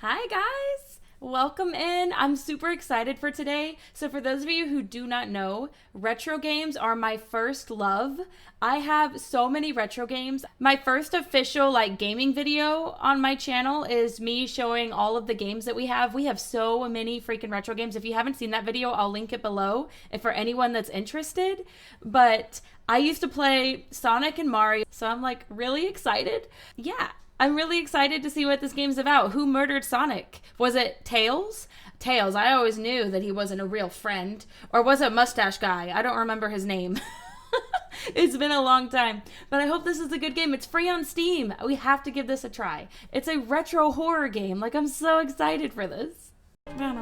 Hi guys! Welcome in. I'm super excited for today. So for those of you who do not know, retro games are my first love. I have so many retro games. My first official gaming video on my channel is me showing all of the games that we have. We have so many freaking retro games. If you haven't seen that video, I'll link it below if for anyone that's interested. But I used to play Sonic and Mario, so I'm really excited. Yeah. I'm really excited to see what this game's about. Who murdered Sonic? Was it Tails? Tails. I always knew that he wasn't a real friend. Or was it Mustache Guy? I don't remember his name. It's been a long time. But I hope this is a good game. It's free on Steam. We have to give this a try. It's a retro horror game. I'm so excited for this. The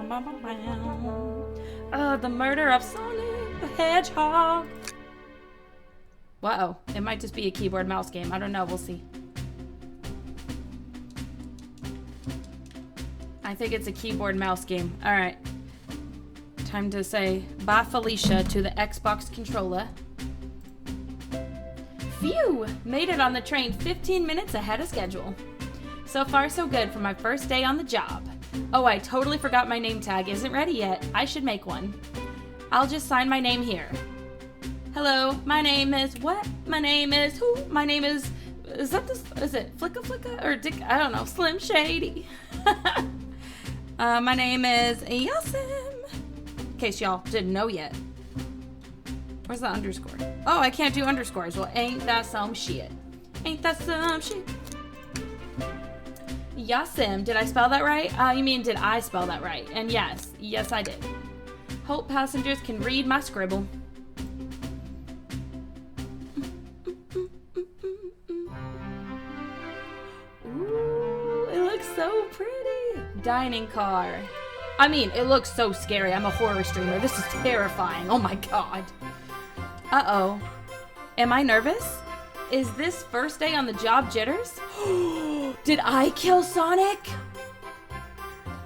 murder of Sonic the Hedge Hog. Uh-oh. It might just be a keyboard mouse game. I don't know. We'll see. I think it's a keyboard mouse game. All right. Time to say bye, Felicia, to the Xbox controller. Phew! Made it on the train 15 minutes ahead of schedule. So far, so good for my first day on the job. Oh, I totally forgot my name tag isn't ready yet. I should make one. I'll just sign my name here. Hello, my name is what? My name is who? My name is it Flicka or Dick? I don't know. Slim Shady. My name is Yasim. In case y'all didn't know yet. Where's the underscore? Oh, I can't do underscores. Well, ain't that some shit? Ain't that some shit? Yasim. Did I spell that right? You mean did I spell that right? And yes, I did. Hope passengers can read my scribble. Ooh, it looks so pretty. Dining car. I mean, it looks so scary. I'm a horror streamer. This is terrifying. Oh my god. Uh-oh. Am I nervous? Is this first day on the job jitters? Did I kill Sonic?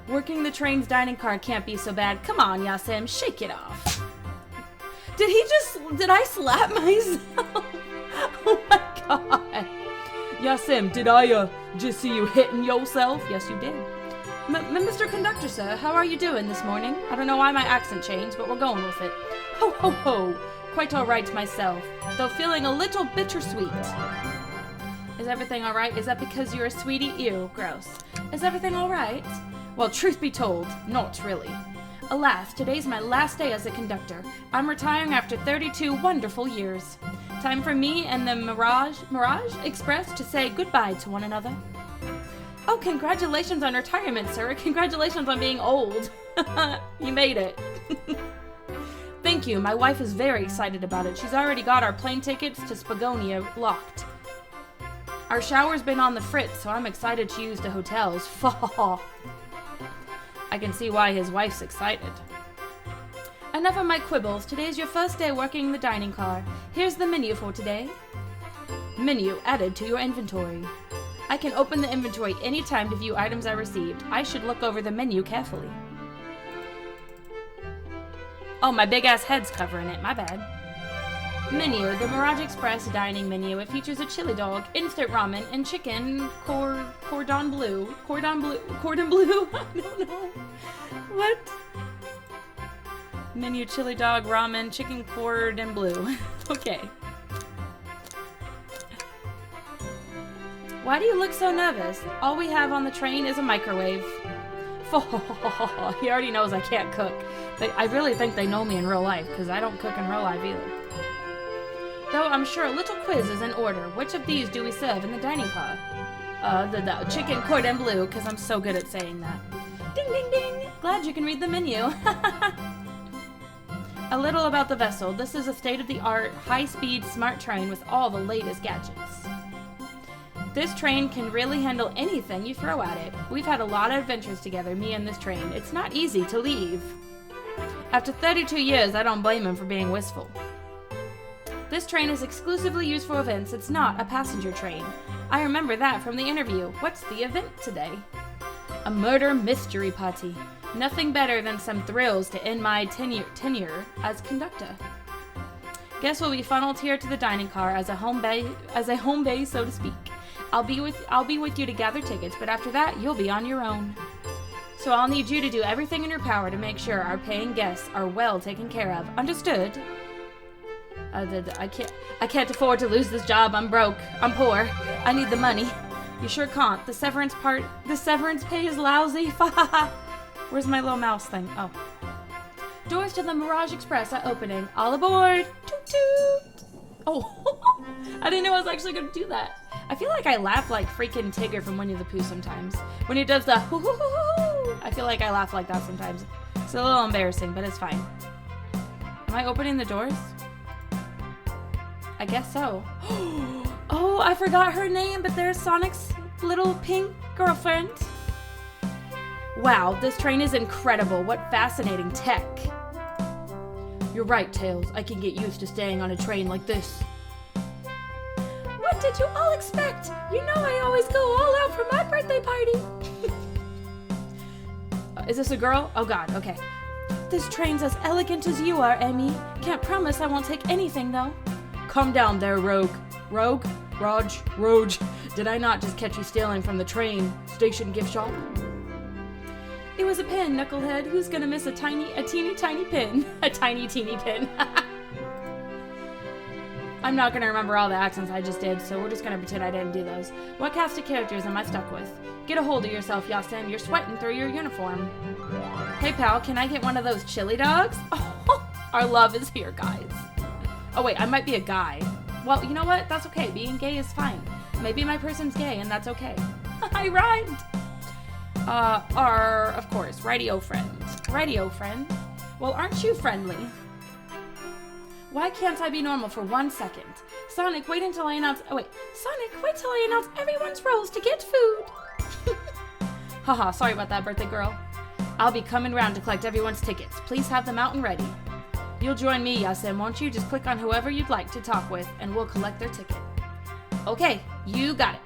Working the train's dining car can't be so bad. Come on, Yasim, shake it off. Did I slap myself? Oh my god. Yasim, did I just see you hitting yourself? Yes, you did. Mr. Conductor, sir, how are you doing this morning? I don't know why my accent changed, but we're going with it. Ho, ho, ho. Quite all right myself, though feeling a little bittersweet. Is everything all right? Is that because you're a sweetie? Ew, gross. Is everything all right? Well, truth be told, not really. Alas, today's my last day as a conductor. I'm retiring after 32 wonderful years. Time for me and the Mirage Express to say goodbye to one another. Oh, congratulations on retirement, sir. Congratulations on being old. You made it. Thank you. My wife is very excited about it. She's already got our plane tickets to Spagonia locked. Our shower's been on the fritz, so I'm excited to use the hotels. I can see why his wife's excited. Enough of my quibbles. Today's your first day working the dining car. Here's the menu for today. Menu added to your inventory. I can open the inventory anytime to view items I received. I should look over the menu carefully. Oh, my big-ass head's covering it. My bad. Menu. The Mirage Express dining menu. It features a chili dog, instant ramen, and chicken cordon bleu. Cordon bleu? I don't know. What? Menu chili dog, ramen, chicken cordon bleu. Okay. Why do you look so nervous? All we have on the train is a microwave. He already knows I can't cook. I really think they know me in real life, because I don't cook in real life either. Though I'm sure a little quiz is in order. Which of these do we serve in the dining car? The chicken cordon bleu, because I'm so good at saying that. Ding, ding, ding! Glad you can read the menu. A little about the vessel. This is a state-of-the-art, high-speed, smart train with all the latest gadgets. This train can really handle anything you throw at it. We've had a lot of adventures together, me and this train. It's not easy to leave. After 32 years, I don't blame him for being wistful. This train is exclusively used for events. It's not a passenger train. I remember that from the interview. What's the event today? A murder mystery party. Nothing better than some thrills to end my tenure as conductor. Guests will be funneled here to the dining car as a home base, so to speak. I'll be with you to gather tickets, but after that, you'll be on your own. So I'll need you to do everything in your power to make sure our paying guests are well taken care of. Understood? I can't afford to lose this job. I'm broke. I'm poor. I need the money. You sure can't. The severance pay is lousy. Where's my little mouse thing? Oh. Doors to the Mirage Express are opening. All aboard. Toot toot. Oh. I didn't know I was actually going to do that. I feel like I laugh like freaking Tigger from Winnie the Pooh sometimes. When he does the hoo hoo hoo hoo. I feel like I laugh like that sometimes. It's a little embarrassing, but it's fine. Am I opening the doors? I guess so. Oh, I forgot her name, but there's Sonic's little pink girlfriend. Wow, this train is incredible. What fascinating tech. You're right, Tails. I can get used to staying on a train like this. What did you all expect? You know I always go all out for my birthday party. Is this a girl? Oh god, okay. This train's as elegant as you are, Emmy. Can't promise I won't take anything, though. Calm down there, Rogue. Rogue? Rogue. Did I not just catch you stealing from the train station gift shop? It was a pin, Knucklehead. Who's gonna miss a teeny tiny pin? A tiny teeny pin. I'm not gonna remember all the accents I just did, so we're just gonna pretend I didn't do those. What cast of characters am I stuck with? Get a hold of yourself, Yasim. You're sweating through your uniform. Hey, pal, can I get one of those chili dogs? Oh, our love is here, guys. Oh, wait, I might be a guy. Well, you know what? That's okay. Being gay is fine. Maybe my person's gay, and that's okay. I rhymed. Of course, radio friend. Radio friend? Well, aren't you friendly? Why can't I be normal for 1 second? Sonic, wait until I announce... Oh, wait. Sonic, wait till I announce everyone's roles to get food. Haha, sorry about that, birthday girl. I'll be coming round to collect everyone's tickets. Please have them out and ready. You'll join me, Yasim, won't you? Just click on whoever you'd like to talk with, and we'll collect their ticket. Okay, you got it.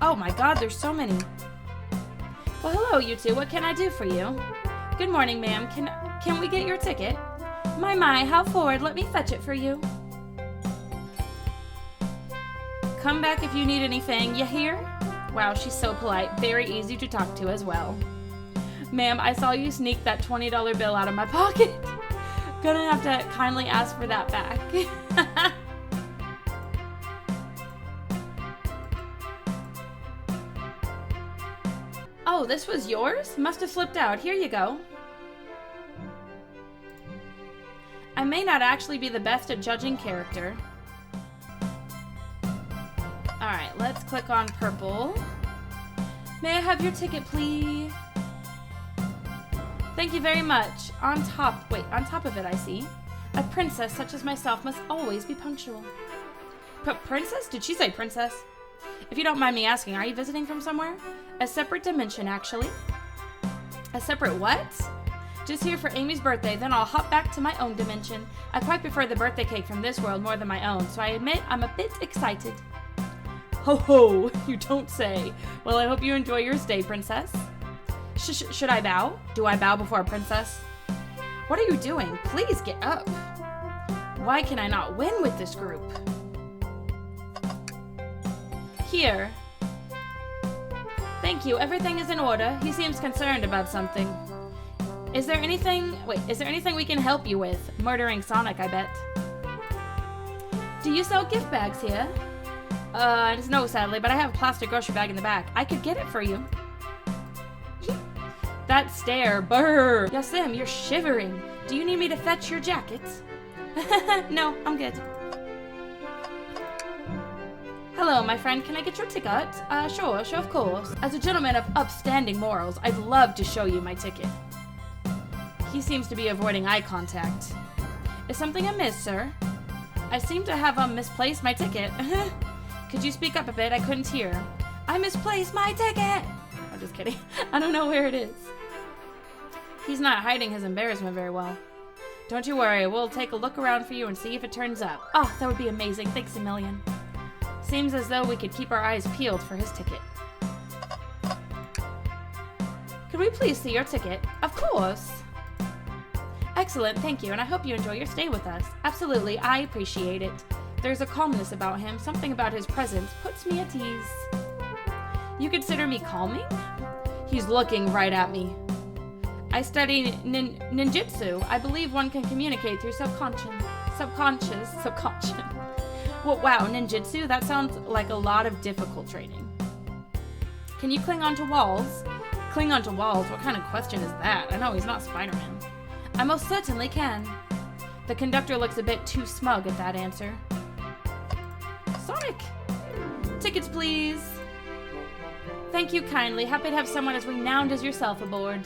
Oh my god, there's so many. Well, hello, you two. What can I do for you? Good morning, ma'am. Can we get your ticket? My, how forward. Let me fetch it for you. Come back if you need anything. You hear? Wow, she's so polite. Very easy to talk to as well. Ma'am, I saw you sneak that $20 bill out of my pocket. Gonna have to kindly ask for that back. Oh, this was yours? Must have slipped out. Here you go. I may not actually be the best at judging character. Alright, let's click on purple. May I have your ticket, please? Thank you very much. On top of it, I see. A princess such as myself must always be punctual. Princess? Did she say princess? If you don't mind me asking, are you visiting from somewhere? A separate dimension, actually. A separate what? Just here for Amy's birthday, then I'll hop back to my own dimension. I quite prefer the birthday cake from this world more than my own, so I admit I'm a bit excited. Ho ho, you don't say. Well, I hope you enjoy your stay, princess. Should I bow? Do I bow before a princess? What are you doing? Please get up. Why can I not win with this group? Here. Thank you, everything is in order. He seems concerned about something. Is there anything we can help you with? Murdering Sonic, I bet. Do you sell gift bags here? No, sadly, but I have a plastic grocery bag in the back. I could get it for you. That stare, brr. Yasim, you're shivering. Do you need me to fetch your jacket? No, I'm good. Hello, my friend. Can I get your ticket? Sure, of course. As a gentleman of upstanding morals, I'd love to show you my ticket. He seems to be avoiding eye contact. Is something amiss, sir? I seem to have misplaced my ticket. Could you speak up a bit? I couldn't hear. I misplaced my ticket! I'm just kidding. I don't know where it is. He's not hiding his embarrassment very well. Don't you worry. We'll take a look around for you and see if it turns up. Oh, that would be amazing. Thanks a million. Seems as though we could keep our eyes peeled for his ticket. Could we please see your ticket? Of course. Excellent, thank you, and I hope you enjoy your stay with us. Absolutely, I appreciate it. There's a calmness about him. Something about his presence puts me at ease. You consider me calming? He's looking right at me. I study ninjutsu. I believe one can communicate through subconscious. Well, wow, ninjutsu? That sounds like a lot of difficult training. Can you cling onto walls? Cling onto walls? What kind of question is that? I know he's not Spider-Man. I most certainly can. The conductor looks a bit too smug at that answer. Sonic! Tickets, please. Thank you kindly. Happy to have someone as renowned as yourself aboard.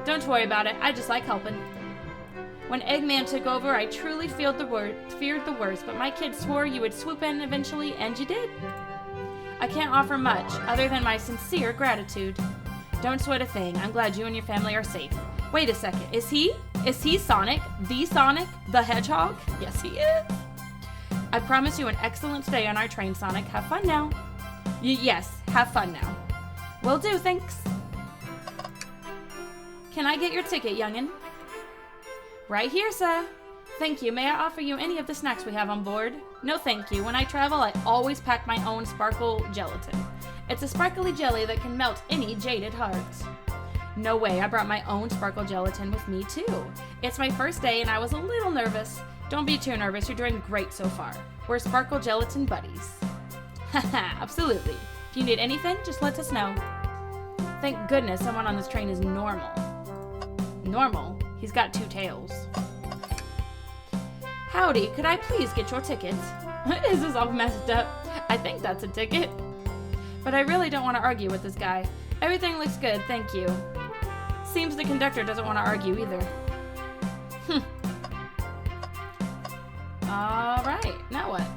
Don't worry about it. I just like helping. When Eggman took over, I truly feared the worst, but my kids swore you would swoop in eventually, and you did. I can't offer much, other than my sincere gratitude. Don't sweat a thing. I'm glad you and your family are safe. Wait a second. Is he Sonic? The Hedge Hog? Yes, he is. I promise you an excellent stay on our train, Sonic. Have fun now. Yes, have fun now. Will do, thanks. Can I get your ticket, youngin'? Right here, sir. Thank you. May I offer you any of the snacks we have on board? No, thank you. When I travel, I always pack my own sparkle gelatin. It's a sparkly jelly that can melt any jaded heart. No way, I brought my own sparkle gelatin with me, too. It's my first day, and I was a little nervous. Don't be too nervous. You're doing great so far. We're sparkle gelatin buddies. Haha, absolutely. If you need anything, just let us know. Thank goodness someone on this train is normal. Normal? He's got 2 tails. Howdy, could I please get your ticket? Is this all messed up? I think that's a ticket. But I really don't want to argue with this guy. Everything looks good, thank you. Seems the conductor doesn't want to argue either. Alright, now what?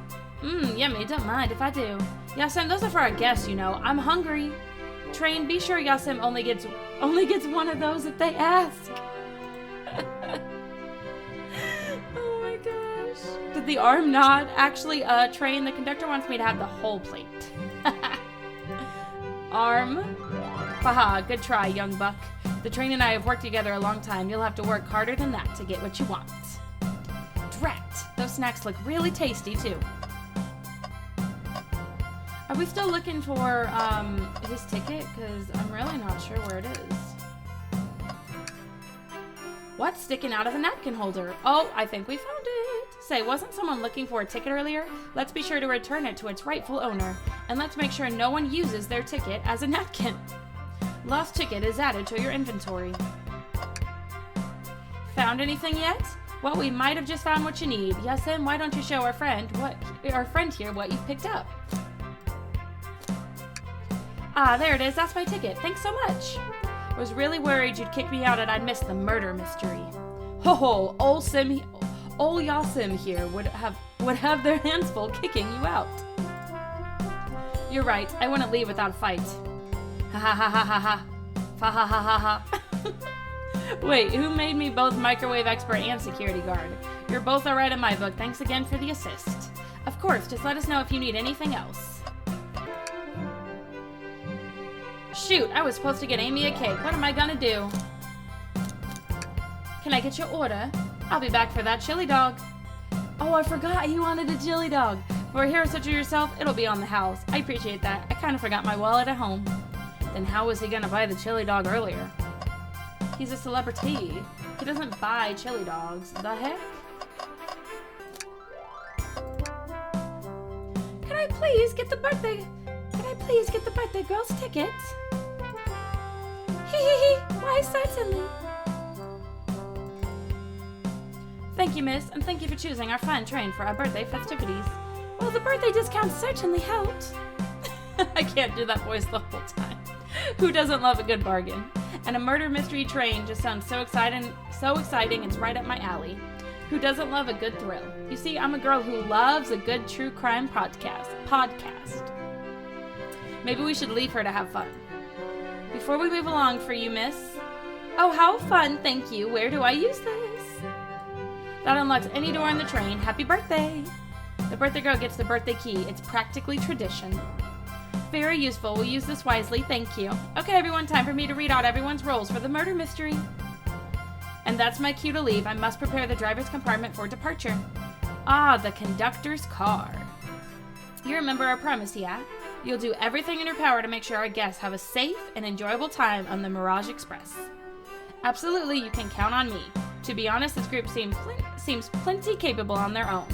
Yummy, don't mind if I do. Yasim, those are for our guests, you know. I'm hungry. Train, be sure Yasim only gets one of those if they ask. Oh my gosh. Did the arm nod? Actually, Train, the conductor wants me to have the whole plate. Arm. Haha, good try, young buck. The Train and I have worked together a long time. You'll have to work harder than that to get what you want. Drat! Those snacks look really tasty, too. Are we still looking for, his ticket? Because I'm really not sure where it is. What's sticking out of the napkin holder? Oh, I think we found it. Say, wasn't someone looking for a ticket earlier? Let's be sure to return it to its rightful owner. And let's make sure no one uses their ticket as a napkin. Lost ticket is added to your inventory. Found anything yet? Well, we might have just found what you need. Yes, then why don't you show our friend here what you've picked up? Ah, there it is. That's my ticket. Thanks so much. I was really worried you'd kick me out and I'd miss the murder mystery. Ho ho, ol Yasim here would have their hands full kicking you out. You're right. I wouldn't leave without a fight. Ha ha ha ha ha ha. Fa ha ha ha ha. Wait, who made me both microwave expert and security guard? You're both alright in my book. Thanks again for the assist. Of course, just let us know if you need anything else. Shoot, I was supposed to get Amy a cake. What am I gonna do? Can I get your order? I'll be back for that chili dog. Oh, I forgot he wanted a chili dog. For a hero such as yourself, it'll be on the house. I appreciate that. I kind of forgot my wallet at home. Then how was he gonna buy the chili dog earlier? He's a celebrity. He doesn't buy chili dogs. The heck? Can I please get the birthday girl's ticket? Hee. Why, certainly. Thank you, miss, and thank you for choosing our fine train for our birthday festivities. Well, the birthday discount certainly helped. I can't do that voice the whole time. Who doesn't love a good bargain? And a murder mystery train just sounds so exciting, it's right up my alley. Who doesn't love a good thrill? You see, I'm a girl who loves a good true crime podcast. Maybe we should leave her to have fun. Before we move along for you, miss. Oh, how fun, thank you. Where do I use this? That unlocks any door on the train. Happy birthday! The birthday girl gets the birthday key. It's practically tradition. Very useful. We'll use this wisely. Thank you. Okay, everyone, time for me to read out everyone's roles for the murder mystery. And that's my cue to leave. I must prepare the driver's compartment for departure. Ah, the conductor's car. You remember our promise, yeah? You'll do everything in your power to make sure our guests have a safe and enjoyable time on the Mirage Express. Absolutely, you can count on me. To be honest, this group seems plenty capable on their own.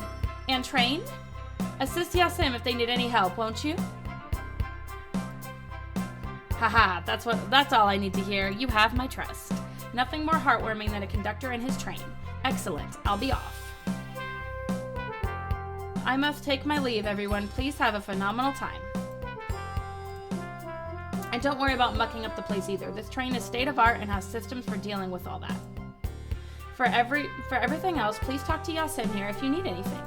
And trained? Assist Yasim if they need any help, won't you? Haha, that's all I need to hear. You have my trust. Nothing more heartwarming than a conductor and his train. Excellent. I'll be off. I must take my leave, everyone. Please have a phenomenal time. And don't worry about mucking up the place either. This train is state of art and has systems for dealing with all that. For everything else, please talk to Yasin here if you need anything.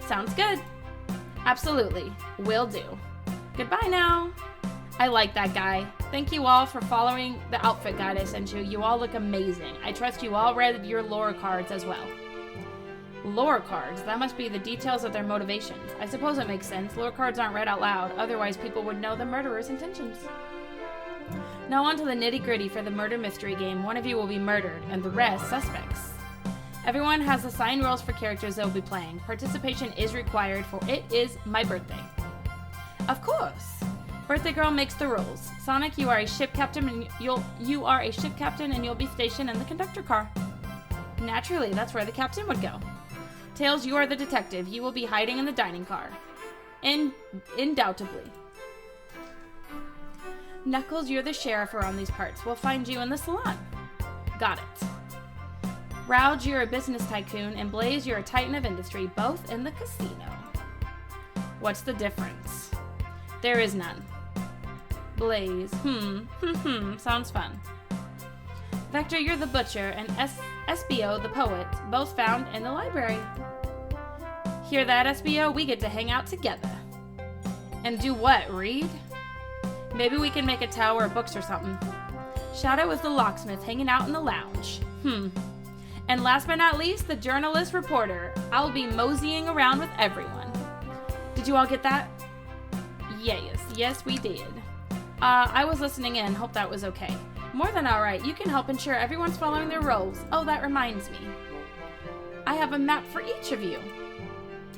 Sounds good. Absolutely. Will do. Goodbye now. I like that guy. Thank you all for following the outfit guide I sent you. You all look amazing. I trust you all read your lore cards as well. Lore cards? That must be the details of their motivations. I suppose it makes sense. Lore cards aren't read out loud. Otherwise, people would know the murderer's intentions. Now on to the nitty-gritty for the murder mystery game. One of you will be murdered, and the rest suspects. Everyone has assigned roles for characters they'll be playing. Participation is required, for it is my birthday. Of course. Birthday girl makes the rules. Sonic, you are a ship captain, and you'll be stationed in the conductor car. Naturally, that's where the captain would go. Tails, you are the detective. You will be hiding in the dining car. Undoubtedly. Knuckles, you're the sheriff around these parts. We'll find you in the salon. Got it. Rouge, you're a business tycoon, and Blaze, you're a titan of industry, both in the casino. What's the difference? There is none. Blaze, sounds fun. Vector, you're the butcher, and SBO, the poet, both found in the library. Hear that, SBO? We get to hang out together. And do what, read? Maybe we can make a tower of books or something. Shadow is the locksmith, hanging out in the lounge. And last but not least, the journalist reporter. I'll be moseying around with everyone. Did you all get that? Yes, we did. I was listening in. Hope that was okay. More than all right. You can help ensure everyone's following their roles. Oh, that reminds me. I have a map for each of you.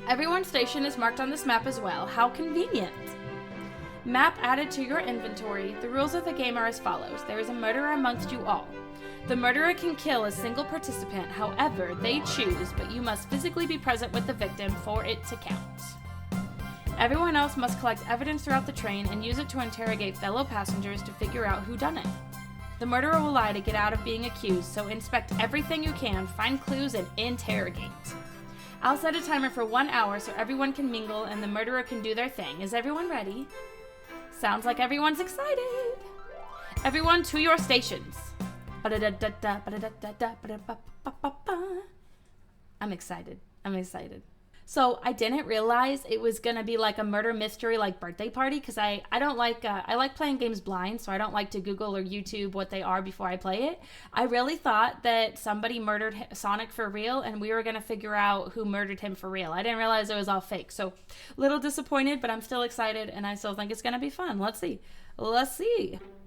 Everyone's station is marked on this map as well. How convenient. Map added to your inventory. The rules of the game are as follows. There is a murderer amongst you all. The murderer can kill a single participant however they choose, but you must physically be present with the victim for it to count. Everyone else must collect evidence throughout the train and use it to interrogate fellow passengers to figure out who done it. The murderer will lie to get out of being accused, so inspect everything you can, find clues, and interrogate. I'll set a timer for 1 hour so everyone can mingle and the murderer can do their thing. Is everyone ready? Sounds like everyone's excited. Everyone to your stations. I'm excited. So I didn't realize it was gonna be like a murder mystery like birthday party because I don't like I like playing games blind, so I don't like to Google or YouTube what they are before I play it. I really thought that somebody murdered Sonic for real and we were gonna figure out who murdered him for real. I didn't realize it was all fake, so a little disappointed, but I'm still excited and I still think it's gonna be fun. Let's see.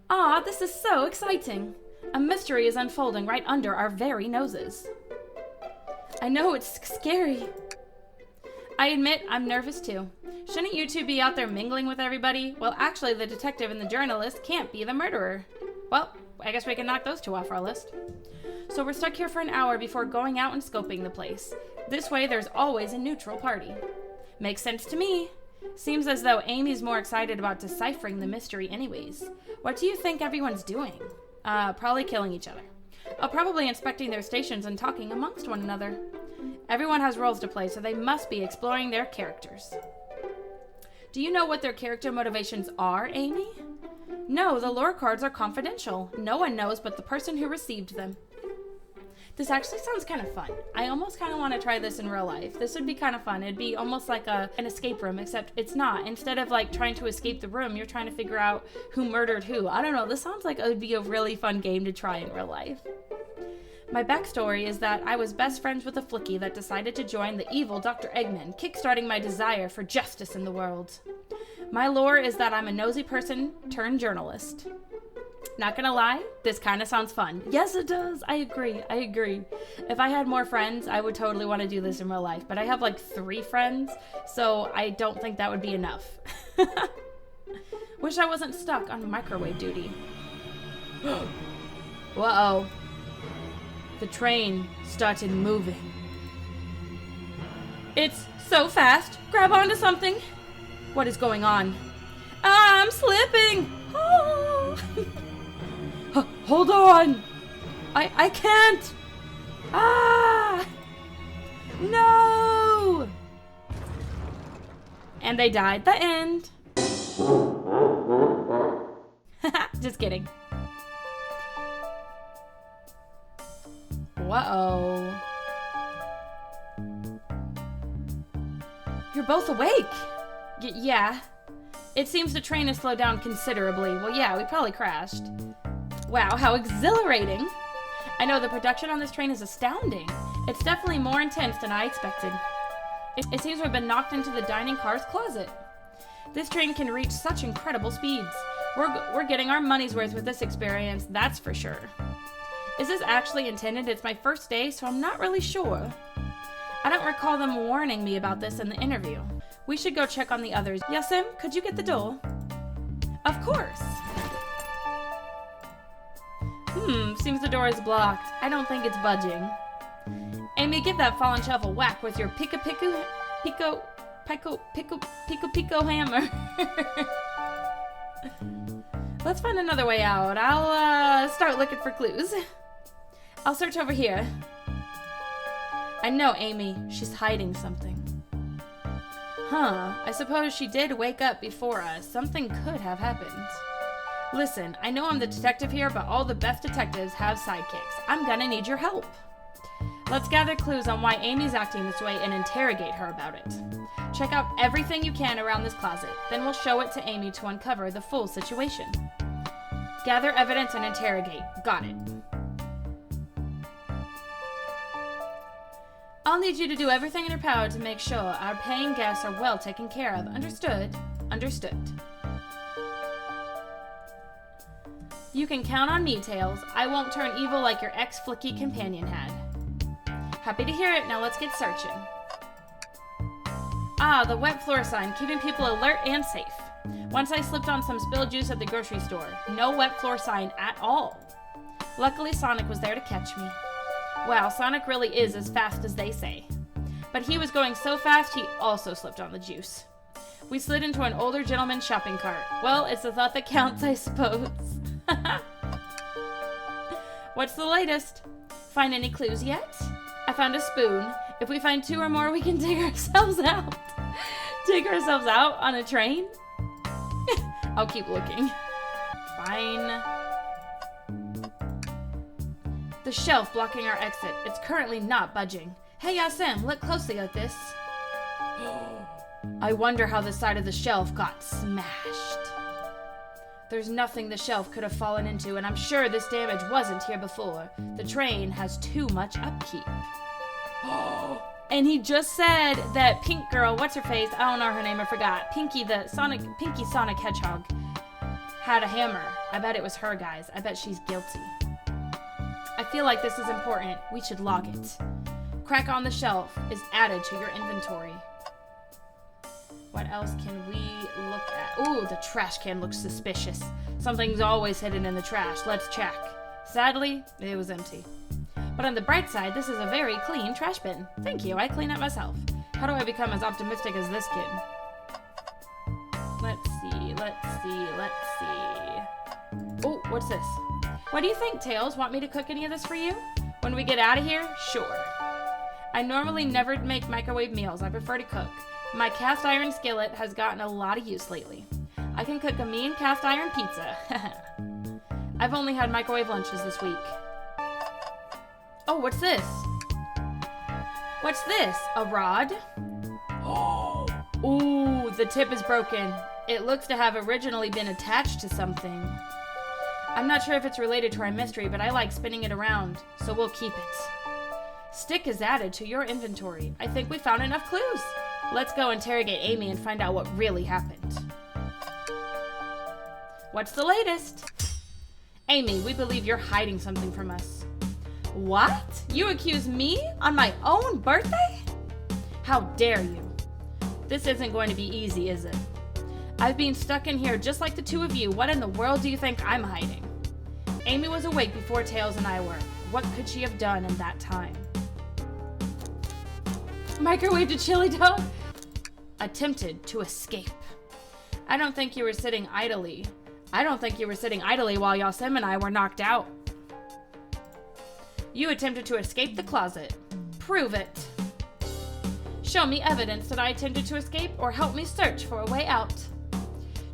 Aw, this is so exciting. A mystery is unfolding right under our very noses. I know it's scary. I admit, I'm nervous too. Shouldn't you two be out there mingling with everybody? Well, actually, the detective and the journalist can't be the murderer. Well, I guess we can knock those two off our list. So we're stuck here for an hour before going out and scoping the place. This way, there's always a neutral party. Makes sense to me. Seems as though Amy's more excited about deciphering the mystery anyways. What do you think everyone's doing? Probably killing each other. Probably inspecting their stations and talking amongst one another. Everyone has roles to play, so they must be exploring their characters. Do you know what their character motivations are, Amy? No, the lore cards are confidential. No one knows but the person who received them. This actually sounds kind of fun. I almost kind of want to try this in real life. This would be kind of fun. It'd be almost like an escape room, except it's not. Instead of like trying to escape the room, you're trying to figure out who murdered who. I don't know. This sounds like it would be a really fun game to try in real life. My backstory is that I was best friends with a flickie that decided to join the evil Dr. Eggman, kickstarting my desire for justice in the world. My lore is that I'm a nosy person turned journalist. Not gonna lie, this kind of sounds fun. Yes, it does. I agree. If I had more friends, I would totally want to do this in real life, but I have like 3 friends, so I don't think that would be enough. Wish I wasn't stuck on microwave duty. Whoa. The train started moving. It's so fast. Grab onto something. What is going on? I'm slipping. Oh. Hold on. I can't. Ah. No. And they died. The end. Just kidding. Whoa. You're both awake. Yeah. It seems the train has slowed down considerably. Well, yeah, we probably crashed. Wow, how exhilarating. I know the production on this train is astounding. It's definitely more intense than I expected. It seems we've been knocked into the dining car's closet. This train can reach such incredible speeds. We're getting our money's worth with this experience, that's for sure. Is this actually intended? It's my first day, so I'm not really sure. I don't recall them warning me about this in the interview. We should go check on the others. Yasim, could you get the door? Of course. Seems the door is blocked. I don't think it's budging. Amy, give that fallen shelf a whack with your pico hammer. Let's find another way out. I'll start looking for clues. I'll search over here. I know Amy. She's hiding something. I suppose she did wake up before us. Something could have happened. Listen, I know I'm the detective here, but all the best detectives have sidekicks. I'm gonna need your help. Let's gather clues on why Amy's acting this way and interrogate her about it. Check out everything you can around this closet. Then we'll show it to Amy to uncover the full situation. Gather evidence and interrogate. Got it. I'll need you to do everything in your power to make sure our paying guests are well taken care of. Understood? Understood. You can count on me, Tails. I won't turn evil like your ex-flicky companion had. Happy to hear it. Now let's get searching. Ah, the wet floor sign, keeping people alert and safe. Once I slipped on some spilled juice at the grocery store. No wet floor sign at all. Luckily, Sonic was there to catch me. Wow, Sonic really is as fast as they say. But he was going so fast, he also slipped on the juice. We slid into an older gentleman's shopping cart. Well, it's the thought that counts, I suppose. What's the latest? Find any clues yet? I found a spoon. If we find 2 or more, we can take ourselves out. Take ourselves out on a train? I'll keep looking. Fine. The shelf blocking our exit. It's currently not budging. Hey, Yasim, look closely at this. I wonder how the side of the shelf got smashed. There's nothing the shelf could have fallen into, and I'm sure this damage wasn't here before. The train has too much upkeep. And he just said that Pink Girl, what's her face? I don't know her name, I forgot. Pinky Sonic Hedge Hog had a hammer. I bet it was her, guys. I bet she's guilty. I feel like this is important. We should log it. Crack on the shelf is added to your inventory. What else can we look at? Ooh, the trash can looks suspicious. Something's always hidden in the trash. Let's check. Sadly, it was empty. But on the bright side, this is a very clean trash bin. Thank you, I clean it myself. How do I become as optimistic as this kid? Let's see. Oh, what's this? What do you think, Tails? Want me to cook any of this for you? When we get out of here? Sure. I normally never make microwave meals. I prefer to cook. My cast iron skillet has gotten a lot of use lately. I can cook a mean cast iron pizza. I've only had microwave lunches this week. Oh, what's this? What's this? A rod? Oh. Ooh, the tip is broken. It looks to have originally been attached to something. I'm not sure if it's related to our mystery, but I like spinning it around, so we'll keep it. Stick is added to your inventory. I think we found enough clues. Let's go interrogate Amy and find out what really happened. What's the latest? Amy, we believe you're hiding something from us. What? You accuse me on my own birthday? How dare you? This isn't going to be easy, is it? I've been stuck in here just like the two of you. What in the world do you think I'm hiding? Amy was awake before Tails and I were. What could she have done in that time? Microwaved a chili dog? Attempted to escape. I don't think you were sitting idly. I don't think you were sitting idly while Yasim and I were knocked out. You attempted to escape the closet. Prove it. Show me evidence that I attempted to escape or help me search for a way out.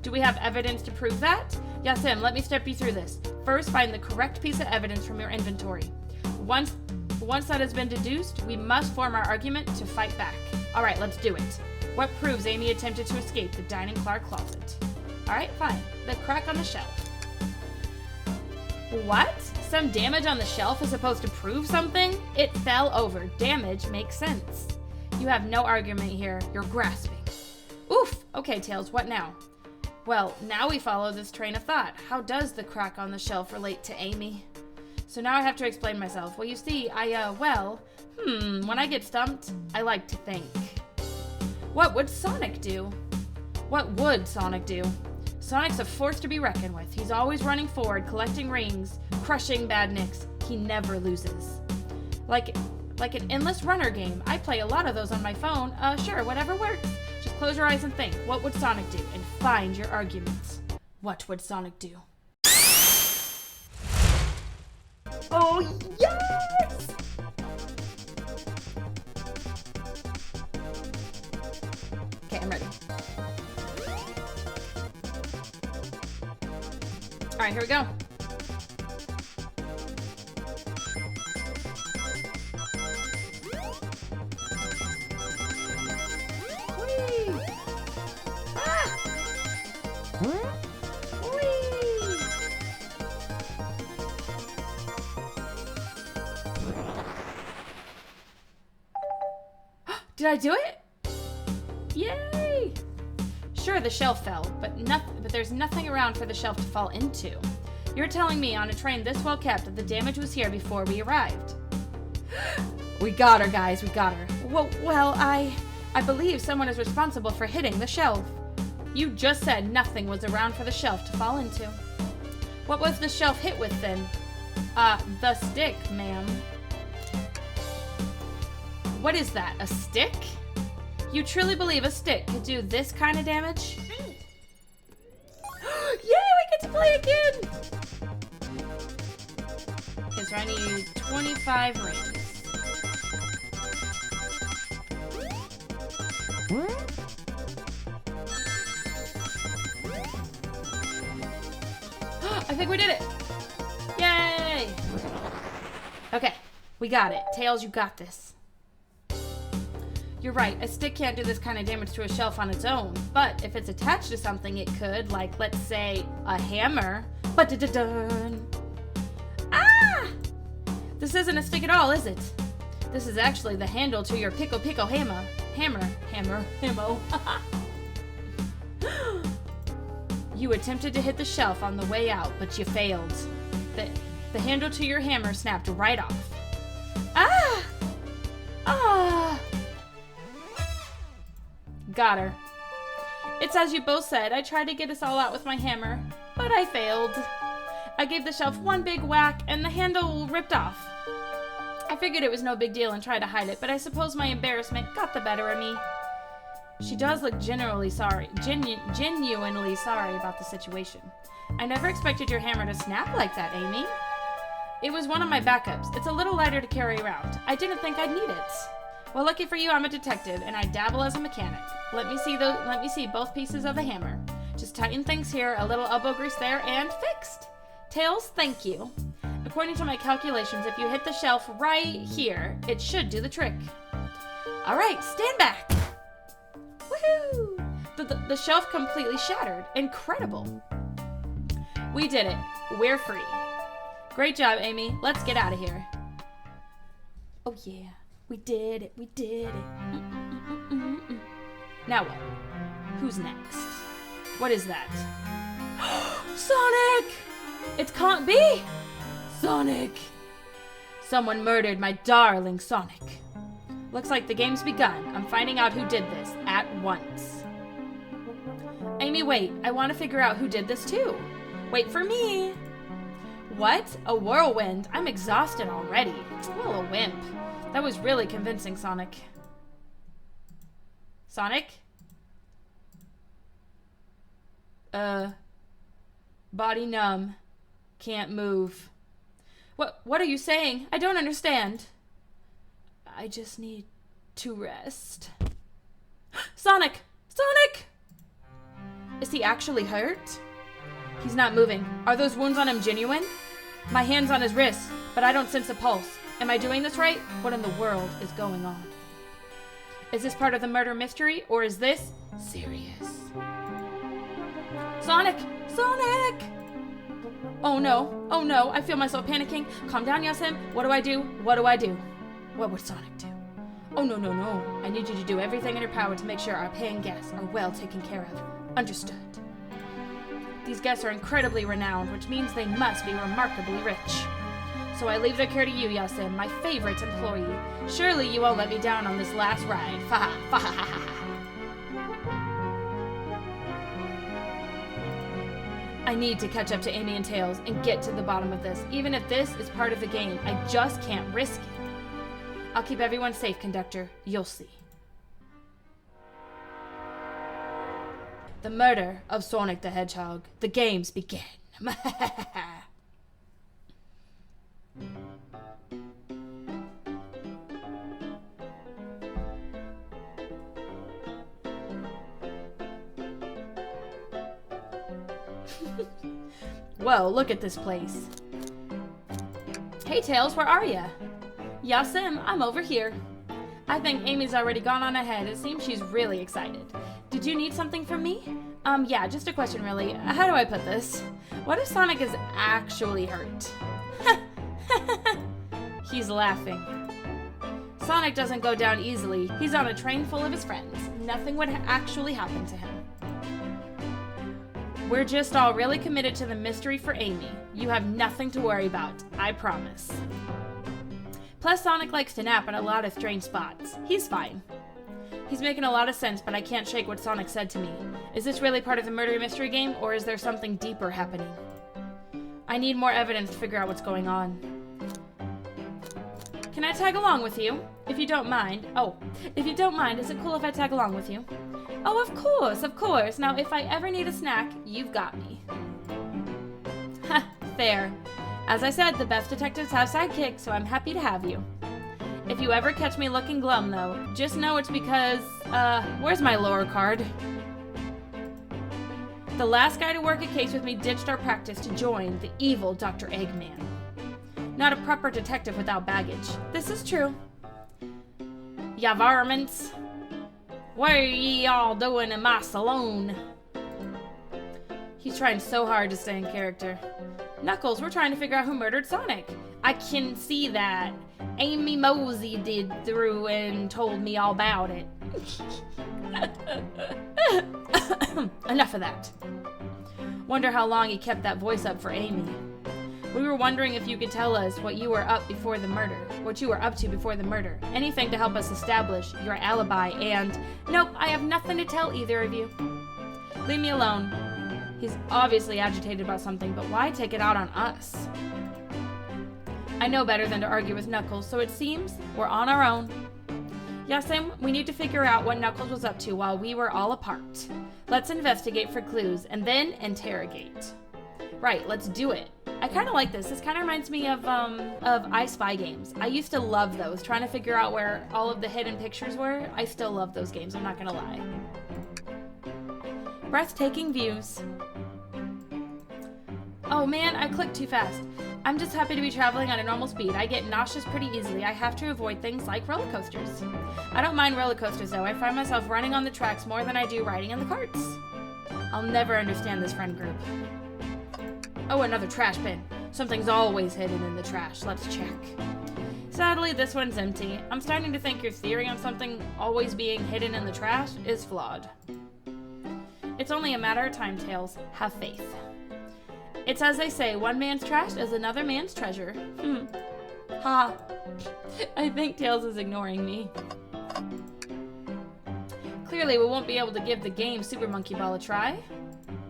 Do we have evidence to prove that? Yasim, let me step you through this. First, find the correct piece of evidence from your inventory. Once that has been deduced, we must form our argument to fight back. All right, let's do it. What proves Amy attempted to escape the dining car closet? All right, fine. The crack on the shelf. What? Some damage on the shelf is supposed to prove something? It fell over. Damage makes sense. You have no argument here. You're grasping. Oof. Okay, Tails, what now? Well, now we follow this train of thought. How does the crack on the shelf relate to Amy? So now I have to explain myself. Well, you see, when I get stumped, I like to think. What would Sonic do? What would Sonic do? Sonic's a force to be reckoned with. He's always running forward, collecting rings, crushing badniks. He never loses. Like an endless runner game. I play a lot of those on my phone. Sure, whatever works. Just close your eyes and think. What would Sonic do? And find your arguments. What would Sonic do? Oh, yes! Okay, I'm ready. All right, here we go. Whee! Ah! Whee! Did I do it? Yay! Sure, the shelf fell, but there's nothing around for the shelf to fall into. You're telling me on a train this well kept that the damage was here before we arrived. We got her, guys. We got her. Well, I believe someone is responsible for hitting the shelf. You just said nothing was around for the shelf to fall into. What was the shelf hit with then? The stick, ma'am. What is that? A stick? You truly believe a stick could do this kind of damage? Yay, we get to play again! Okay, so I need 25 rings. I think we did it! Yay! Okay, we got it. Tails, you got this. You're right, a stick can't do this kind of damage to a shelf on its own, but if it's attached to something it could, like, let's say, a hammer. Ba-da-da-dun! Ah! This isn't a stick at all, is it? This is actually the handle to your pickle hammer. Hammer. You attempted to hit the shelf on the way out, but you failed. The handle to your hammer snapped right off. Ah! Ah! Got her. It's as you both said, I tried to get us all out with my hammer, but I failed. I gave the shelf one big whack and the handle ripped off. I figured it was no big deal and tried to hide it, but I suppose my embarrassment got the better of me. She does look genuinely sorry about the situation. I never expected your hammer to snap like that, Amy. It was one of my backups. It's a little lighter to carry around. I didn't think I'd need it. Well, lucky for you, I'm a detective, and I dabble as a mechanic. Let me see both pieces of the hammer. Just tighten things here, a little elbow grease there, and fixed. Tails, thank you. According to my calculations, if you hit the shelf right here, it should do the trick. All right, stand back. Woohoo! The shelf completely shattered. Incredible. We did it. We're free. Great job, Amy. Let's get out of here. Oh, yeah. We did it. We did it. Now what? Who's next? What is that? Sonic! It can't be! Sonic! Someone murdered my darling Sonic. Looks like the game's begun. I'm finding out who did this at once. Amy, wait. I want to figure out who did this too. Wait for me. What? A whirlwind? I'm exhausted already. Well, a wimp. That was really convincing, Sonic. Sonic? Body numb. Can't move. What are you saying? I don't understand. I just need to rest. Sonic! Sonic! Is he actually hurt? He's not moving. Are those wounds on him genuine? My hand's on his wrist, but I don't sense a pulse. Am I doing this right? What in the world is going on? Is this part of the murder mystery, or is this serious? Sonic! Sonic! Oh no, oh no, I feel myself panicking. Calm down, Yasim. What do I do? What do I do? What would Sonic do? Oh no, no, no. I need you to do everything in your power to make sure our paying guests are well taken care of. Understood. These guests are incredibly renowned, which means they must be remarkably rich. So I leave their care to you, Yasim, my favorite employee. Surely you won't let me down on this last ride. Fa ha ha ha ha. I need to catch up to Amy and Tails and get to the bottom of this. Even if this is part of the game, I just can't risk it. I'll keep everyone safe, conductor. You'll see. The murder of Sonic the Hedgehog. The games begin. Whoa, look at this place. Hey Tails, where are ya? Yasim, I'm over here. I think Amy's already gone on ahead. It seems she's really excited. Did you need something from me? Yeah, just a question really. How do I put this? What if Sonic is actually hurt? He's laughing. Sonic doesn't go down easily. He's on a train full of his friends. Nothing would actually happen to him. We're just all really committed to the mystery for Amy. You have nothing to worry about, I promise. Plus, Sonic likes to nap in a lot of strange spots. He's fine. He's making a lot of sense, but I can't shake what Sonic said to me. Is this really part of the murder mystery game, or is there something deeper happening? I need more evidence to figure out what's going on. Can I tag along with you? If you don't mind. If you don't mind, is it cool if I tag along with you? Oh, of course, of course. Now, if I ever need a snack, you've got me. Ha, fair. As I said, the best detectives have sidekicks, so I'm happy to have you. If you ever catch me looking glum, though, just know it's because, where's my lore card? The last guy to work a case with me ditched our practice to join the evil Dr. Eggman. Not a proper detective without baggage. This is true. Ya varmints. What are ye all doing in my saloon? He's trying so hard to stay in character. Knuckles, we're trying to figure out who murdered Sonic. I can see that. Amy Mosey did through and told me all about it. Enough of that. Wonder how long he kept that voice up for Amy. We were wondering if you could tell us what you were up to before the murder. Anything to help us establish your alibi and... Nope, I have nothing to tell either of you. Leave me alone. He's obviously agitated about something, but why take it out on us? I know better than to argue with Knuckles, so it seems we're on our own. Yasim, we need to figure out what Knuckles was up to while we were all apart. Let's investigate for clues, and then interrogate. Right, let's do it. I kind of like this. This kind of reminds me of I Spy games. I used to love those, trying to figure out where all of the hidden pictures were. I still love those games, I'm not gonna lie. Breathtaking views. Oh man, I clicked too fast. I'm just happy to be traveling at a normal speed. I get nauseous pretty easily. I have to avoid things like roller coasters. I don't mind roller coasters though. I find myself running on the tracks more than I do riding in the carts. I'll never understand this friend group. Oh, another trash bin. Something's always hidden in the trash. Let's check. Sadly, this one's empty. I'm starting to think your theory on something always being hidden in the trash is flawed. It's only a matter of time, Tails. Have faith. It's as they say, one man's trash is another man's treasure. Ha. I think Tails is ignoring me. Clearly, we won't be able to give the game Super Monkey Ball a try.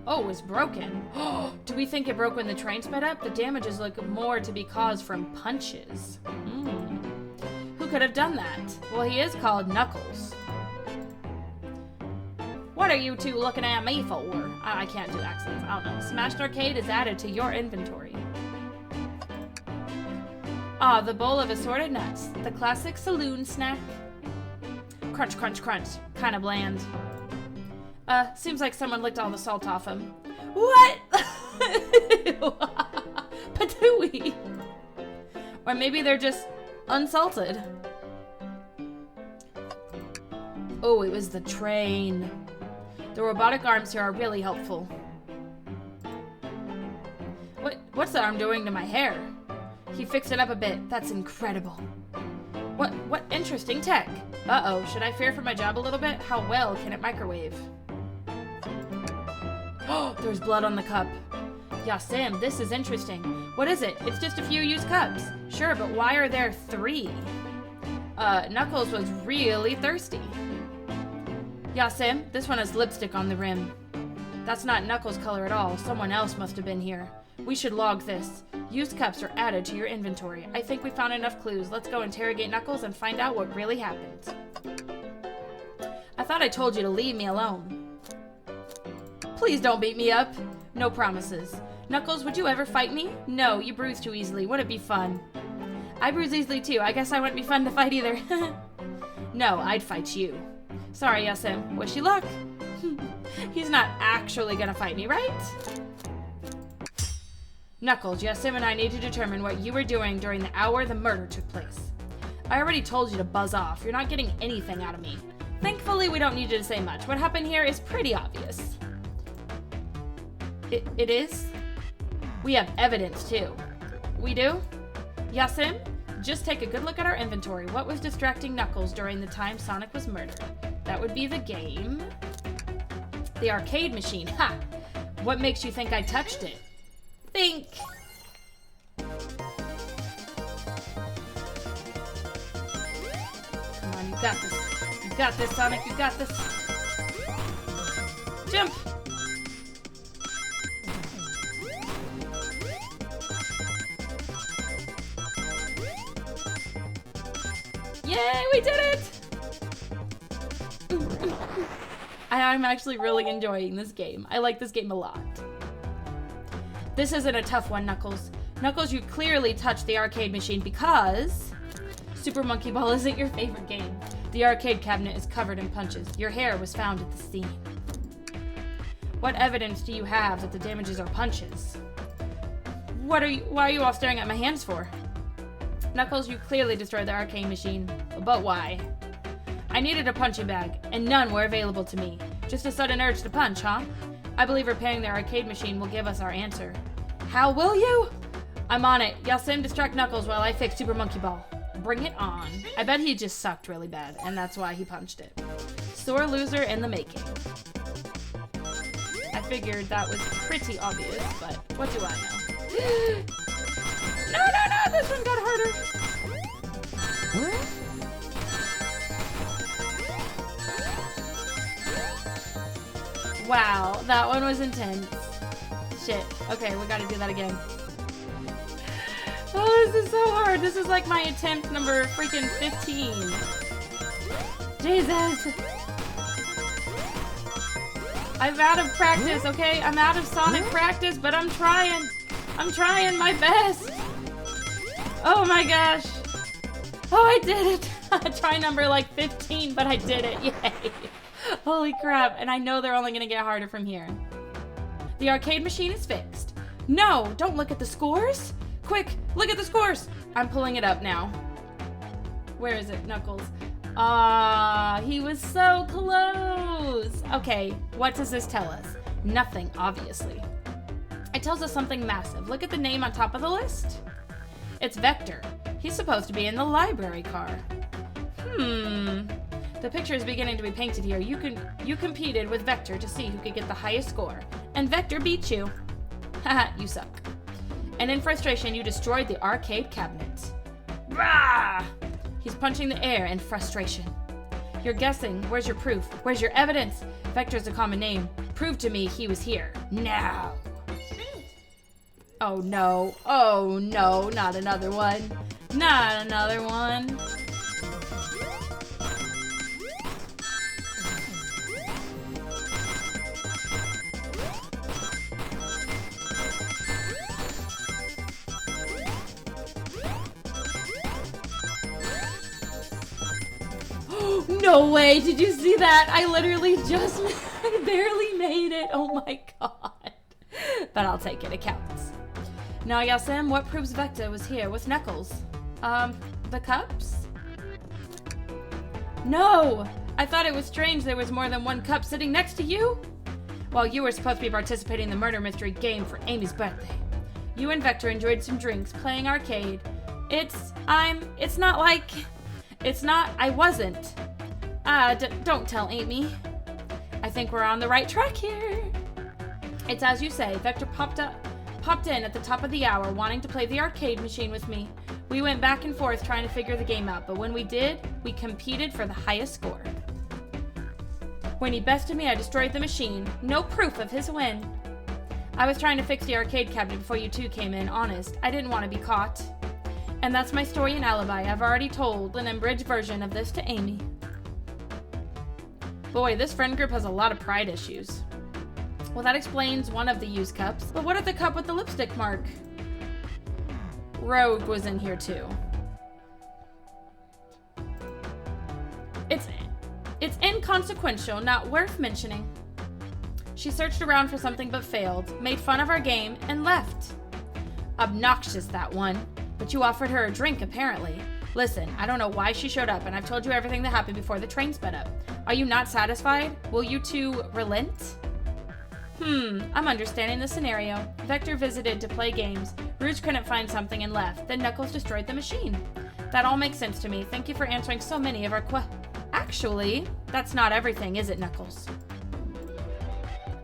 Oh, it's broken. Do we think it broke when the train sped up? The damages look more to be caused from punches. Who could have done that? Well, he is called Knuckles. What are you two looking at me for? I can't do accents. I don't know. Smashed Arcade is added to your inventory. Ah, the bowl of assorted nuts. The classic saloon snack. Crunch, crunch, crunch. Kind of bland. Seems like someone licked all the salt off him. What? Patooey. Or maybe they're just unsalted. Oh, it was the train. The robotic arms here are really helpful. What's the arm doing to my hair? He fixed it up a bit. That's incredible. What interesting tech. Uh-oh, should I fear for my job a little bit? How well can it microwave? Oh, there's blood on the cup. Yasim, this is interesting. What is it? It's just a few used cups. Sure, but why are there 3? Knuckles was really thirsty. Yasim, this one has lipstick on the rim. That's not Knuckles' color at all. Someone else must have been here. We should log this. Used cups are added to your inventory. I think we found enough clues. Let's go interrogate Knuckles and find out what really happened. I thought I told you to leave me alone. Please don't beat me up. No promises. Knuckles, would you ever fight me? No, you bruise too easily. Wouldn't it be fun? I bruise easily too. I guess I wouldn't be fun to fight either. No, I'd fight you. Sorry, Yasim. Wish you luck. He's not actually gonna fight me, right? Knuckles, Yasim and I need to determine what you were doing during the hour the murder took place. I already told you to buzz off. You're not getting anything out of me. Thankfully, we don't need you to say much. What happened here is pretty obvious. It is? We have evidence, too. We do? Yasim, just take a good look at our inventory. What was distracting Knuckles during the time Sonic was murdered? That would be the game. The arcade machine. Ha! What makes you think I touched it? Think. Come on, you got this. You got this, Sonic. You got this. Jump! Yay, we did it! I'm actually really enjoying this game. I like this game a lot. This isn't a tough one, Knuckles. Knuckles, you clearly touched the arcade machine because Super Monkey Ball isn't your favorite game. The arcade cabinet is covered in punches. Your hair was found at the scene. What evidence do you have that the damages are punches? Why are you all staring at my hands for? Knuckles, you clearly destroyed the arcade machine. But why? I needed a punching bag, and none were available to me. Just a sudden urge to punch, huh? I believe repairing the arcade machine will give us our answer. How will you? I'm on it. Yasim, distract Knuckles while I fix Super Monkey Ball. Bring it on. I bet he just sucked really bad, and that's why he punched it. Sore loser in the making. I figured that was pretty obvious, but what do I know? No, this one got harder. Wow, that one was intense. Shit. Okay, we gotta do that again. Oh, this is so hard. This is like my attempt number freaking 15. Jesus. I'm out of practice, okay? I'm out of Sonic practice, but I'm trying. I'm trying my best. Oh my gosh. Oh, I did it. Try number like 15, but I did it. Yay. Holy crap. And I know they're only going to get harder from here. The arcade machine is fixed. No, don't look at the scores. Quick, look at the scores. I'm pulling it up now. Where is it, Knuckles? Ah, he was so close. Okay, what does this tell us? Nothing, obviously. It tells us something massive. Look at the name on top of the list. It's Vector. He's supposed to be in the library car. The picture is beginning to be painted here. You competed with Vector to see who could get the highest score. And Vector beat you. Haha, you suck. And in frustration, you destroyed the arcade cabinet. Brah! He's punching the air in frustration. You're guessing. Where's your proof? Where's your evidence? Vector's a common name. Prove to me he was here. Now. Oh no. Oh no, not another one. Not another one. No way, did you see that? I literally just I barely made it. Oh my god. But I'll take it, it counts. Now, Yasim, what proves Vector was here with Knuckles? The cups? No! I thought it was strange there was more than one cup sitting next to you. While you were supposed to be participating in the murder mystery game for Amy's birthday. You and Vector enjoyed some drinks, playing arcade. I wasn't. Don't tell Amy. I think we're on the right track here. It's as you say, Vector popped in at the top of the hour, wanting to play the arcade machine with me. We went back and forth trying to figure the game out, but when we did, we competed for the highest score. When he bested me, I destroyed the machine. No proof of his win. I was trying to fix the arcade cabinet before you two came in, honest. I didn't want to be caught. And that's my story and alibi. I've already told an abridged version of this to Amy. Boy, this friend group has a lot of pride issues. Well, that explains one of the used cups. But what of the cup with the lipstick mark? Rogue was in here too. It's inconsequential, not worth mentioning. She searched around for something but failed, made fun of our game, and left. Obnoxious, that one. But you offered her a drink, apparently. Listen, I don't know why she showed up, and I've told you everything that happened before the train sped up. Are you not satisfied? Will you two relent? I'm understanding the scenario. Vector visited to play games. Rouge couldn't find something and left. Then Knuckles destroyed the machine. That all makes sense to me. Thank you for answering so many of our Actually, that's not everything, is it, Knuckles?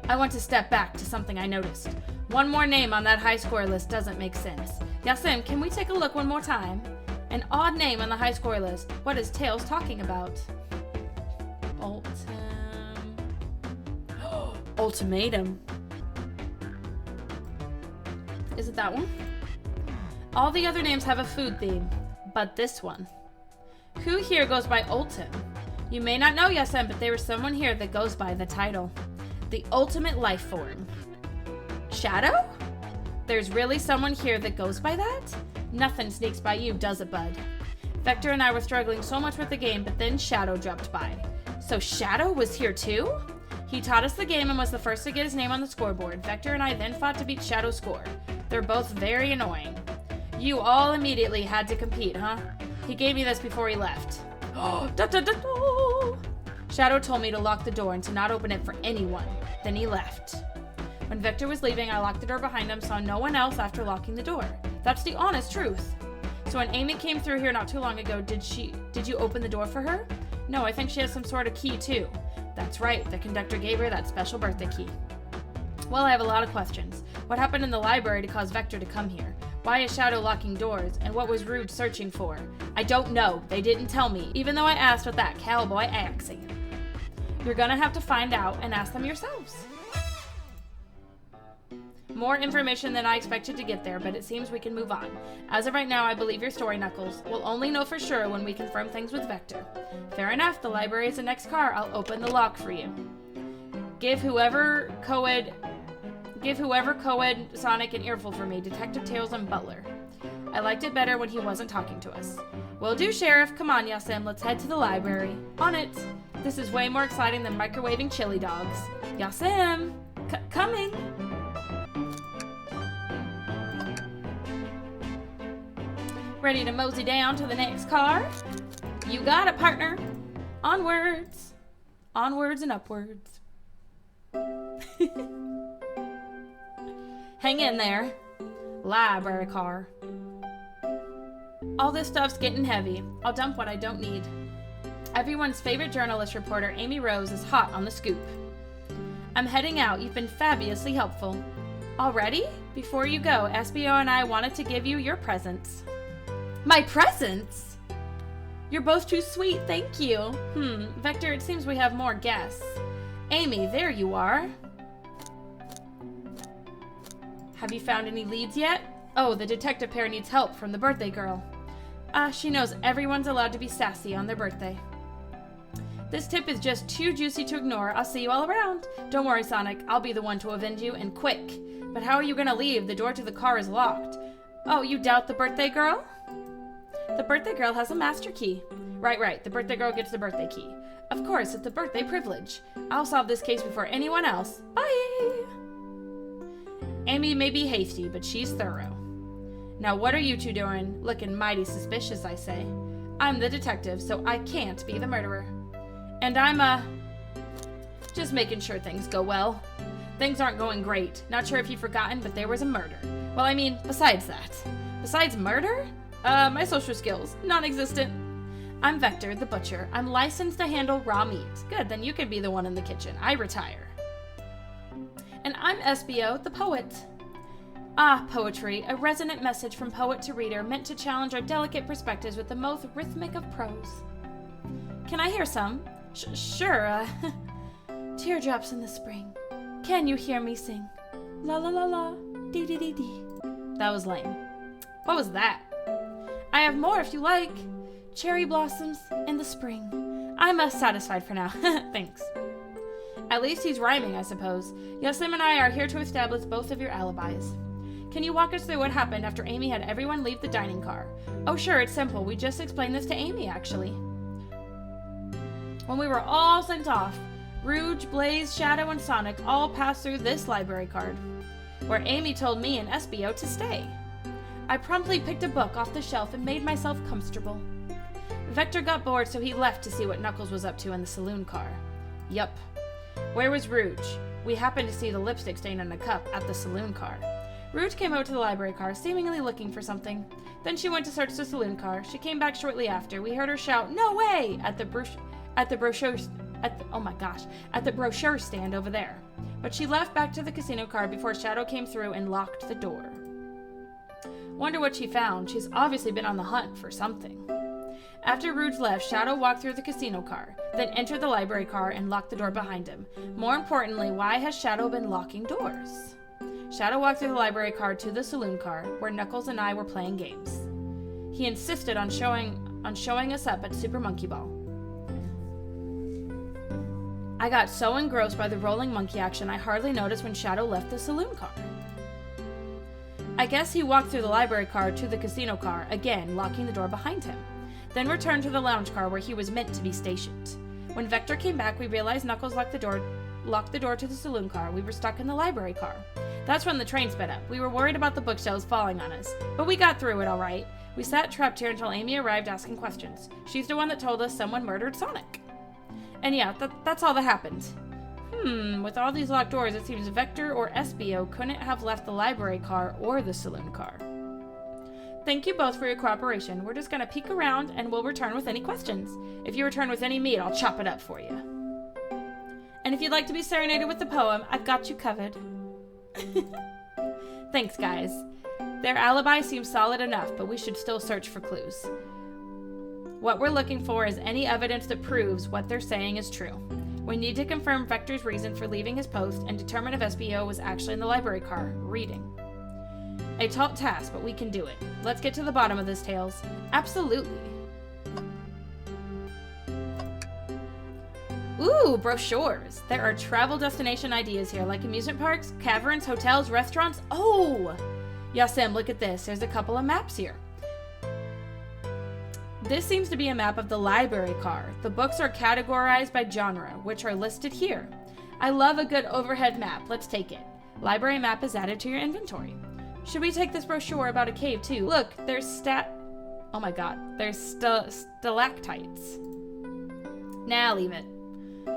I want to step back to something I noticed. One more name on that high score list doesn't make sense. Yasim, can we take a look one more time? An odd name on the high score list. What is Tails talking about? Ultimatum. Is it that one? All the other names have a food theme, but this one. Who here goes by Ultim? You may not know, Yasim, but there is someone here that goes by the title. The ultimate life form. Shadow? There's really someone here that goes by that? Nothing sneaks by you, does it, bud? Vector and I were struggling so much with the game, but then Shadow dropped by. So Shadow was here too? He taught us the game and was the first to get his name on the scoreboard. Vector and I then fought to beat Shadow's score. They're both very annoying. You all immediately had to compete, huh? He gave me this before he left. Shadow told me to lock the door and to not open it for anyone. Then he left. When Vector was leaving, I locked the door behind him, saw no one else after locking the door. That's the honest truth. So when Amy came through here not too long ago, did you open the door for her? No, I think she has some sort of key too. That's right, the conductor gave her that special birthday key. Well, I have a lot of questions. What happened in the library to cause Vector to come here? Why is Shadow locking doors? And what was Rude searching for? I don't know. They didn't tell me, even though I asked with that cowboy accent. You're gonna have to find out and ask them yourselves. More information than I expected to get there, but it seems we can move on. As of right now, I believe your story, Knuckles. We'll only know for sure when we confirm things with Vector. Fair enough, the library is the next car. I'll open the lock for you. Give whoever co-ed Sonic an earful for me, Detective Tails and Butler. I liked it better when he wasn't talking to us. Will do, Sheriff. Come on, Yasim, let's head to the library. On it. This is way more exciting than microwaving chili dogs. Yasim! Coming! Ready to mosey down to the next car? You got it, partner. Onwards. Onwards and upwards. Hang in there. Library car. All this stuff's getting heavy. I'll dump what I don't need. Everyone's favorite journalist reporter, Amy Rose, is hot on the scoop. I'm heading out. You've been fabulously helpful. Already? Before you go, SBO and I wanted to give you your presents. My presents? You're both too sweet, thank you. Vector, it seems we have more guests. Amy, there you are. Have you found any leads yet? Oh, the detective pair needs help from the birthday girl. She knows everyone's allowed to be sassy on their birthday. This tip is just too juicy to ignore. I'll see you all around. Don't worry, Sonic. I'll be the one to avenge you, and quick. But how are you gonna leave? The door to the car is locked. Oh, you doubt the birthday girl? The birthday girl has a master key. Right. The birthday girl gets the birthday key. Of course, it's the birthday privilege. I'll solve this case before anyone else. Bye! Amy may be hasty, but she's thorough. Now what are you two doing? Looking mighty suspicious, I say. I'm the detective, so I can't be the murderer. And I'm, just making sure things go well. Things aren't going great. Not sure if you've forgotten, but there was a murder. Well, I mean, besides that. Besides murder? My social skills, non-existent. I'm Vector, the butcher. I'm licensed to handle raw meat. Good, then you can be the one in the kitchen. I retire. And I'm SBO, the poet. Ah, poetry, a resonant message from poet to reader meant to challenge our delicate perspectives with the most rhythmic of prose. Can I hear some? Sure, Teardrops in the spring. Can you hear me sing? La la la la, dee dee dee dee. That was lame. What was that? I have more if you like. Cherry blossoms in the spring. I'm satisfied for now. Thanks. At least he's rhyming, I suppose. Yasim and I are here to establish both of your alibis. Can you walk us through what happened after Amy had everyone leave the dining car? Oh sure, it's simple. We just explained this to Amy, actually. When we were all sent off, Rouge, Blaze, Shadow, and Sonic all passed through this library card, where Amy told me and SBO to stay. I promptly picked a book off the shelf and made myself comfortable. Vector got bored, so he left to see what Knuckles was up to in the saloon car. Yup. Where was Rouge? We happened to see the lipstick stain on a cup at the saloon car. Rouge came out to the library car, seemingly looking for something. Then she went to search the saloon car. She came back shortly after. We heard her shout, "No way!" at the brochure stand over there. But she left back to the casino car before Shadow came through and locked the door. Wonder what she found. She's obviously been on the hunt for something. After Rouge left, Shadow walked through the casino car, then entered the library car and locked the door behind him. More importantly, why has Shadow been locking doors? Shadow walked through the library car to the saloon car, where Knuckles and I were playing games. He insisted on showing us up at Super Monkey Ball. I got so engrossed by the rolling monkey action I hardly noticed when Shadow left the saloon car. I guess he walked through the library car to the casino car, again locking the door behind him, then returned to the lounge car where he was meant to be stationed. When Vector came back, we realized Knuckles locked the door to the saloon car. We were stuck in the library car. That's when the train sped up. We were worried about the bookshelves falling on us, but we got through it all right. We sat trapped here until Amy arrived asking questions. She's the one that told us someone murdered Sonic. And yeah, that's all that happened. With all these locked doors, it seems Vector or SBO couldn't have left the library car or the saloon car. Thank you both for your cooperation. We're just gonna peek around and we'll return with any questions. If you return with any meat, I'll chop it up for you. And if you'd like to be serenaded with the poem, I've got you covered. Thanks, guys. Their alibi seems solid enough, but we should still search for clues. What we're looking for is any evidence that proves what they're saying is true. We need to confirm Vector's reason for leaving his post and determine if SBO was actually in the library car, reading. A tall task, but we can do it. Let's get to the bottom of this, Tails. Absolutely. Ooh, brochures. There are travel destination ideas here, like amusement parks, caverns, hotels, restaurants. Oh! Yasim, look at this. There's a couple of maps here. This seems to be a map of the library car. The books are categorized by genre, which are listed here. I love a good overhead map. Let's take it. Library map is added to your inventory. Should we take this brochure about a cave too? Look, there's oh my god, there's stalactites. Nah, leave it.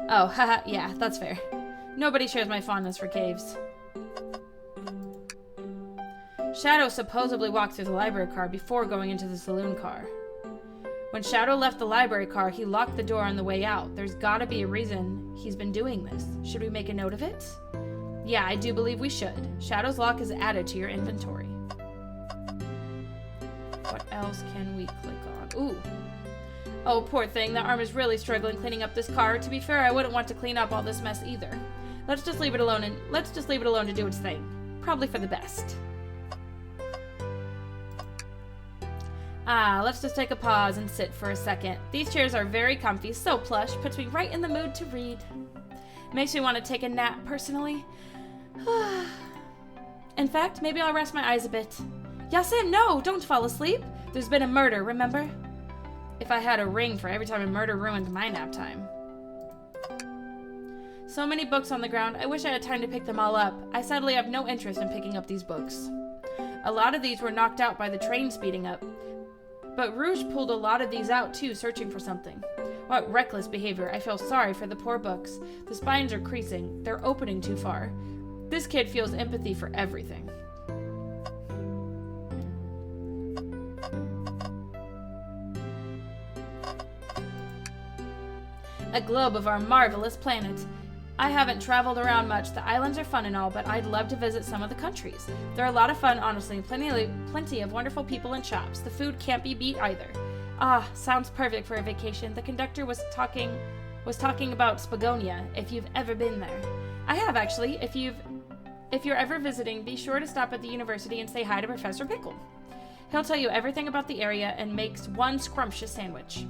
Oh, haha, yeah, that's fair. Nobody shares my fondness for caves. Shadow supposedly walked through the library car before going into the saloon car. When Shadow left the library car, he locked the door on the way out. There's gotta be a reason he's been doing this. Should we make a note of it? Yeah, I do believe we should. Shadow's lock is added to your inventory. What else can we click on? Ooh. Oh, poor thing, that arm is really struggling cleaning up this car. To be fair, I wouldn't want to clean up all this mess either. Let's just leave it alone to do its thing. Probably for the best. Let's just take a pause and sit for a second. These chairs are very comfy, so plush, puts me right in the mood to read. Makes me want to take a nap, personally. In fact, maybe I'll rest my eyes a bit. Yasim, no, don't fall asleep. There's been a murder, remember? If I had a ring for every time a murder ruined my nap time. So many books on the ground, I wish I had time to pick them all up. I sadly have no interest in picking up these books. A lot of these were knocked out by the train speeding up. But Rouge pulled a lot of these out too, searching for something. What reckless behavior. I feel sorry for the poor books. The spines are creasing. They're opening too far. This kid feels empathy for everything. A globe of our marvelous planet. I haven't traveled around much. The islands are fun and all, but I'd love to visit some of the countries. They're a lot of fun, honestly, and plenty of wonderful people and shops. The food can't be beat either. Ah, sounds perfect for a vacation. The conductor was talking about Spagonia, if you've ever been there. I have, actually. If you're ever visiting, be sure to stop at the university and say hi to Professor Pickle. He'll tell you everything about the area and makes one scrumptious sandwich.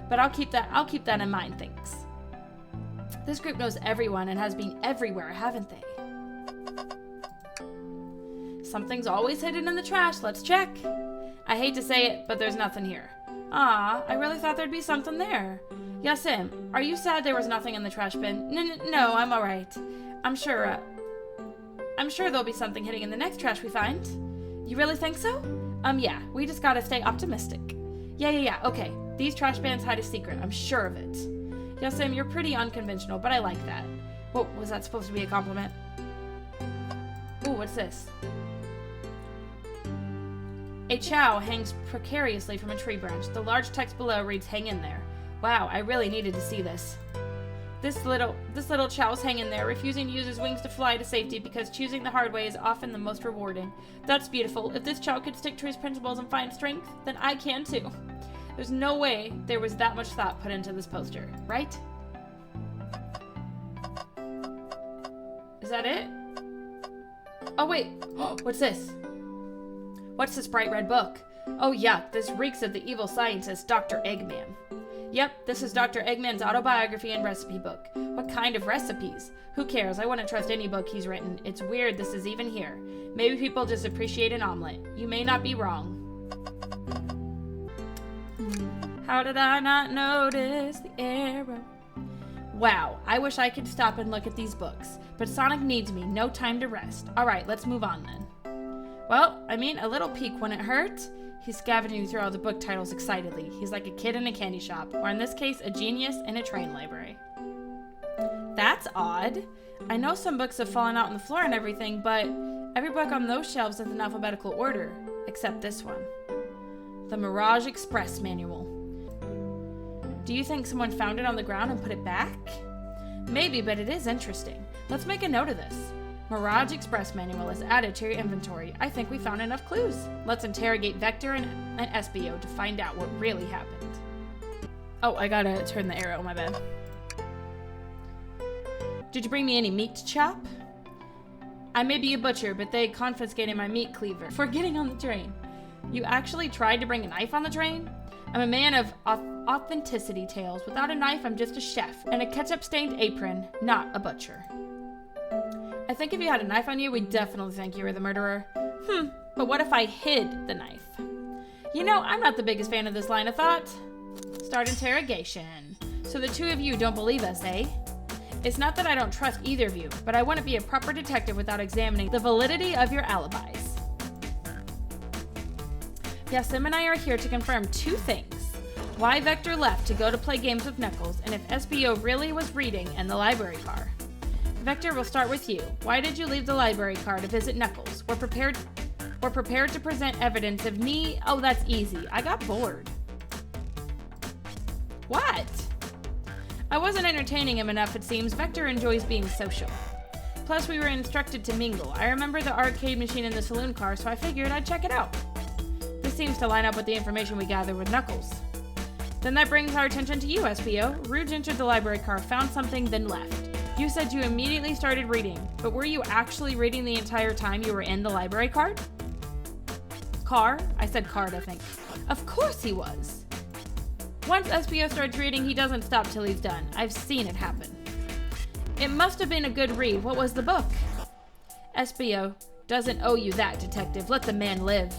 But I'll keep that in mind, thanks. This group knows everyone and has been everywhere, haven't they? Something's always hidden in the trash. Let's check. I hate to say it, but there's nothing here. Ah, I really thought there'd be something there. Yasim, are you sad there was nothing in the trash bin? No, I'm alright. I'm sure there'll be something hidden in the next trash we find. You really think so? Yeah, we just gotta stay optimistic. Yeah, okay. These trash bins hide a secret, I'm sure of it. Yasim, you're pretty unconventional, but I like that. What, was that supposed to be a compliment? Ooh, what's this? A chow hangs precariously from a tree branch. The large text below reads, "Hang in there." Wow, I really needed to see this. This little chow's hanging there, refusing to use his wings to fly to safety because choosing the hard way is often the most rewarding. That's beautiful. If this chow could stick to his principles and find strength, then I can too. There's no way there was that much thought put into this poster, right? Is that it? Oh wait, what's this? What's this bright red book? Oh yuck, this reeks of the evil scientist, Dr. Eggman. Yep, this is Dr. Eggman's autobiography and recipe book. What kind of recipes? Who cares? I wouldn't trust any book he's written. It's weird this is even here. Maybe people just appreciate an omelet. You may not be wrong. How did I not notice the arrow? Wow, I wish I could stop and look at these books. But Sonic needs me. No time to rest. Alright, let's move on then. Well, I mean, a little peek wouldn't hurt. He's scavenging through all the book titles excitedly. He's like a kid in a candy shop, or in this case, a genius in a train library. That's odd. I know some books have fallen out on the floor and everything, but every book on those shelves is in alphabetical order, except this one. The Mirage Express Manual. Do you think someone found it on the ground and put it back? Maybe, but it is interesting. Let's make a note of this. Mirage Express Manual is added to your inventory. I think we found enough clues. Let's interrogate Vector and SBO to find out what really happened. Oh, I gotta turn the arrow, my bad. Did you bring me any meat to chop? I may be a butcher, but they confiscated my meat cleaver for getting on the train. You actually tried to bring a knife on the train? I'm a man of authenticity tales. Without a knife, I'm just a chef and a ketchup-stained apron, not a butcher. I think if you had a knife on you, we'd definitely think you were the murderer. But what if I hid the knife? You know, I'm not the biggest fan of this line of thought. Start interrogation. So the two of you don't believe us, eh? It's not that I don't trust either of you, but I wouldn't be a proper detective without examining the validity of your alibis. Yasim and I are here to confirm two things. Why Vector left to go to play games with Knuckles, and if SBO really was reading in the library car. Vector, we'll start with you. Why did you leave the library car to visit Knuckles? We're prepared to present evidence of me. Oh, that's easy. I got bored. What? I wasn't entertaining him enough, it seems. Vector enjoys being social. Plus, we were instructed to mingle. I remember the arcade machine in the saloon car, so I figured I'd check it out. This seems to line up with the information we gathered with Knuckles. Then that brings our attention to you, SBO. Rouge entered the library car, found something, then left. You said you immediately started reading, but were you actually reading the entire time you were in the library car? Car? I said card, I think. Of course he was. Once SBO starts reading, he doesn't stop till he's done. I've seen it happen. It must have been a good read. What was the book? SBO doesn't owe you that, detective. Let the man live.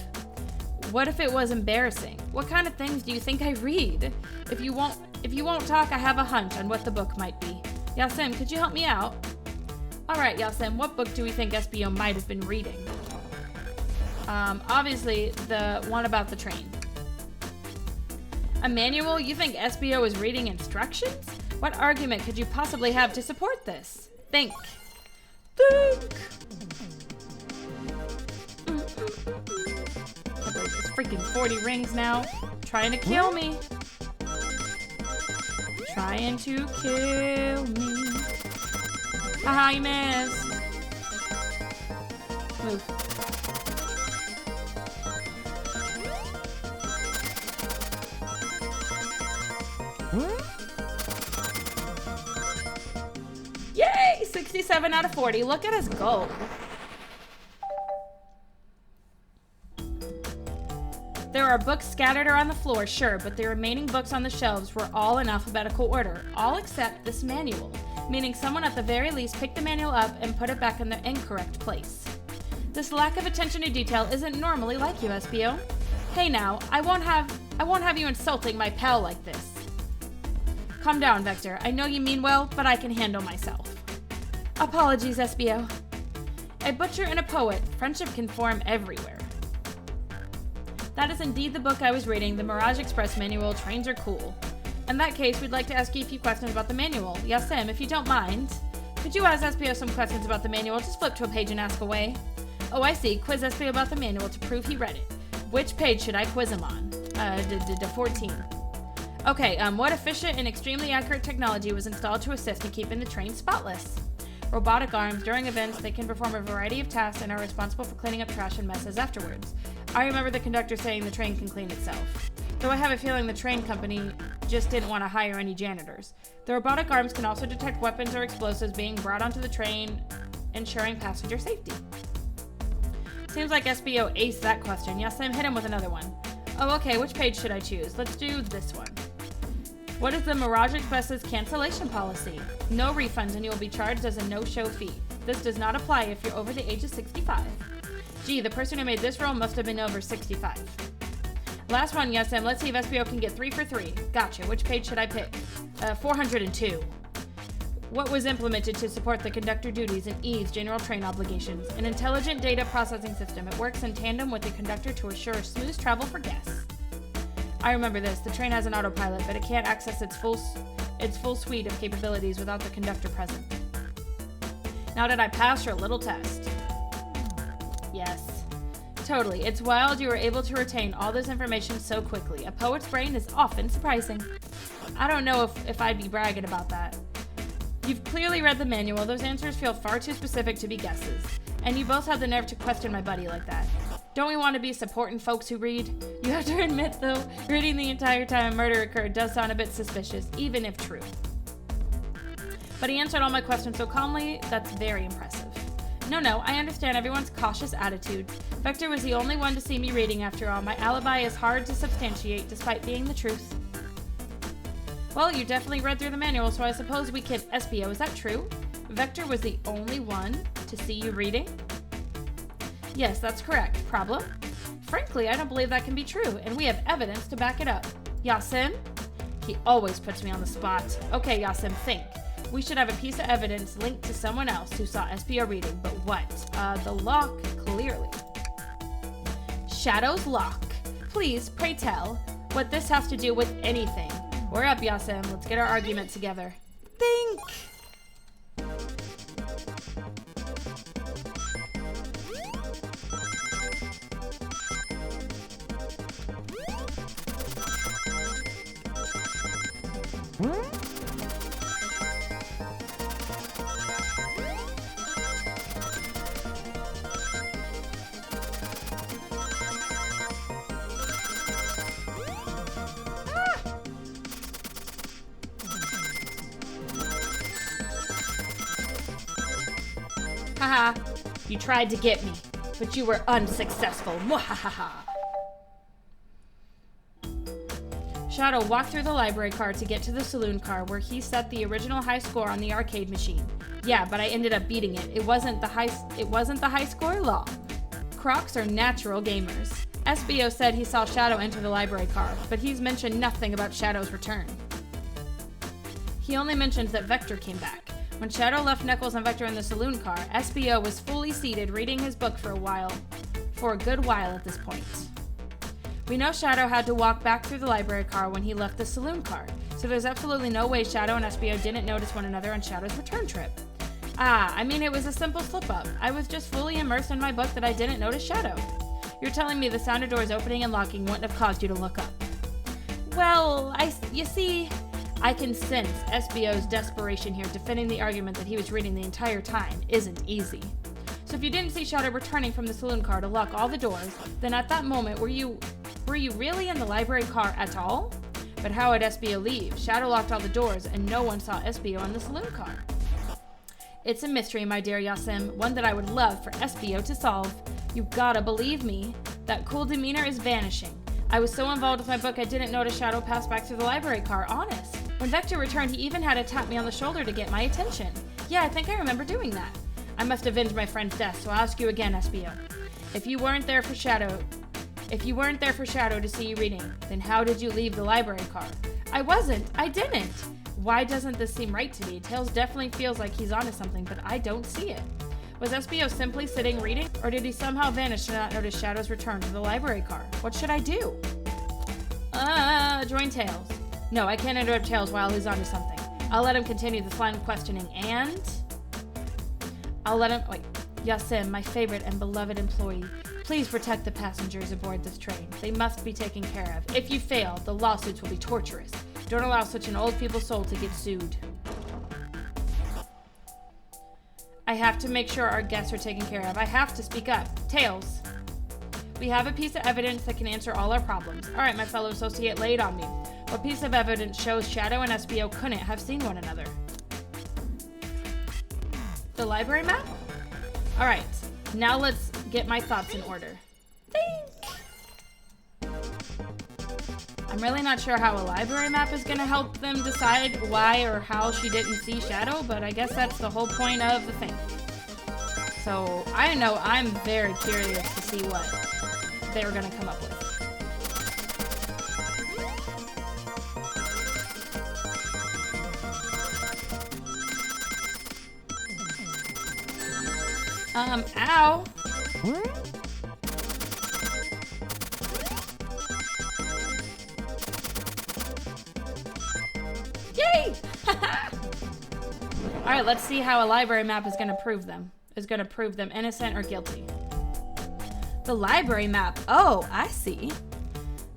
What if it was embarrassing? What kind of things do you think I read? If you won't talk, I have a hunch on what the book might be. Yasim, could you help me out? All right, Yasim, what book do we think SBO might have been reading? Obviously, the one about the train. A manual? You think SBO is reading instructions? What argument could you possibly have to support this? Think. Think! It's freaking 40 rings now. Trying to kill me. Trying to kill me. Haha, you missed. Move. Yay! 67 out of 40. Look at us go. There are books scattered around the floor, sure, but the remaining books on the shelves were all in alphabetical order, all except this manual, meaning someone at the very least picked the manual up and put it back in the incorrect place. This lack of attention to detail isn't normally like you, SBO. Hey now, I won't have you insulting my pal like this. Calm down, Vector. I know you mean well, but I can handle myself. Apologies, SBO. A butcher and a poet. Friendship can form everywhere. That is indeed the book I was reading, the Mirage Express manual, Trains Are Cool. In that case, we'd like to ask you a few questions about the manual. Yasim, if you don't mind, could you ask SBO some questions about the manual? Just flip to a page and ask away. Oh, I see. Quiz SBO about the manual to prove he read it. Which page should I quiz him on? 14. Okay, what efficient and extremely accurate technology was installed to assist in keeping the train spotless? Robotic arms. During events, they can perform a variety of tasks and are responsible for cleaning up trash and messes afterwards. I remember the conductor saying the train can clean itself. Though I have a feeling the train company just didn't want to hire any janitors. The robotic arms can also detect weapons or explosives being brought onto the train, ensuring passenger safety. Seems like SBO aced that question. Yasim, hit him with another one. Oh, okay, which page should I choose? Let's do this one. What is the Mirage Express's cancellation policy? No refunds and you will be charged as a no-show fee. This does not apply if you're over the age of 65. Gee, the person who made this roll must have been over 65. Last one, Yasim. Let's see if SBO can get 3 for 3. Gotcha. Which page should I pick? 402. What was implemented to support the conductor duties and ease general train obligations? An intelligent data processing system. It works in tandem with the conductor to assure smooth travel for guests. I remember this. The train has an autopilot, but it can't access its full suite of capabilities without the conductor present. Now did I pass your little test? Yes. Totally. It's wild you were able to retain all this information so quickly. A poet's brain is often surprising. I don't know if I'd be bragging about that. You've clearly read the manual. Those answers feel far too specific to be guesses. And you both have the nerve to question my buddy like that. Don't we want to be supporting folks who read? You have to admit, though, reading the entire time a murder occurred does sound a bit suspicious, even if true. But he answered all my questions so calmly, that's very impressive. No, I understand everyone's cautious attitude. Vector was the only one to see me reading after all. My alibi is hard to substantiate, despite being the truth. Well, you definitely read through the manual, so I suppose we can... SBO, is that true? Vector was the only one to see you reading? Yes, that's correct. Problem? Frankly, I don't believe that can be true, and we have evidence to back it up. Yasim? He always puts me on the spot. Okay, Yasim, think. We should have a piece of evidence linked to someone else who saw SBO reading, but what? The lock, clearly. Shadow's lock. Please, pray tell, what this has to do with anything. We're up, Yasim. Let's get our argument together. Think! Mwahaha! You tried to get me, but you were unsuccessful. Mwahaha! Shadow walked through the library car to get to the saloon car where he set the original high score on the arcade machine. Yeah, but I ended up beating it. It wasn't the high score law. Crocs are natural gamers. SBO said he saw Shadow enter the library car, but he's mentioned nothing about Shadow's return. He only mentioned that Vector came back. When Shadow left Knuckles and Vector in the saloon car, SBO was fully seated reading his book for a good while at this point. We know Shadow had to walk back through the library car when he left the saloon car, so there's absolutely no way Shadow and SBO didn't notice one another on Shadow's return trip. It was a simple slip-up. I was just fully immersed in my book that I didn't notice Shadow. You're telling me the sound of doors opening and locking wouldn't have caused you to look up. Well, you see, I can sense SBO's desperation here, defending the argument that he was reading the entire time isn't easy. So if you didn't see Shadow returning from the saloon car to lock all the doors, then at that moment, were you really in the library car at all? But how would SBO leave? Shadow locked all the doors, and no one saw SBO in the saloon car. It's a mystery, my dear Yasim, one that I would love for SBO to solve. You gotta believe me. That cool demeanor is vanishing. I was so involved with my book I didn't notice Shadow pass back through the library car, honest. When Vector returned, he even had to tap me on the shoulder to get my attention. Yeah, I think I remember doing that. I must avenge my friend's death, so I'll ask you again, SBO. If you weren't there for Shadow to see you reading, then how did you leave the library car? I didn't. Why doesn't this seem right to me? Tails definitely feels like he's onto something, but I don't see it. Was SBO simply sitting reading, or did he somehow vanish to not notice Shadow's return to the library car? What should I do? Join Tails. No, I can't interrupt Tails while he's onto something. I'll let him continue this line of questioning, and... Yasim, my favorite and beloved employee, please protect the passengers aboard this train. They must be taken care of. If you fail, the lawsuits will be torturous. Don't allow such an old people's soul to get sued. I have to make sure our guests are taken care of. I have to speak up. Tails. We have a piece of evidence that can answer all our problems. All right, my fellow associate, lay it on me. What piece of evidence shows Shadow and SBO couldn't have seen one another? The library map? All right, now let's get my thoughts in order. I'm really not sure how a library map is gonna help them decide why or how she didn't see Shadow, but I guess that's the whole point of the thing. So I know I'm very curious to see what they're gonna come up with. Ow! Yay! Alright, let's see how a library map is gonna prove them. Is gonna prove them innocent or guilty. The library map. Oh, I see.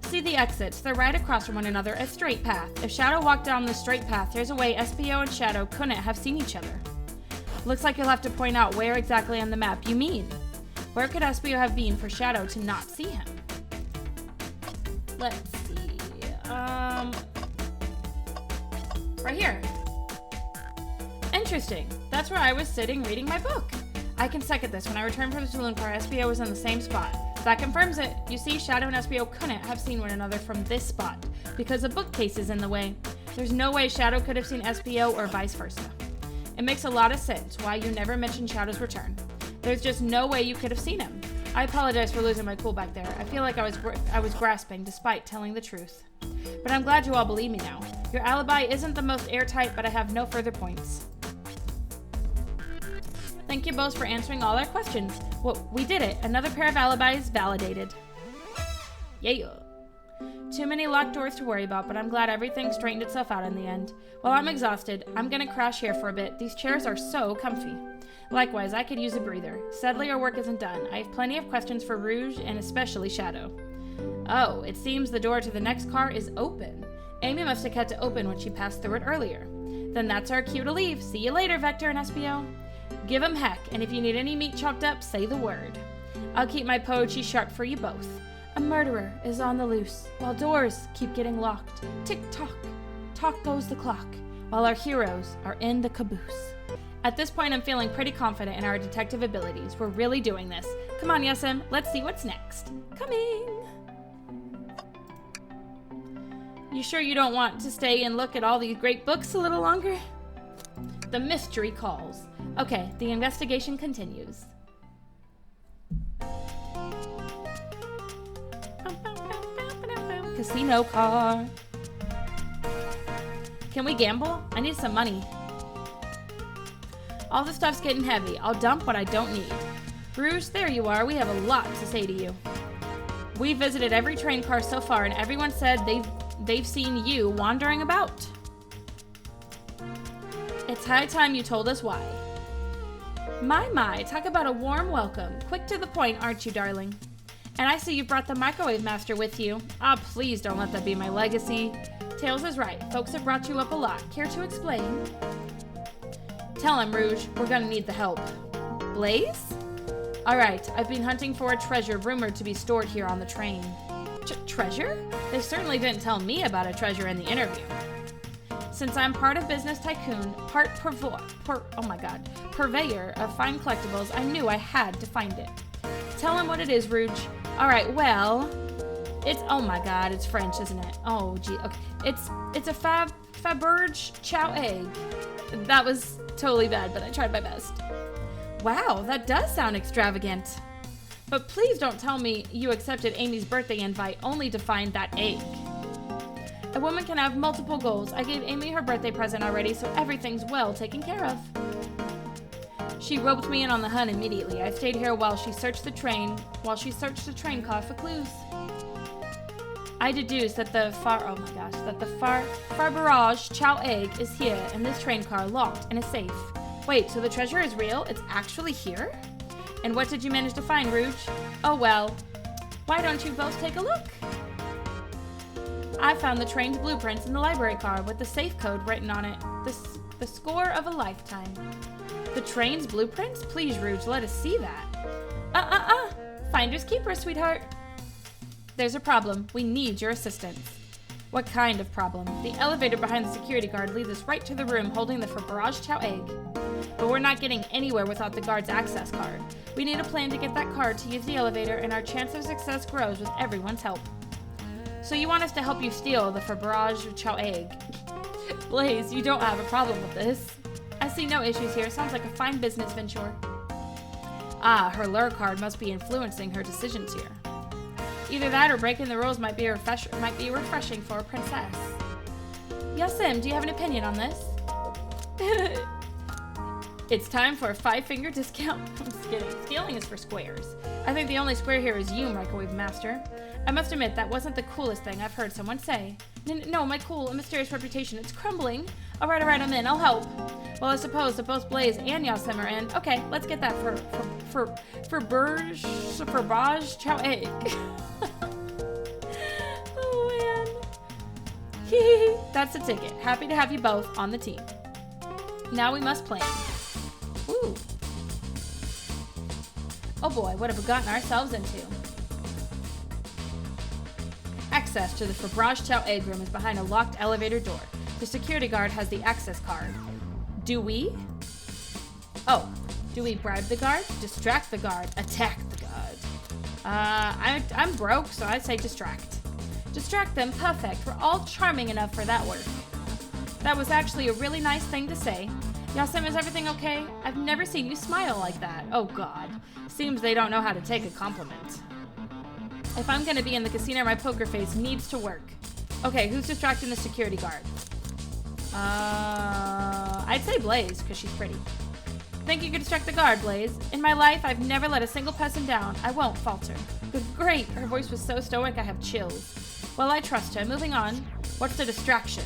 See the exits. They're right across from one another, a straight path. If Shadow walked down the straight path, there's a way SBO and Shadow couldn't have seen each other. Looks like you'll have to point out where exactly on the map you mean. Where could SBO have been for Shadow to not see him? Let's see. Right here. Interesting. That's where I was sitting reading my book. I can second this. When I returned from the saloon car, SBO was in the same spot. That confirms it. You see, Shadow and SBO couldn't have seen one another from this spot because a bookcase is in the way. There's no way Shadow could have seen SBO or vice versa. It makes a lot of sense why you never mentioned Shadow's return. There's just no way you could have seen him. I apologize for losing my cool back there. I feel like I was grasping despite telling the truth. But I'm glad you all believe me now. Your alibi isn't the most airtight, but I have no further points. Thank you both for answering all our questions. Well, we did it. Another pair of alibis validated. Yeah. Too many locked doors to worry about, but I'm glad everything straightened itself out in the end. While I'm exhausted, I'm gonna crash here for a bit. These chairs are so comfy. Likewise, I could use a breather. Sadly, our work isn't done. I have plenty of questions for Rouge and especially Shadow. Oh, it seems the door to the next car is open. Amy must have had to open when she passed through it earlier. Then that's our cue to leave. See you later, Vector and SBO. Give 'em heck, and if you need any meat chopped up, say the word. I'll keep my poetry sharp for you both. A murderer is on the loose, while doors keep getting locked. Tick-tock, tock goes the clock, while our heroes are in the caboose. At this point, I'm feeling pretty confident in our detective abilities. We're really doing this. Come on, Yasim, let's see what's next. Coming! You sure you don't want to stay and look at all these great books a little longer? The mystery calls. Okay, the investigation continues. Casino car. Can we gamble? I need some money. All the stuff's getting heavy. I'll dump what I don't need. Bruce, there you are. We have a lot to say to you. We visited every train car so far, and everyone said they've seen you wandering about. It's high time you told us why. My, talk about a warm welcome. Quick to the point, aren't you, darling? And I see you brought the microwave master with you. Ah, please don't let that be my legacy. Tails is right. Folks have brought you up a lot. Care to explain? Tell him, Rouge. We're gonna need the help. Blaze? Alright, I've been hunting for a treasure rumored to be stored here on the train. Treasure? They certainly didn't tell me about a treasure in the interview. Since I'm part of Business Tycoon, part purveyor of fine collectibles, I knew I had to find it. Tell him what it is, Rouge. Alright, well, oh my god, it's French, isn't it? Oh, gee, okay. It's a Faberge chow egg. That was totally bad, but I tried my best. Wow, that does sound extravagant. But please don't tell me you accepted Amy's birthday invite only to find that egg. A woman can have multiple goals. I gave Amy her birthday present already, so everything's well taken care of. She roped me in on the hunt immediately. I stayed here while she searched the train car for clues. I deduced that the Farberage chow egg is here in this train car, locked in a safe. Wait, so the treasure is real? It's actually here? And what did you manage to find, Rouge? Oh well, why don't you both take a look? I found the train's blueprints in the library car with the safe code written on it. The score of a lifetime. The train's blueprints? Please, Rouge, let us see that. Finders keepers, sweetheart. There's a problem. We need your assistance. What kind of problem? The elevator behind the security guard leads us right to the room holding the Farberage chow egg. But we're not getting anywhere without the guard's access card. We need a plan to get that card to use the elevator, and our chance of success grows with everyone's help. So you want us to help you steal the Farberage chow egg? Blaze, you don't have a problem with this. I see no issues here. Sounds like a fine business venture. Ah, her lure card must be influencing her decisions here. Either that or breaking the rules might be refreshing for a princess. Yasim, do you have an opinion on this? It's time for a 5-finger discount. I'm just kidding. Scaling is for squares. I think the only square here is you, Microwave Master. I must admit, that wasn't the coolest thing I've heard someone say. No, my cool and mysterious reputation, it's crumbling. Alright, I'm in. I'll help. Well, I suppose that both Blaze and Yasim are in. Okay, let's get that for Farberage chow egg. Oh, man. Hee. That's the ticket. Happy to have you both on the team. Now we must plan. Ooh. Oh boy, what have we gotten ourselves into? Access to the Farberage chow egg room is behind a locked elevator door. The security guard has the access card. Do we bribe the guard? Distract the guard. Attack the guard. I'm broke, so I'd say distract. Distract them, perfect. We're all charming enough for that work. That was actually a really nice thing to say. Yasim, is everything okay? I've never seen you smile like that. Oh god. Seems they don't know how to take a compliment. If I'm gonna be in the casino, my poker face needs to work. Okay, who's distracting the security guard? I'd say Blaze, because she's pretty. Think you could distract the guard, Blaze? In my life, I've never let a single person down. I won't falter. Good, great. Her voice was so stoic, I have chills. Well, I trust her. Moving on. What's the distraction?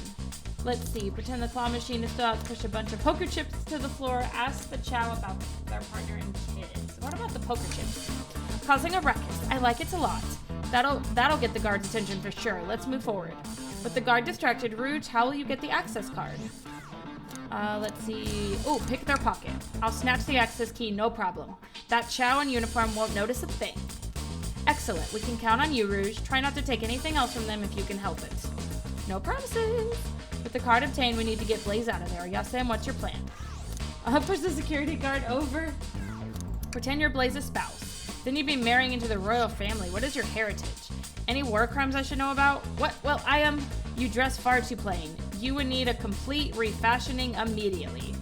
Let's see. Pretend the claw machine is stuck. Push a bunch of poker chips to the floor. Ask the chow about their partner and kids. What about the poker chips? Causing a ruckus. I like it a lot. That'll get the guard's attention for sure. Let's move forward. With the guard distracted, Rouge, how will you get the access card? Let's see. Oh, pick their pocket. I'll snatch the access key, no problem. That chow in uniform won't notice a thing. Excellent. We can count on you, Rouge. Try not to take anything else from them if you can help it. No promises. With the card obtained, we need to get Blaze out of there. Yasim, what's your plan? Push the security guard over. Pretend you're Blaze's spouse. Then you'd be marrying into the royal family. What is your heritage? Any war crimes I should know about? What? Well, I am. You dress far too plain. You would need a complete refashioning immediately.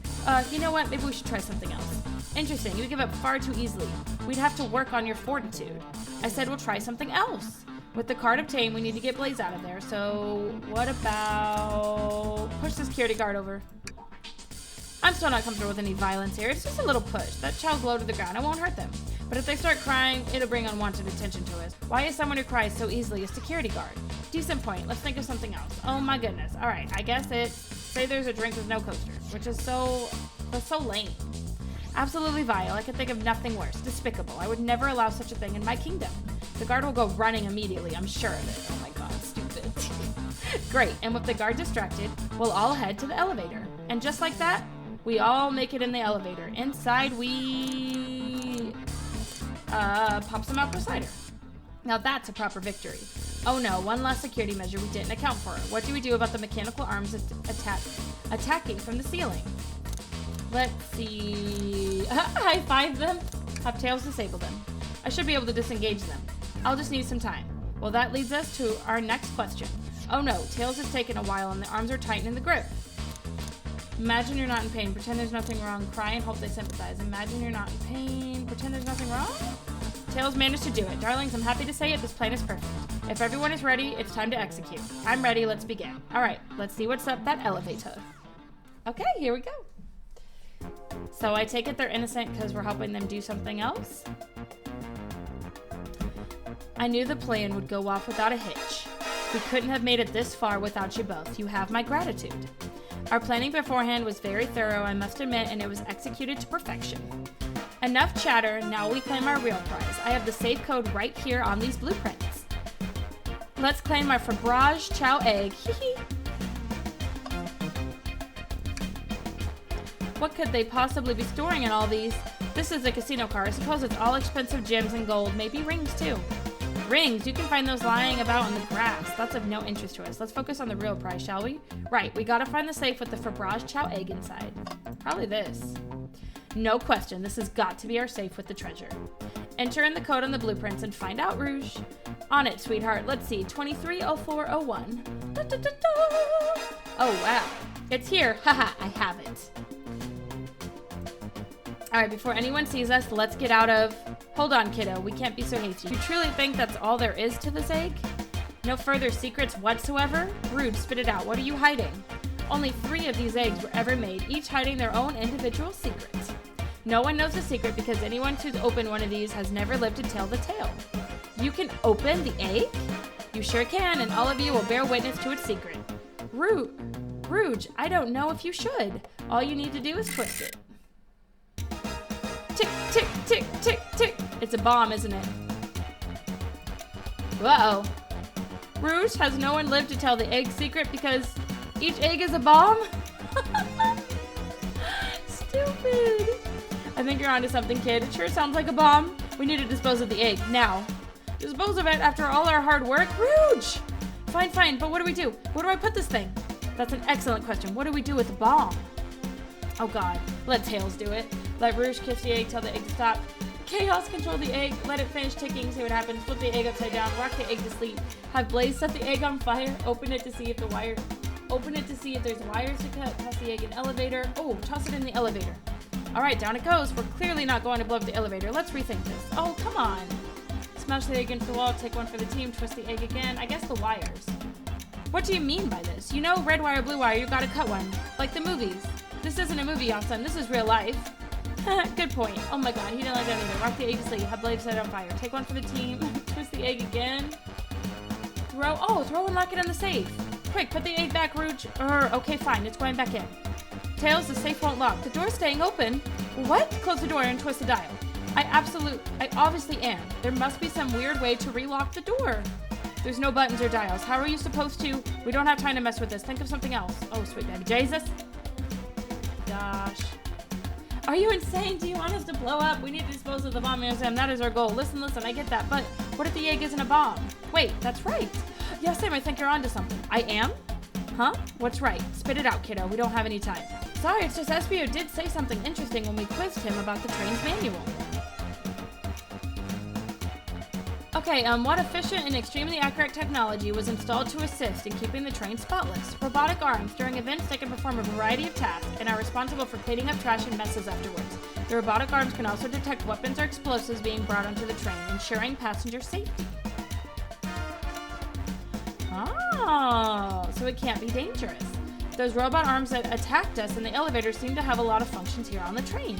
You know what? Maybe we should try something else. Interesting. You give up far too easily. We'd have to work on your fortitude. I said we'll try something else. With the card obtained, we need to get Blaze out of there. So what about push the security guard over? I'm still not comfortable with any violence here. It's just a little push. That child's low to the ground. I won't hurt them. But if they start crying, it'll bring unwanted attention to us. Why is someone who cries so easily a security guard? Decent point. Let's think of something else. Oh my goodness. All right. I guess it's say there's a drink with no coaster, which is that's so lame. Absolutely vile. I could think of nothing worse. Despicable. I would never allow such a thing in my kingdom. The guard will go running immediately. I'm sure of it. Oh my god. Stupid. Great. And with the guard distracted, we'll all head to the elevator. And just like that, we all make it in the elevator. Inside, we pop some apple cider. Now that's a proper victory. Oh no, one last security measure we didn't account for. What do we do about the mechanical arms attacking from the ceiling? Let's see. High five them. Have Tails disable them. I should be able to disengage them. I'll just need some time. Well, that leads us to our next question. Oh no, Tails has taken a while and the arms are tight in the grip. Imagine you're not in pain. Pretend there's nothing wrong. Cry and hope they sympathize. Imagine you're not in pain. Pretend there's nothing wrong. Tails managed to do it. Darlings, I'm happy to say it. This plan is perfect. If everyone is ready, it's time to execute. I'm ready. Let's begin. All right. Let's see what's up that elevator. Okay, here we go. So I take it they're innocent because we're helping them do something else. I knew the plan would go off without a hitch. We couldn't have made it this far without you both. You have my gratitude. Our planning beforehand was very thorough, I must admit, and it was executed to perfection. Enough chatter, now we claim our real prize. I have the safe code right here on these blueprints. Let's claim our Fromage Chow egg. What could they possibly be storing in all these? This is a casino car. I suppose it's all expensive gems and gold, maybe rings too. Rings, you can find those lying about on the grass. That's of no interest to us. Let's focus on the real prize, shall we? Right, we gotta find the safe with the Fromage Chow egg inside. Probably this. No question, this has got to be our safe with the treasure. Enter in the code on the blueprints and find out, Rouge. On it, sweetheart. Let's see, 230401. Da, da, da, da. Oh, wow. It's here. Haha, I have it. All right, before anyone sees us, let's get out of... Hold on, kiddo. We can't be so hasty. You truly think that's all there is to this egg? No further secrets whatsoever? Rude, spit it out. What are you hiding? Only 3 of these eggs were ever made, each hiding their own individual secrets. No one knows the secret because anyone who's opened one of these has never lived to tell the tale. You can open the egg? You sure can, and all of you will bear witness to its secret. Rouge, I don't know if you should. All you need to do is twist it. Tick, tick, tick, tick, tick. It's a bomb, isn't it? Uh-oh. Rouge, has no one lived to tell the egg secret because each egg is a bomb? Stupid. I think you're onto something, kid. It sure sounds like a bomb. We need to dispose of the egg, now. Dispose of it after all our hard work? Rouge! Fine, but what do we do? Where do I put this thing? That's an excellent question. What do we do with the bomb? Oh god, let Tails do it. Let Rouge kiss the egg, tell the egg to stop. Chaos, control the egg, let it finish ticking, see what happens. Flip the egg upside down, rock the egg to sleep. Have Blaze set the egg on fire, open it to see if there's wires to cut, toss the egg in elevator. Oh, toss it in the elevator. Alright, down it goes. We're clearly not going to blow up the elevator. Let's rethink this. Oh, come on. Smash the egg into the wall, take one for the team, twist the egg again. I guess the wires. What do you mean by this? You know, red wire, blue wire, you gotta cut one. Like the movies. This isn't a movie, Yasun. This is real life. Good point. Oh my god, he didn't like that either. Rock the egg to sleep. Have Blaze set it on fire. Take one for the team. Twist the egg again. Throw and lock it in the safe. Quick, put the egg back, Rouge. Okay, fine. It's going back in. Tails, the safe won't lock. The door's staying open. What? Close the door and twist the dial. I obviously am. There must be some weird way to relock the door. There's no buttons or dials. How are you supposed to? We don't have time to mess with this. Think of something else. Oh, sweet baby Jesus. Gosh. Are you insane? Do you want us to blow up? We need to dispose of the bomb museum. That is our goal. Listen, I get that. But what if the egg isn't a bomb? Wait, that's right. Yes, Sam, I think you're onto something. I am? Huh? What's right? Spit it out, kiddo. We don't have any time. Sorry, it's just SBO did say something interesting when we quizzed him about the train's manual. Okay, what efficient and extremely accurate technology was installed to assist in keeping the train spotless? Robotic arms. During events, they can perform a variety of tasks and are responsible for cleaning up trash and messes afterwards. The robotic arms can also detect weapons or explosives being brought onto the train, ensuring passenger safety. Oh, so it can't be dangerous. Those robot arms that attacked us in the elevator seem to have a lot of functions here on the train.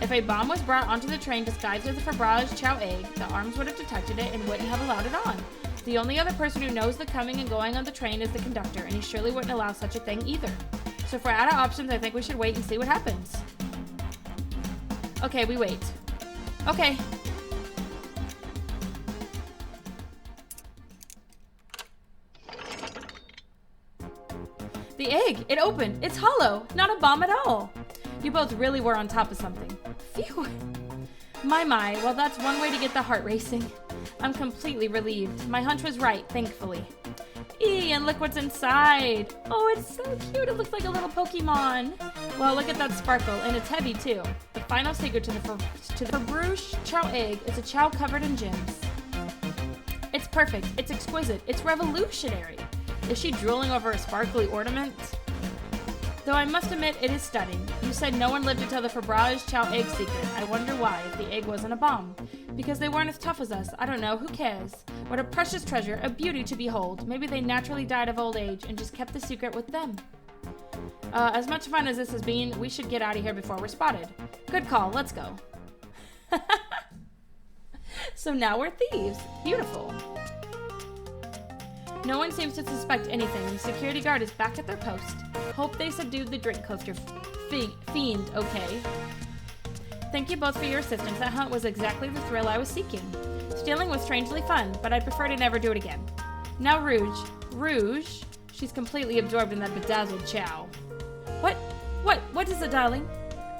If a bomb was brought onto the train disguised as a fromage chow egg, the arms would have detected it and wouldn't have allowed it on. The only other person who knows the coming and going on the train is the conductor, and he surely wouldn't allow such a thing either. So if we're out of options, I think we should wait and see what happens. Okay, we wait. Okay. The egg! It opened! It's hollow! Not a bomb at all! You both really were on top of something. Phew! My, well, that's one way to get the heart racing. I'm completely relieved. My hunch was right, thankfully. And look what's inside! Oh, it's so cute! It looks like a little Pokemon! Well, look at that sparkle, and it's heavy, too. The final secret to the fromage chow egg is a chow covered in gems. It's perfect. It's exquisite. It's revolutionary. Is she drooling over a sparkly ornament? Though I must admit, it is stunning. You said no one lived to tell the fromage chow egg secret. I wonder why, if the egg wasn't a bomb. Because they weren't as tough as us. I don't know. Who cares? What a precious treasure. A beauty to behold. Maybe they naturally died of old age and just kept the secret with them. As much fun as this has been, we should get out of here before we're spotted. Good call. Let's go. So now we're thieves. Beautiful. No one seems to suspect anything. The security guard is back at their post. Hope they subdued the drink coaster fiend, okay? Thank you both for your assistance. That hunt was exactly the thrill I was seeking. Stealing was strangely fun, but I'd prefer to never do it again. Now Rouge. Rouge? She's completely absorbed in that bedazzled chow. What is it, darling?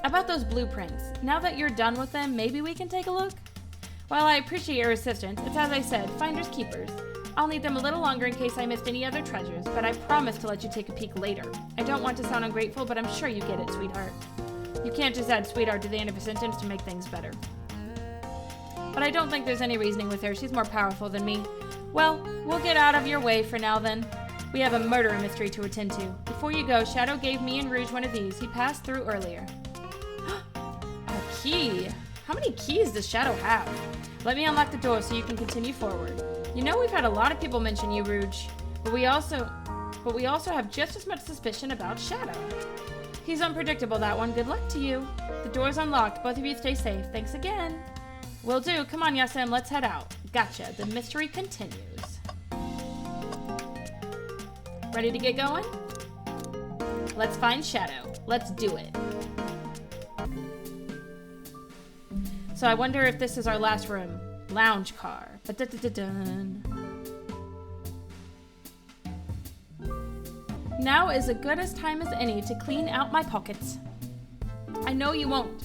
About those blueprints. Now that you're done with them, maybe we can take a look? While I appreciate your assistance, it's as I said, finders keepers. I'll need them a little longer in case I missed any other treasures, but I promise to let you take a peek later. I don't want to sound ungrateful, but I'm sure you get it, sweetheart. You can't just add sweetheart to the end of a sentence to make things better. But I don't think there's any reasoning with her. She's more powerful than me. Well, we'll get out of your way for now then. We have a murder mystery to attend to. Before you go, Shadow gave me and Rouge one of these. He passed through earlier. A key. How many keys does Shadow have? Let me unlock the door so you can continue forward. You know we've had a lot of people mention you, Rouge, but we also have just as much suspicion about Shadow. He's unpredictable, that one. Good luck to you. The door's unlocked. Both of you stay safe. Thanks again. Will do. Come on, Yasim, let's head out. Gotcha. The mystery continues. Ready to get going? Let's find Shadow. Let's do it. So I wonder if this is our last room. Lounge car. Ba-da-da-da-dun. Now is as good a time as any to clean out my pockets. I know you won't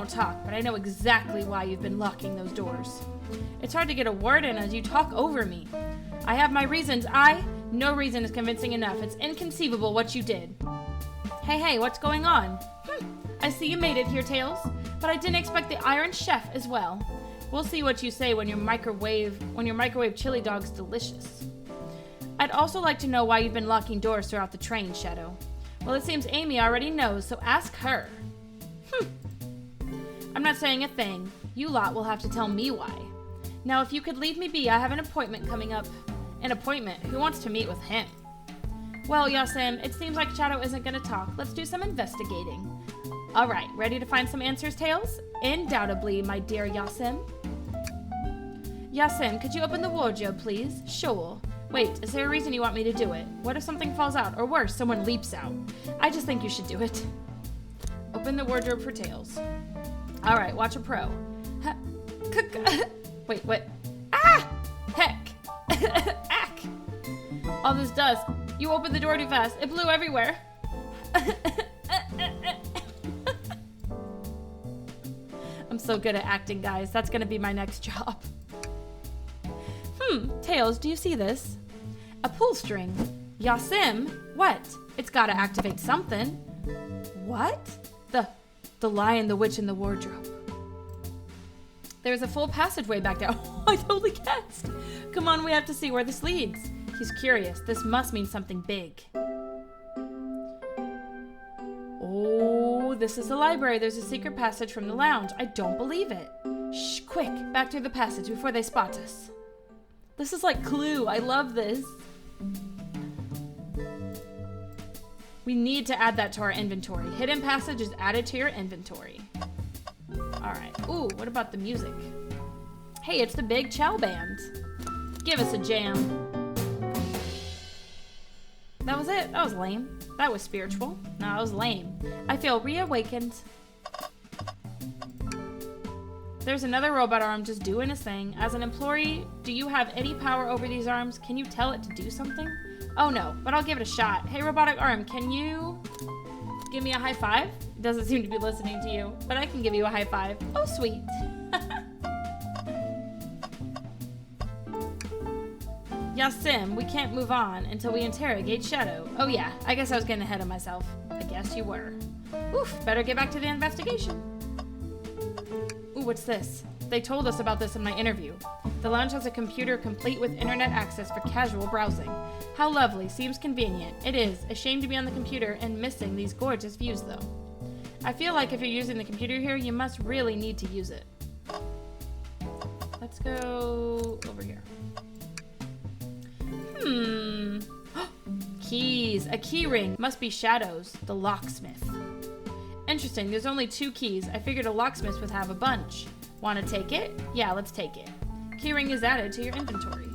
talk, but I know exactly why you've been locking those doors. It's hard to get a word in as you talk over me. I have my reasons. No reason is convincing enough. It's inconceivable what you did. Hey, what's going on? I see you made it here, Tails, but I didn't expect the Iron Chef as well. We'll see what you say when your microwave chili dog's delicious. I'd also like to know why you've been locking doors throughout the train, Shadow. Well, it seems Amy already knows, so ask her. I'm not saying a thing. You lot will have to tell me why. Now, if you could leave me be, I have an appointment coming up. An appointment? Who wants to meet with him? Well, Yasim, it seems like Shadow isn't going to talk. Let's do some investigating. All right, ready to find some answers, Tails? Undoubtedly, my dear Yasim. Yasim, could you open the wardrobe, please? Sure. Wait, is there a reason you want me to do it? What if something falls out? Or worse, someone leaps out? I just think you should do it. Open the wardrobe for Tails. All right, watch a pro. Wait, what? Ah! Heck! Ack! All this dust. You opened the door too fast. It blew everywhere. I'm so good at acting, guys. That's gonna be my next job. Tails, do you see this? A pull string. Yasim? What? It's gotta activate something. What? The Lion, the Witch, and the Wardrobe. There's a full passageway back there. Oh, I totally guessed. Come on, we have to see where this leads. He's curious. This must mean something big. Oh, this is the library. There's a secret passage from the lounge. I don't believe it. Shh, quick, back through the passage before they spot us. This is like Clue. I love this. We need to add that to our inventory. Hidden passage is added to your inventory. All right. Ooh, what about the music? Hey, it's the Big Chow Band. Give us a jam. That was it. That was lame. That was spiritual. No, that was lame. I feel reawakened. There's another robot arm just doing its thing. As an employee, do you have any power over these arms? Can you tell it to do something? Oh no, but I'll give it a shot. Hey, robotic arm, can you give me a high five? It doesn't seem to be listening to you, but I can give you a high five. Oh, sweet. Yasim, we can't move on until we interrogate Shadow. Oh yeah, I guess I was getting ahead of myself. I guess you were. Oof, better get back to the investigation. Ooh, what's this? They told us about this in my interview. The lounge has a computer complete with internet access for casual browsing. How lovely, seems convenient. It is. A shame to be on the computer and missing these gorgeous views though. I feel like if you're using the computer here, you must really need to use it. Let's go over here. Keys. A key ring. Must be Shadow's, the locksmith. Interesting, there's only 2 keys. I figured a locksmith would have a bunch. Want to take it? Yeah, let's take it. Keyring is added to your inventory.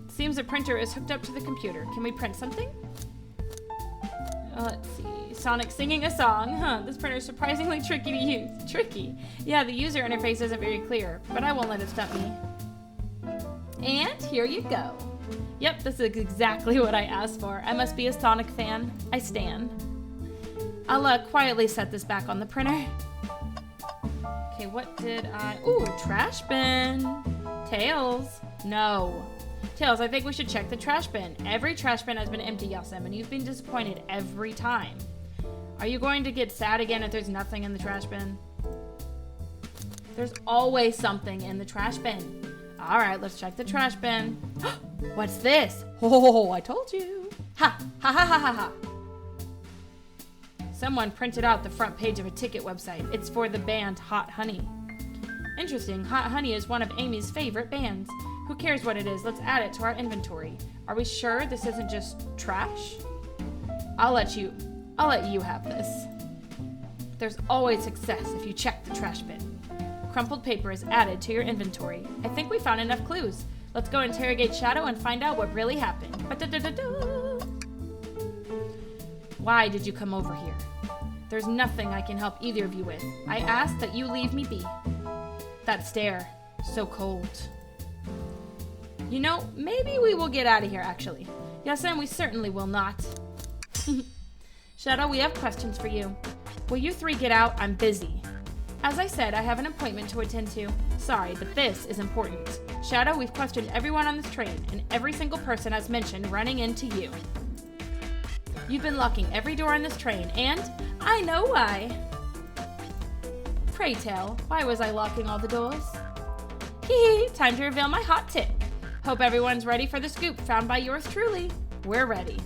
Seems the printer is hooked up to the computer. Can we print something? Let's see. Sonic singing a song. Huh, this printer is surprisingly tricky to use. Tricky. Yeah, the user interface isn't very clear, but I won't let it stop me. And here you go. Yep, this is exactly what I asked for. I must be a Sonic fan. I stan. I'll quietly set this back on the printer. Okay, what did I... Ooh, trash bin. Tails. No. Tails, I think we should check the trash bin. Every trash bin has been empty, Yasim, and you've been disappointed every time. Are you going to get sad again if there's nothing in the trash bin? There's always something in the trash bin. All right, let's check the trash bin. What's this? Oh, I told you. Ha, ha, ha, ha, ha, ha. Someone printed out the front page of a ticket website. It's for the band Hot Honey. Interesting. Hot Honey is one of Amy's favorite bands. Who cares what it is? Let's add it to our inventory. Are we sure this isn't just trash? I'll let you have this. There's always success if you check the trash bin. Crumpled paper is added to your inventory. I think we found enough clues. Let's go interrogate Shadow and find out what really happened. Why did you come over here? There's nothing I can help either of you with. I ask that you leave me be. That stare, so cold. You know, maybe we will get out of here, actually. Yes, and we certainly will not. Shadow, we have questions for you. Will you 3 get out? I'm busy. As I said, I have an appointment to attend to. Sorry, but this is important. Shadow, we've questioned everyone on this train, and every single person has mentioned running into you. You've been locking every door on this train, and I know why. Pray tell, why was I locking all the doors? Hee hee, time to reveal my hot tip. Hope everyone's ready for the scoop found by yours truly. We're ready.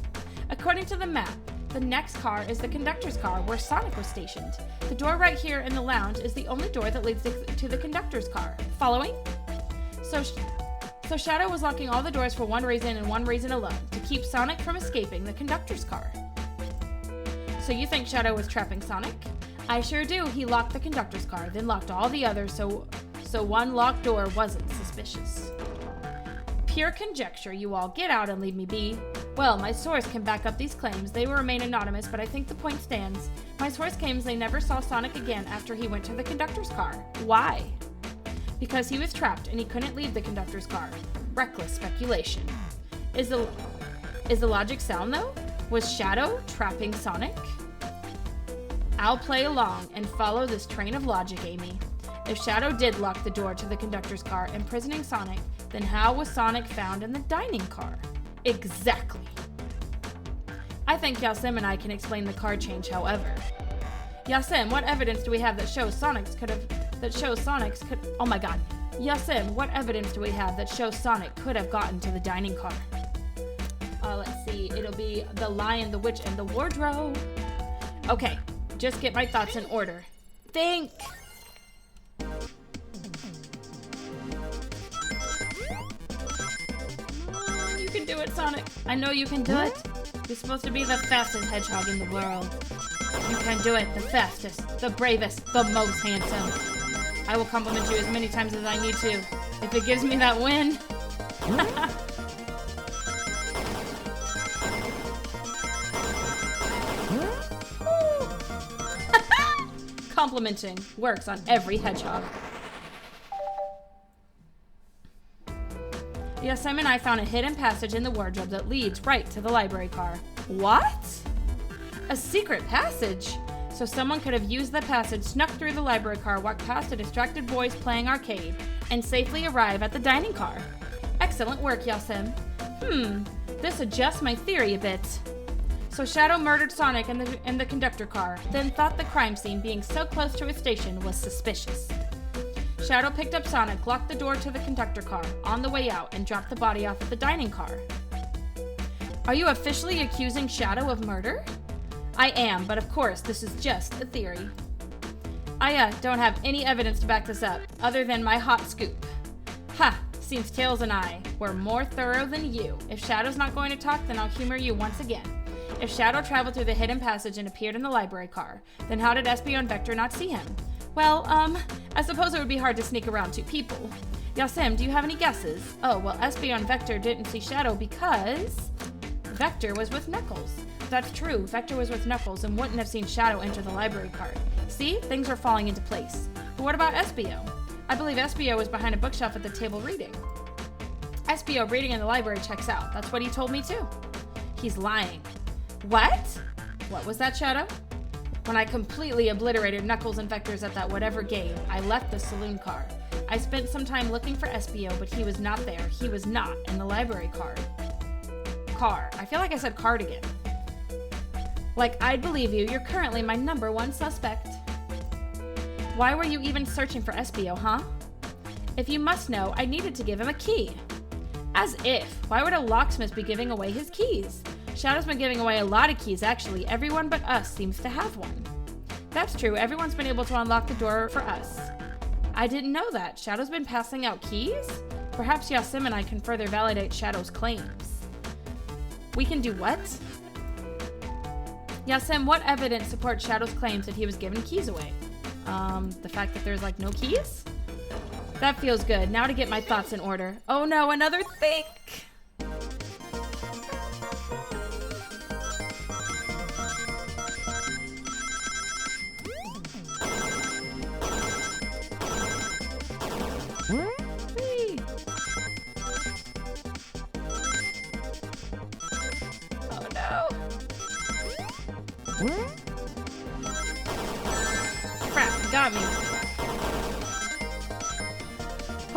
According to the map, the next car is the conductor's car where Sonic was stationed. The door right here in the lounge is the only door that leads to the conductor's car. Following? So Shadow was locking all the doors for one reason and one reason alone, to keep Sonic from escaping the conductor's car. So you think Shadow was trapping Sonic? I sure do. He locked the conductor's car, then locked all the others so one locked door wasn't suspicious. Pure conjecture, you all. Get out and leave me be. Well, my source can back up these claims. They will remain anonymous, but I think the point stands. My source claims they never saw Sonic again after he went to the conductor's car. Why? Because he was trapped and he couldn't leave the conductor's car. Reckless speculation. Is the logic sound though? Was Shadow trapping Sonic? I'll play along and follow this train of logic, Amy. If Shadow did lock the door to the conductor's car, imprisoning Sonic, then how was Sonic found in the dining car? Exactly. I think Yasim and I can explain the card change, however. Yasim, what evidence do we have that shows Sonic could... Oh my god. Yasim, what evidence do we have that shows Sonic could have gotten to the dining car? Let's see. It'll be the Lion, the Witch, and the Wardrobe. Okay, just get my thoughts in order. Think! You can do it, Sonic. I know you can do it. You're supposed to be the fastest hedgehog in the world. You can do it. The fastest, the bravest, the most handsome. I will compliment you as many times as I need to, if it gives me that win. Complimenting works on every hedgehog. Yasim and I found a hidden passage in the wardrobe that leads right to the library car. What? A secret passage? So someone could have used the passage, snuck through the library car, walked past a distracted boys playing arcade, and safely arrive at the dining car. Excellent work, Yasim. This adjusts my theory a bit. So Shadow murdered Sonic in the conductor car, then thought the crime scene being so close to his station was suspicious. Shadow picked up Sonic, locked the door to the conductor car on the way out, and dropped the body off at the dining car. Are you officially accusing Shadow of murder? I am, but of course, this is just a theory. I don't have any evidence to back this up, other than my hot scoop. Ha! Seems Tails and I were more thorough than you. If Shadow's not going to talk, then I'll humor you once again. If Shadow traveled through the hidden passage and appeared in the library car, then how did Espio and Vector not see him? Well, I suppose it would be hard to sneak around two people. Yasim, do you have any guesses? Oh, well, Espio and Vector didn't see Shadow because Vector was with Knuckles. That's true, Vector was with Knuckles and wouldn't have seen Shadow enter the library car. See, things are falling into place. But what about Espio? I believe Espio was behind a bookshelf at the table reading. Espio reading in the library checks out. That's what he told me too. He's lying. What? What was that, Shadow? When I completely obliterated Knuckles and Vectors at that whatever game, I left the saloon car. I spent some time looking for Espio, but he was not there. He was not in the library car. I feel like I said cardigan. Like, I'd believe you. You're currently my #1 suspect. Why were you even searching for Espio, huh? If you must know, I needed to give him a key. As if. Why would a locksmith be giving away his keys? Shadow's been giving away a lot of keys, actually. Everyone but us seems to have one. That's true. Everyone's been able to unlock the door for us. I didn't know that. Shadow's been passing out keys? Perhaps Yasim and I can further validate Shadow's claims. We can do what? Yasim, what evidence supports Shadow's claims that he was giving keys away? The fact that there's, like, no keys? That feels good. Now to get my thoughts in order. Oh no, another think! Whee! Oh no! Crap, you got me.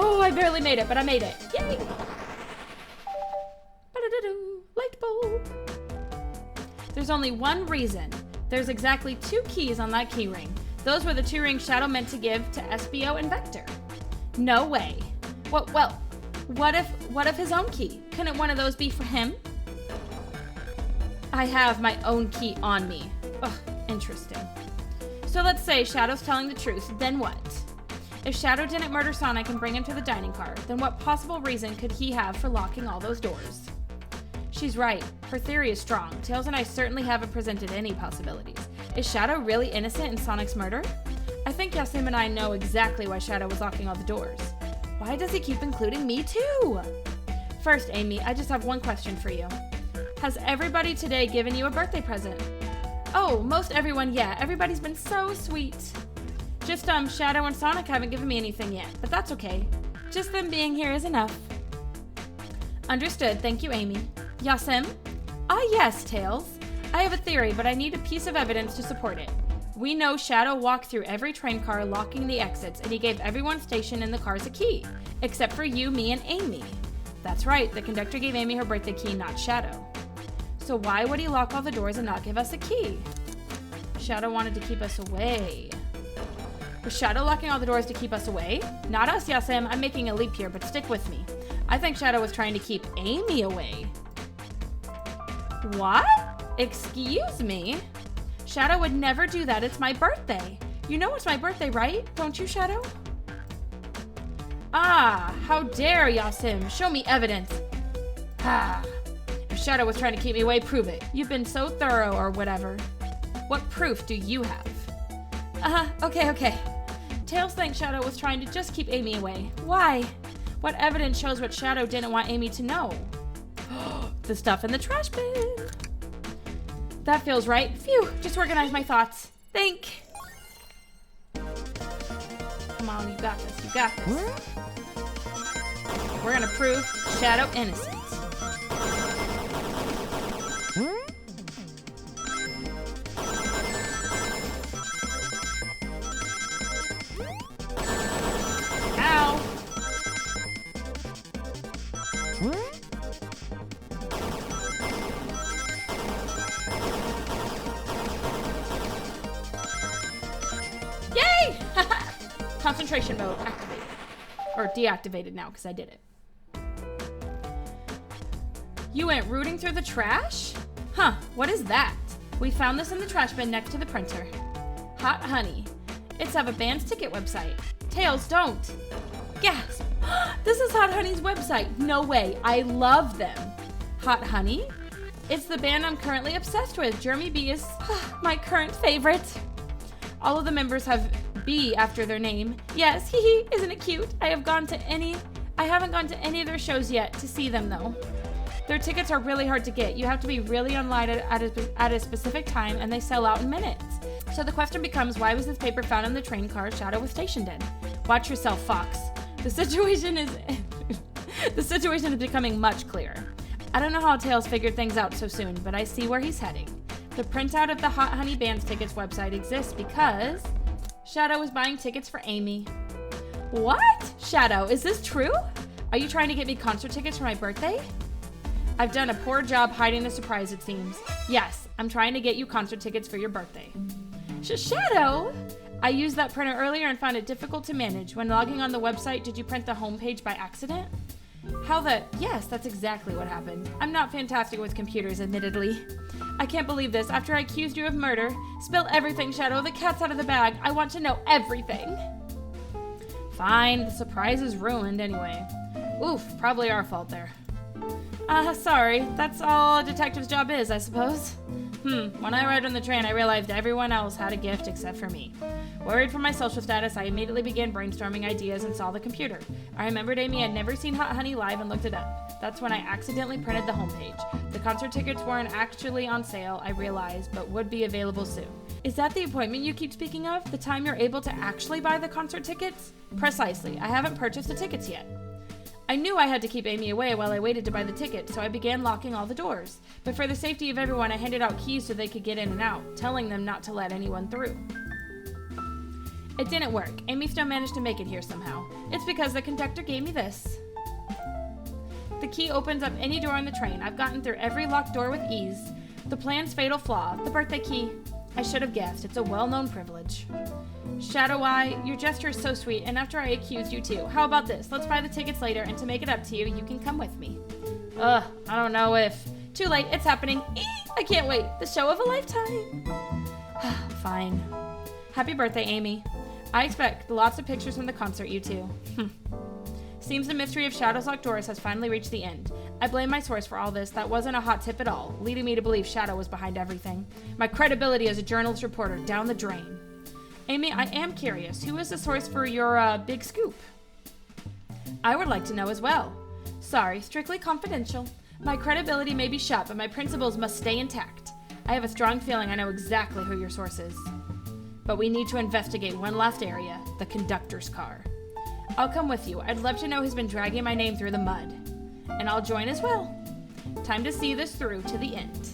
Oh, I barely made it, but I made it. Yay! Ba-da-da-doo, light bulb. There's only one reason. There's exactly 2 keys on that key ring. Those were the 2 rings Shadow meant to give to Espio and Vector. No way. What if his own key? Couldn't one of those be for him? I have my own key on me. Ugh, interesting. So let's say Shadow's telling the truth, then what? If Shadow didn't murder Sonic and bring him to the dining car, then what possible reason could he have for locking all those doors? She's right. Her theory is strong. Tails and I certainly haven't presented any possibilities. Is Shadow really innocent in Sonic's murder? I think Yasim and I know exactly why Shadow was locking all the doors. Why does he keep including me too? First, Amy, I just have one question for you. Has everybody today given you a birthday present? Oh, most everyone, yeah. Everybody's been so sweet. Just, Shadow and Sonic haven't given me anything yet, but that's okay. Just them being here is enough. Understood. Thank you, Amy. Yasim? Ah, yes, Tails. I have a theory, but I need a piece of evidence to support it. We know Shadow walked through every train car locking the exits, and he gave everyone stationed in the cars a key, except for you, me, and Amy. That's right, the conductor gave Amy her birthday key, not Shadow. So why would he lock all the doors and not give us a key? Shadow wanted to keep us away. Was Shadow locking all the doors to keep us away? Not us, Yasim. I'm making a leap here, but stick with me. I think Shadow was trying to keep Amy away. What? Excuse me? Shadow would never do that. It's my birthday. You know it's my birthday, right? Don't you, Shadow? Ah, how dare, Yasim. Show me evidence. Ah. If Shadow was trying to keep me away, prove it. You've been so thorough or whatever. What proof do you have? Okay. Tails thinks Shadow was trying to just keep Amy away. Why? What evidence shows what Shadow didn't want Amy to know? The stuff in the trash bin. That feels right. Phew, just organize my thoughts. Think. Come on, you got this, you got this. We're gonna prove Shadow innocent. Ow! Yay! Concentration mode activated. Or deactivated now, because I did it. You went rooting through the trash? Huh, what is that? We found this in the trash bin next to the printer. Hot Honey. It's of a band's ticket website. Tails, don't. Gasp. This is Hot Honey's website. No way. I love them. Hot Honey? It's the band I'm currently obsessed with. Jeremy B is my current favorite. All of the members have B after their name. Yes, hee, isn't it cute? I haven't gone to any of their shows yet to see them though. Their tickets are really hard to get. You have to be really online at a specific time and they sell out in minutes. So the question becomes, why was this paper found in the train car Shadow was stationed in? Watch yourself, Fox. The situation is becoming much clearer. I don't know how Tails figured things out so soon, but I see where he's heading. The printout of the Hot Honey Band's tickets website exists because Shadow was buying tickets for Amy. What? Shadow, is this true? Are you trying to get me concert tickets for my birthday? I've done a poor job hiding the surprise, it seems. Yes, I'm trying to get you concert tickets for your birthday. Shadow? I used that printer earlier and found it difficult to manage. When logging on the website, did you print the homepage by accident? Yes, that's exactly what happened. I'm not fantastic with computers, admittedly. I can't believe this. After I accused you of murder, spill everything, Shadow. The cat's out of the bag. I want to know everything. Fine, the surprise is ruined anyway. Oof, probably our fault there. Sorry. That's all a detective's job is, I suppose. When I arrived on the train, I realized everyone else had a gift except for me. Worried for my social status, I immediately began brainstorming ideas and saw the computer. I remembered Amy had never seen Hot Honey live and looked it up. That's when I accidentally printed the homepage. The concert tickets weren't actually on sale, I realized, but would be available soon. Is that the appointment you keep speaking of? The time you're able to actually buy the concert tickets? Precisely. I haven't purchased the tickets yet. I knew I had to keep Amy away while I waited to buy the ticket, so I began locking all the doors. But for the safety of everyone, I handed out keys so they could get in and out, telling them not to let anyone through. It didn't work. Amy still managed to make it here somehow. It's because the conductor gave me this. The key opens up any door on the train. I've gotten through every locked door with ease. The plan's fatal flaw, the birthday key. I should have guessed. It's a well-known privilege. Shadow Eye, your gesture is so sweet, and after I accused you too. How about this? Let's buy the tickets later, and to make it up to you, you can come with me. I don't know if... Too late, it's happening. I can't wait. The show of a lifetime. Fine. Happy birthday, Amy. I expect lots of pictures from the concert, you two. Seems the mystery of Shadow's locked doors has finally reached the end. I blame my source for all this. That wasn't a hot tip at all, leading me to believe Shadow was behind everything. My credibility as a journalist reporter down the drain. Amy, I am curious. Who is the source for your big scoop? I would like to know as well. Sorry, strictly confidential. My credibility may be shot, but my principles must stay intact. I have a strong feeling I know exactly who your source is. But we need to investigate one last area, the conductor's car. I'll come with you. I'd love to know who's been dragging my name through the mud. And I'll join as well. Time to see this through to the end.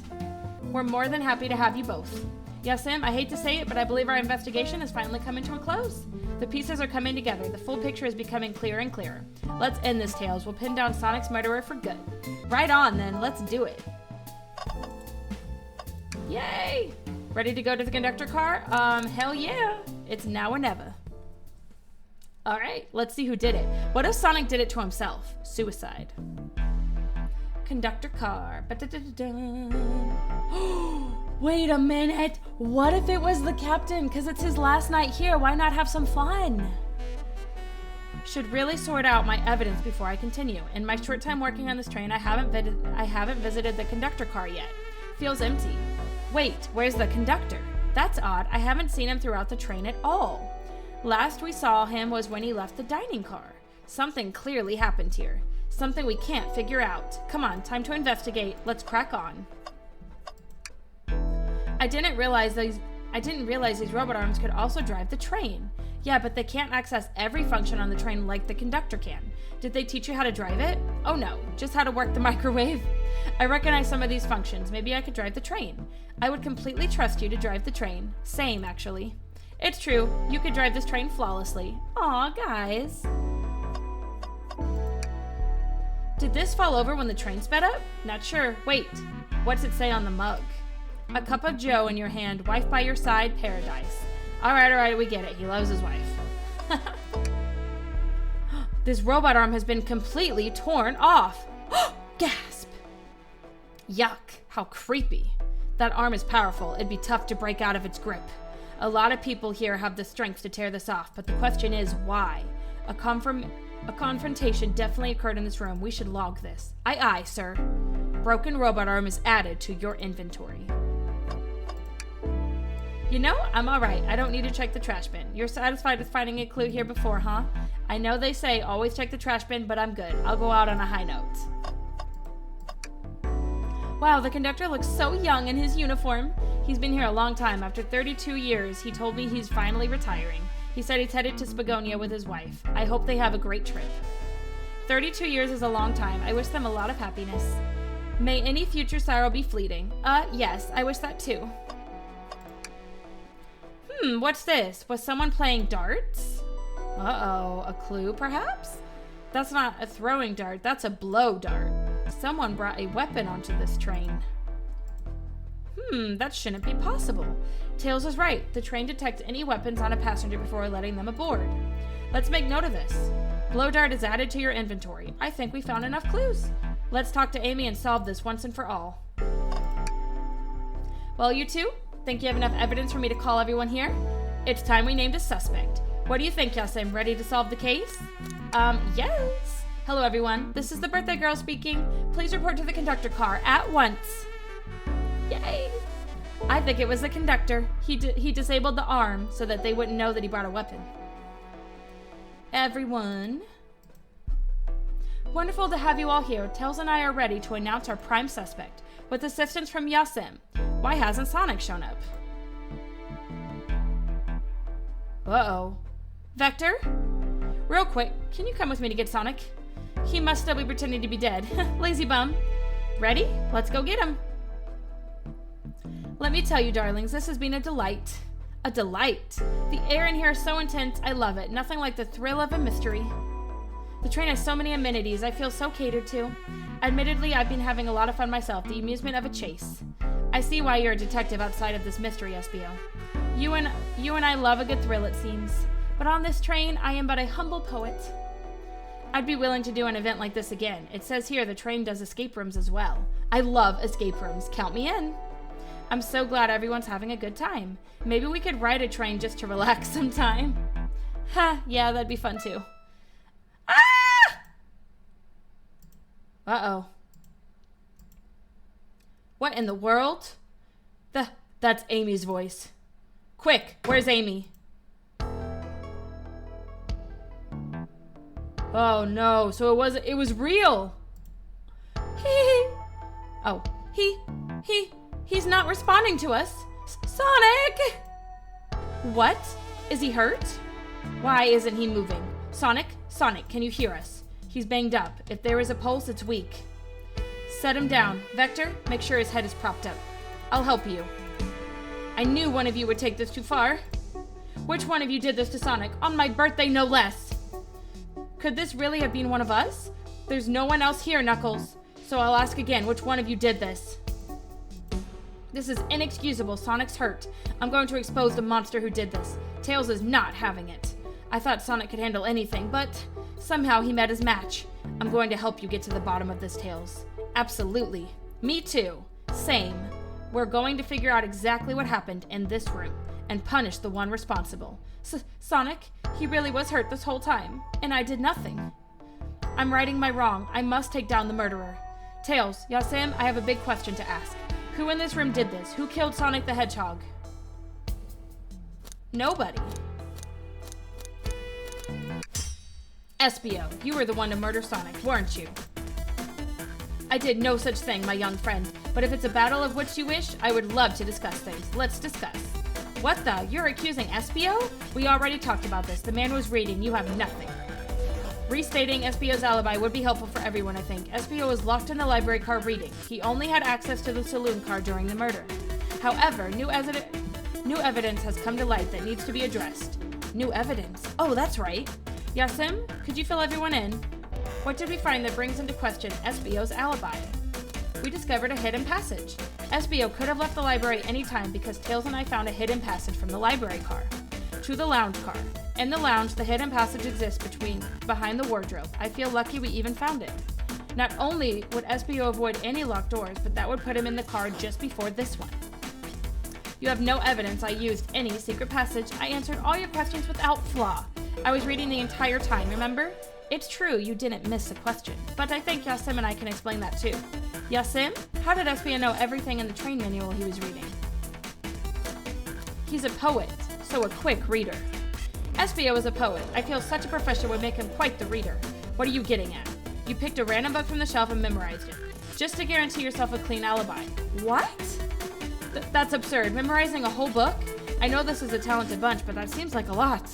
We're more than happy to have you both. Yes, Sam, I hate to say it, but I believe our investigation has finally come to a close. The pieces are coming together. The full picture is becoming clearer and clearer. Let's end this, Tails. We'll pin down Sonic's murderer for good. Right on, then. Let's do it. Yay! Ready to go to the conductor car? Hell yeah. It's now or never. All right, let's see who did it. What if Sonic did it to himself? Suicide. Conductor car. Wait a minute. What if it was the captain? Because it's his last night here. Why not have some fun? Should really sort out my evidence before I continue. In my short time working on this train, I haven't visited the conductor car yet. Feels empty. Wait, where's the conductor? That's odd. I haven't seen him throughout the train at all. Last we saw him was when he left the dining car. Something clearly happened here. Something we can't figure out. Come on, time to investigate. Let's crack on. I didn't realize these robot arms could also drive the train. Yeah, but they can't access every function on the train like the conductor can. Did they teach you how to drive it? Oh no, just how to work the microwave. I recognize some of these functions. Maybe I could drive the train. I would completely trust you to drive the train. Same, actually. It's true, you could drive this train flawlessly. Aw, guys. Did this fall over when the train sped up? Not sure. Wait, what's it say on the mug? A cup of joe in your hand, wife by your side, paradise. All right, we get it. He loves his wife. This robot arm has been completely torn off. Gasp. Yuck, how creepy. That arm is powerful. It'd be tough to break out of its grip. A lot of people here have the strength to tear this off, but the question is why? A confrontation definitely occurred in this room. We should log this. Aye, sir. Broken robot arm is added to your inventory. You know, I'm alright. I don't need to check the trash bin. You're satisfied with finding a clue here before, huh? I know they say always check the trash bin, but I'm good. I'll go out on a high note. Wow, the conductor looks so young in his uniform. He's been here a long time. After 32 years, he told me he's finally retiring. He said he's headed to Spagonia with his wife. I hope they have a great trip. 32 years is a long time. I wish them a lot of happiness. May any future sorrow be fleeting. Yes, I wish that too. What's this? Was someone playing darts? Uh-oh, a clue perhaps? That's not a throwing dart, that's a blow dart. Someone brought a weapon onto this train. That shouldn't be possible. Tails is right. The train detects any weapons on a passenger before letting them aboard. Let's make note of this. Blow dart is added to your inventory. I think we found enough clues. Let's talk to Amy and solve this once and for all. Well, you two, think you have enough evidence for me to call everyone here? It's time we named a suspect. What do you think, Yasim? Ready to solve the case? Yes. Hello, everyone. This is the birthday girl speaking. Please report to the conductor car at once. Yay! I think it was the conductor. He disabled the arm so that they wouldn't know that he brought a weapon. Everyone. Wonderful to have you all here. Tails and I are ready to announce our prime suspect. With assistance from Yasim. Why hasn't Sonic shown up? Uh-oh. Vector? Real quick, can you come with me to get Sonic? He must still be pretending to be dead. Lazy bum. Ready? Let's go get him. Let me tell you, darlings, this has been a delight. A delight. The air in here is so intense, I love it. Nothing like the thrill of a mystery. The train has so many amenities, I feel so catered to. Admittedly, I've been having a lot of fun myself, the amusement of a chase. I see why you're a detective outside of this mystery, SBO. You and I love a good thrill, it seems. But on this train, I am but a humble poet. I'd be willing to do an event like this again. It says here the train does escape rooms as well. I love escape rooms. Count me in. I'm so glad everyone's having a good time. Maybe we could ride a train just to relax sometime. Ha, yeah, that'd be fun too. Ah! Uh-oh. What in the world? That's Amy's voice. Quick, where's Amy? Oh no, so it was real. Oh, he's not responding to us. Sonic! What? Is he hurt? Why isn't he moving? Sonic, can you hear us? He's banged up. If there is a pulse, it's weak. Set him down. Vector, make sure his head is propped up. I'll help you. I knew one of you would take this too far. Which one of you did this to Sonic? On my birthday, no less. Could this really have been one of us? There's no one else here, Knuckles. So I'll ask again, which one of you did this? This is inexcusable. Sonic's hurt. I'm going to expose the monster who did this. Tails is not having it. I thought Sonic could handle anything, but somehow he met his match. I'm going to help you get to the bottom of this, Tails. Absolutely. Me too. Same. We're going to figure out exactly what happened in this room and punish the one responsible. Sonic, he really was hurt this whole time, and I did nothing. I'm righting my wrong. I must take down the murderer. Tails, Yasim, I have a big question to ask. Who in this room did this? Who killed Sonic the Hedgehog? Nobody. Espio, you were the one to murder Sonic, weren't you? I did no such thing, my young friend, but if it's a battle of which you wish, I would love to discuss things. Let's discuss. What the? You're accusing Espio? We already talked about this. The man was reading. You have nothing. Restating Espio's alibi would be helpful for everyone, I think. Espio was locked in the library car reading. He only had access to the saloon car during the murder. However, new evidence has come to light that needs to be addressed. New evidence? Oh, that's right. Yasim, could you fill everyone in? What did we find that brings into question Espio's alibi? We discovered a hidden passage. Espio could have left the library anytime because Tails and I found a hidden passage from the library car to the lounge car. In the lounge, the hidden passage exists behind the wardrobe. I feel lucky we even found it. Not only would Espio avoid any locked doors, but that would put him in the car just before this one. You have no evidence I used any secret passage. I answered all your questions without flaw. I was reading the entire time, remember? It's true you didn't miss a question, but I think Yasim and I can explain that too. Yasim, how did Espio know everything in the train manual he was reading? He's a poet, so a quick reader. Espio is a poet. I feel such a profession would make him quite the reader. What are you getting at? You picked a random book from the shelf and memorized it, just to guarantee yourself a clean alibi. What? That's absurd. Memorizing a whole book? I know this is a talented bunch, but that seems like a lot.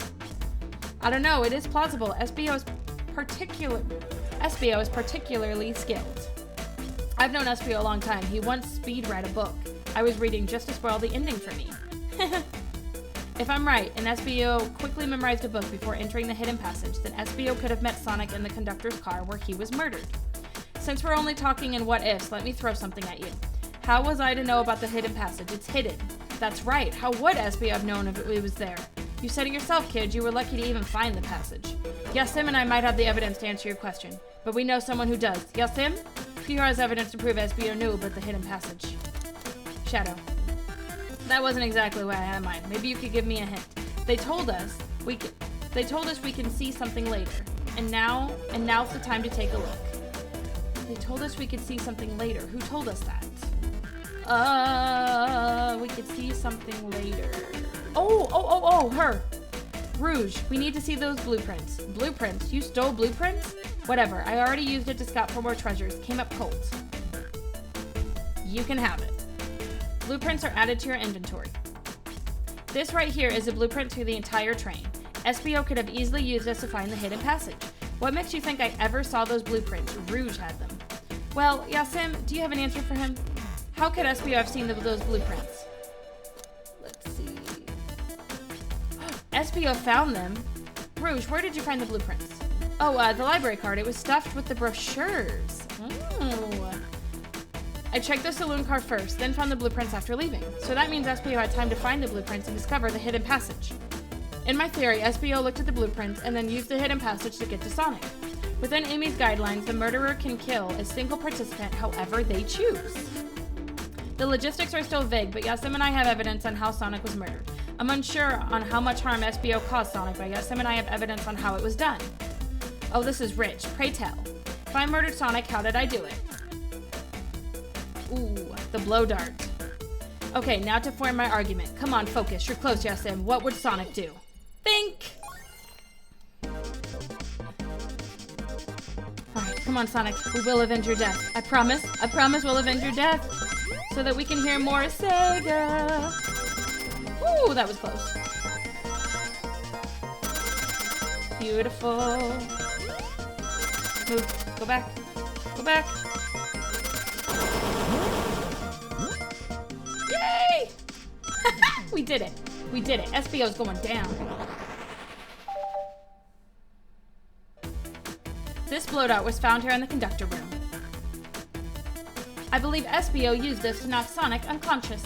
I don't know, it is plausible. Espio is particularly skilled. I've known Espio a long time. He once speed read a book I was reading just to spoil the ending for me. If I'm right, and Espio quickly memorized a book before entering the hidden passage, then Espio could have met Sonic in the conductor's car where he was murdered. Since we're only talking in what ifs, let me throw something at you. How was I to know about the hidden passage? It's hidden. That's right. How would Espio have known if it was there? You said it yourself, kid. You were lucky to even find the passage. Yasim and I might have the evidence to answer your question, but we know someone who does. Yasim? Who has evidence to prove Espio knew about the hidden passage? Shadow. That wasn't exactly what I had in mind. Maybe you could give me a hint. They told us we can see something later. And now's the time to take a look. They told us we could see something later. Who told us that? We could see something later. Oh, her. Rouge, we need to see those blueprints. Blueprints? You stole blueprints? Whatever, I already used it to scout for more treasures. Came up cold. You can have it. Blueprints are added to your inventory. This right here is a blueprint to the entire train. Espio could have easily used this to find the hidden passage. What makes you think I ever saw those blueprints? Rouge had them. Well, Yasim, do you have an answer for him? How could Espio have seen those blueprints? Let's see. Espio found them. Rouge, where did you find the blueprints? Oh, the library card. It was stuffed with the brochures. Oh. I checked the saloon car first, then found the blueprints after leaving. So that means Espio had time to find the blueprints and discover the hidden passage. In my theory, Espio looked at the blueprints and then used the hidden passage to get to Sonic. Within Amy's guidelines, the murderer can kill a single participant however they choose. The logistics are still vague, but Yasim and I have evidence on how Sonic was murdered. I'm unsure on how much harm Espio caused Sonic, but Yasim and I have evidence on how it was done. Oh, this is rich. Pray tell. If I murdered Sonic, how did I do it? Ooh, the blow dart. Okay, now to form my argument. Come on, focus. You're close, Yasim. What would Sonic do? Think! Alright, come on, Sonic. We will avenge your death. I promise we'll avenge your death. So that we can hear more Sega. Ooh, that was close. Beautiful. Move. Go back. Go back. Yay! We did it. We did it. Espio's going down. This blow dart was found here in the conductor room. I believe SBO used this to knock Sonic unconscious.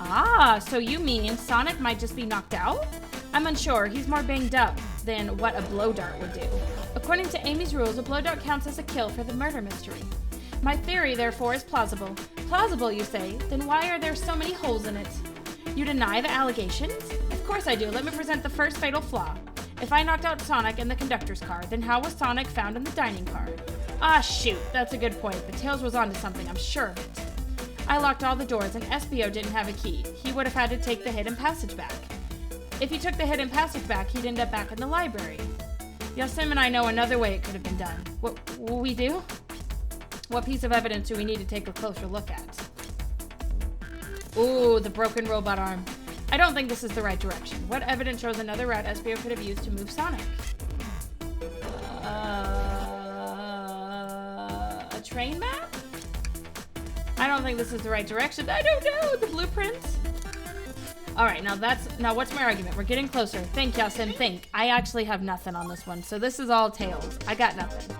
Ah, so you mean Sonic might just be knocked out? I'm unsure. He's more banged up than what a blow dart would do. According to Amy's rules, a blow dart counts as a kill for the murder mystery. My theory, therefore, is plausible. Plausible, you say? Then why are there so many holes in it? You deny the allegations? Of course I do. Let me present the first fatal flaw. If I knocked out Sonic in the conductor's car, then how was Sonic found in the dining car? Ah, shoot. That's a good point, but Tails was onto something, I'm sure of it. I locked all the doors, and SBO didn't have a key. He would have had to take the hidden passage back. If he took the hidden passage back, he'd end up back in the library. Yasim and I know another way it could have been done. What will we do? What piece of evidence do we need to take a closer look at? Ooh, the broken robot arm. I don't think this is the right direction. What evidence shows another route SBO could have used to move Sonic? A train map? I don't think this is the right direction. I don't know. The blueprints? All right, now what's my argument? We're getting closer. Think, Yasin, think. I actually have nothing on this one, so this is all Tails. I got nothing.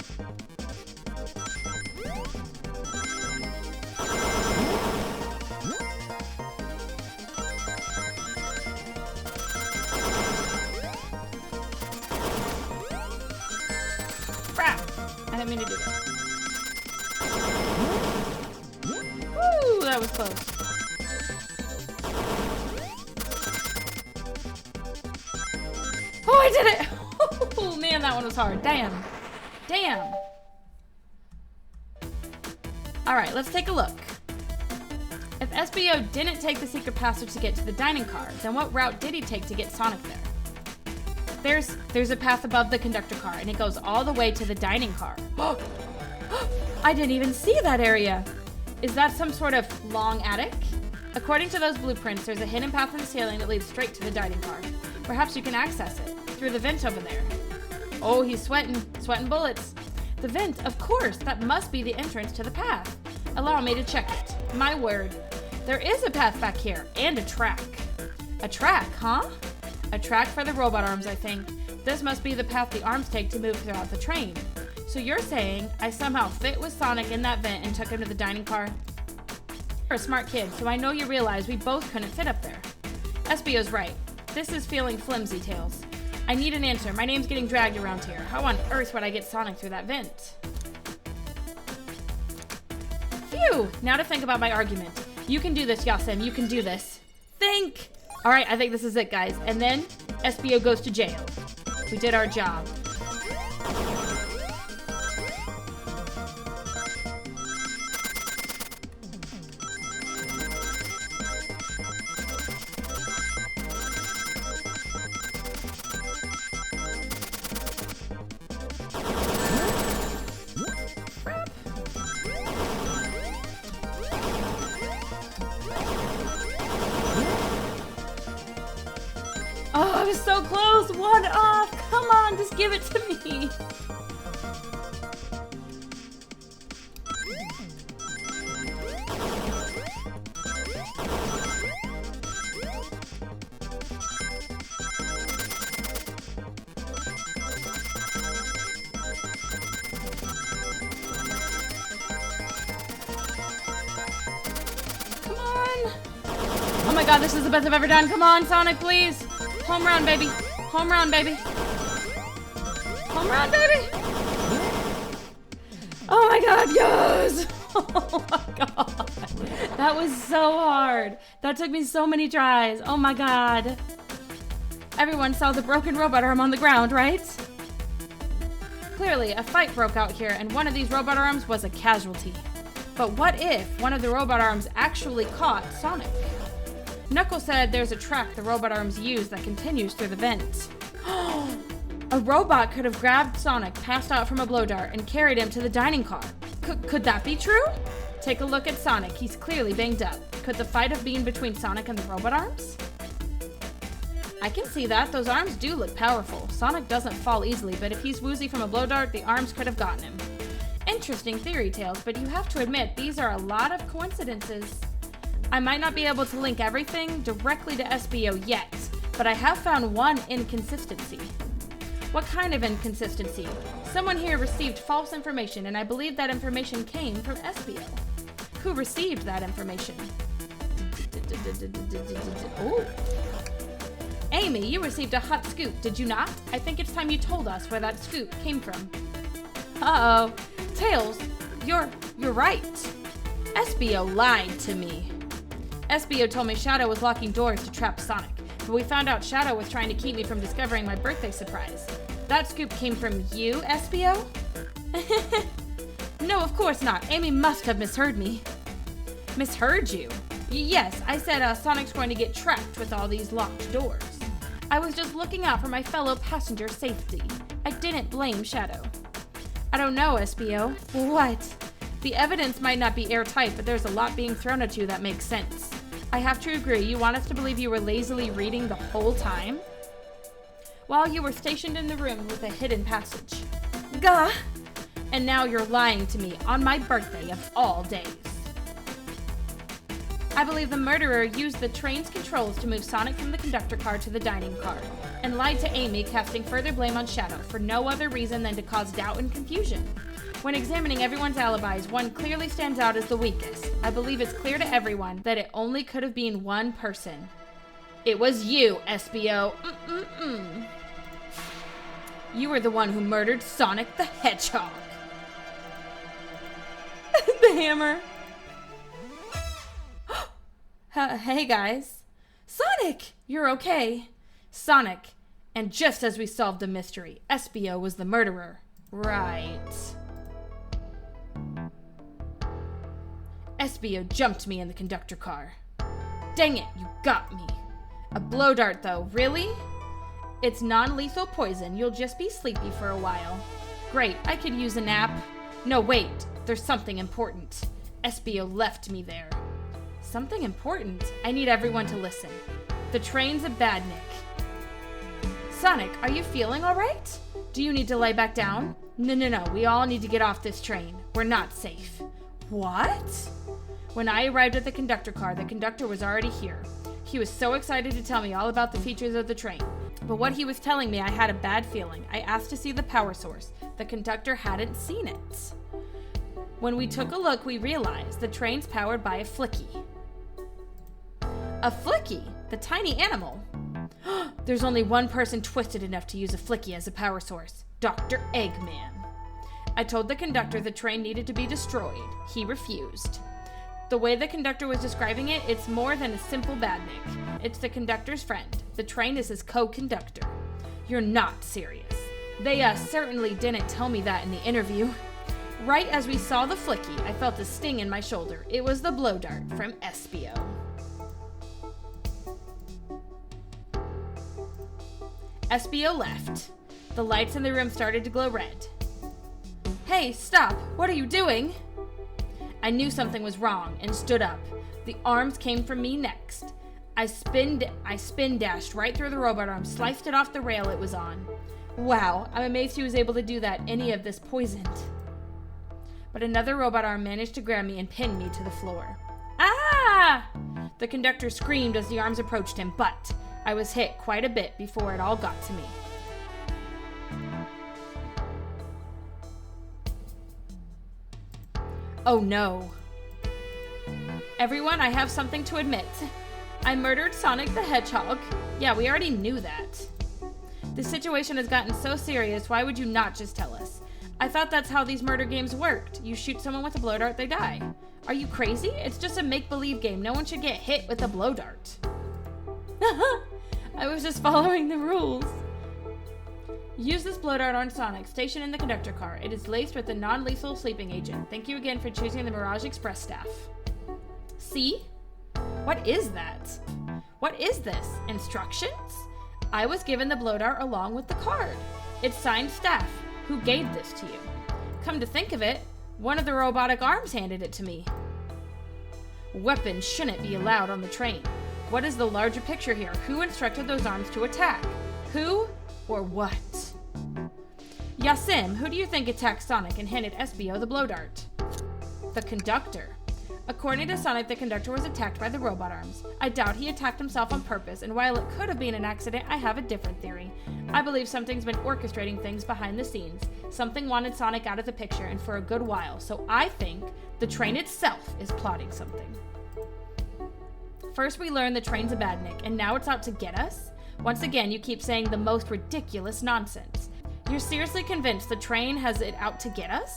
Crap! I didn't mean to do that. Woo, that was close. Oh, I did it! Oh, man, that one was hard. Damn. Damn. All right, let's take a look. If SBO didn't take the secret passage to get to the dining car, then what route did he take to get Sonic there? There's a path above the conductor car, and it goes all the way to the dining car. I didn't even see that area. Is that some sort of long attic? According to those blueprints, there's a hidden path in the ceiling that leads straight to the dining car. Perhaps you can access it through the vent over there. Oh, he's sweating bullets. The vent, of course, that must be the entrance to the path. Allow me to check it. My word. There is a path back here, and a track. A track, huh? A track for the robot arms, I think. This must be the path the arms take to move throughout the train. So you're saying I somehow fit with Sonic in that vent and took him to the dining car? You're a smart kid, so I know you realize we both couldn't fit up there. SBO's right. This is feeling flimsy, Tails. I need an answer. My name's getting dragged around here. How on earth would I get Sonic through that vent? Phew! Now to think about my argument. You can do this, Yasim. You can do this. Think! Alright, I think this is it, guys. And then, SBO goes to jail. We did our job. Oh, I was so close! One off! Come on, just give it to me! Come on! Oh my god, this is the best I've ever done. Come on, Sonic, please! Home run, baby. Home run, baby. Home run, baby. Oh my god, yes! Oh my god. That was so hard. That took me so many tries. Oh my god. Everyone saw the broken robot arm on the ground, right? Clearly, a fight broke out here, and one of these robot arms was a casualty. But what if one of the robot arms actually caught Sonic? Knuckles said there's a track the robot arms use that continues through the vent. A robot could have grabbed Sonic, passed out from a blow dart, and carried him to the dining car. Could that be true? Take a look at Sonic. He's clearly banged up. Could the fight have been between Sonic and the robot arms? I can see that. Those arms do look powerful. Sonic doesn't fall easily, but if he's woozy from a blow dart, the arms could have gotten him. Interesting theory, Tails, but you have to admit, these are a lot of coincidences. I might not be able to link everything directly to SBO yet, but I have found one inconsistency. What kind of inconsistency? Someone here received false information, and I believe that information came from SBO. Who received that information? Oh. Amy, you received a hot scoop, did you not? I think it's time you told us where that scoop came from. Uh-oh. Tails, you're right. SBO lied to me. SBO told me Shadow was locking doors to trap Sonic, but we found out Shadow was trying to keep me from discovering my birthday surprise. That scoop came from you, SBO? No, of course not. Amy must have misheard me. Misheard you? Yes, I said Sonic's going to get trapped with all these locked doors. I was just looking out for my fellow passenger's safety. I didn't blame Shadow. I don't know, SBO. What? The evidence might not be airtight, but there's a lot being thrown at you that makes sense. I have to agree, you want us to believe you were lazily reading the whole time? While you were stationed in the room with a hidden passage. Gah! And now you're lying to me on my birthday of all days. I believe the murderer used the train's controls to move Sonic from the conductor car to the dining car, and lied to Amy, casting further blame on Shadow for no other reason than to cause doubt and confusion. When examining everyone's alibis, one clearly stands out as the weakest. I believe it's clear to everyone that it only could have been one person. It was you, SBO. You were the one who murdered Sonic the Hedgehog. The hammer. Hey guys. Sonic! You're okay. Sonic. And just as we solved the mystery, SBO was the murderer. Right. SBO jumped me in the conductor car. Dang it, you got me. A blow dart though, really? It's non-lethal poison, you'll just be sleepy for a while. Great, I could use a nap. No, wait, there's something important. SBO left me there. Something important? I need everyone to listen. The train's a badnik. Sonic, are you feeling alright? Do you need to lay back down? No, we all need to get off this train. We're not safe. What? When I arrived at the conductor car, the conductor was already here. He was so excited to tell me all about the features of the train. But what he was telling me, I had a bad feeling. I asked to see the power source. The conductor hadn't seen it. When we took a look, we realized the train's powered by a flicky. A flicky? The tiny animal? There's only one person twisted enough to use a flicky as a power source. Dr. Eggman. I told the conductor the train needed to be destroyed. He refused. The way the conductor was describing it, it's more than a simple badnik. It's the conductor's friend. The train is his co-conductor. You're not serious. They certainly didn't tell me that in the interview. Right as we saw the flicky, I felt a sting in my shoulder. It was the blow dart from SBO. SBO left. The lights in the room started to glow red. Hey, stop! What are you doing? I knew something was wrong and stood up. The arms came from me next. I spin dashed right through the robot arm, sliced it off the rail it was on. Wow, I'm amazed he was able to do that, any of this poisoned. But another robot arm managed to grab me and pin me to the floor. Ah! The conductor screamed as the arms approached him, but I was hit quite a bit before it all got to me. Oh no. Everyone, I have something to admit. I murdered Sonic the Hedgehog. Yeah, we already knew that. The situation has gotten so serious, why would you not just tell us? I thought that's how these murder games worked. You shoot someone with a blow dart, they die. Are you crazy? It's just a make-believe game. No one should get hit with a blow dart. I was just following the rules. Use this blow dart on Sonic, stationed in the conductor car. It is laced with a non-lethal sleeping agent. Thank you again for choosing the Mirage Express staff. See? What is that? What is this? Instructions? I was given the blow dart along with the card. It's signed staff. Who gave this to you? Come to think of it, one of the robotic arms handed it to me. Weapons shouldn't be allowed on the train. What is the larger picture here? Who instructed those arms to attack? Who or what? Yasim, who do you think attacked Sonic and handed SBO the blow dart? The conductor. According to Sonic, the conductor was attacked by the robot arms. I doubt he attacked himself on purpose, and while it could have been an accident, I have a different theory. I believe something's been orchestrating things behind the scenes. Something wanted Sonic out of the picture, and for a good while, so I think the train itself is plotting something. First we learn the train's a badnik, and now it's out to get us? Once again, you keep saying the most ridiculous nonsense. You're seriously convinced the train has it out to get us?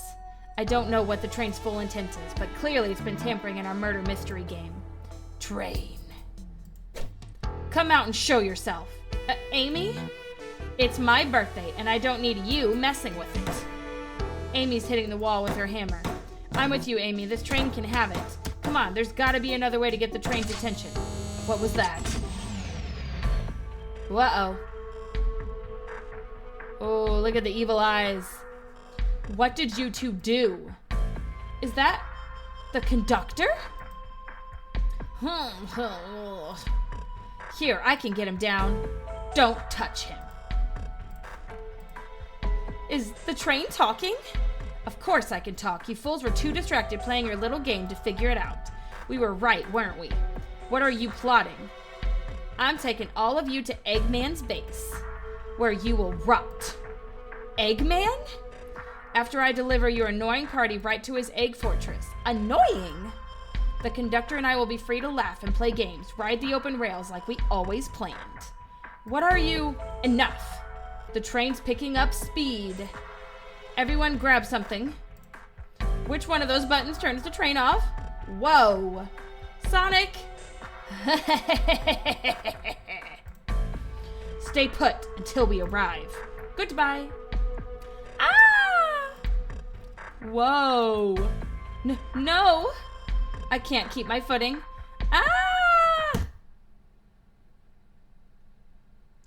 I don't know what the train's full intent is, but clearly it's been tampering in our murder mystery game. Train. Come out and show yourself. Amy? It's my birthday, and I don't need you messing with it. Amy's hitting the wall with her hammer. I'm with you, Amy. This train can have it. Come on, there's gotta be another way to get the train's attention. What was that? Uh-oh. Oh, look at the evil eyes. What did you two do? Is that the conductor? Here, I can get him down. Don't touch him. Is the train talking? Of course I can talk. You fools were too distracted playing your little game to figure it out. We were right, weren't we? What are you plotting? I'm taking all of you to Eggman's base, where you will rot. Eggman? After I deliver your annoying party right to his egg fortress. Annoying? The conductor and I will be free to laugh and play games, ride the open rails like we always planned. What are you? Enough. The train's picking up speed. Everyone grab something. Which one of those buttons turns the train off? Whoa. Sonic! Stay put until we arrive. Goodbye. Whoa. No. I can't keep my footing.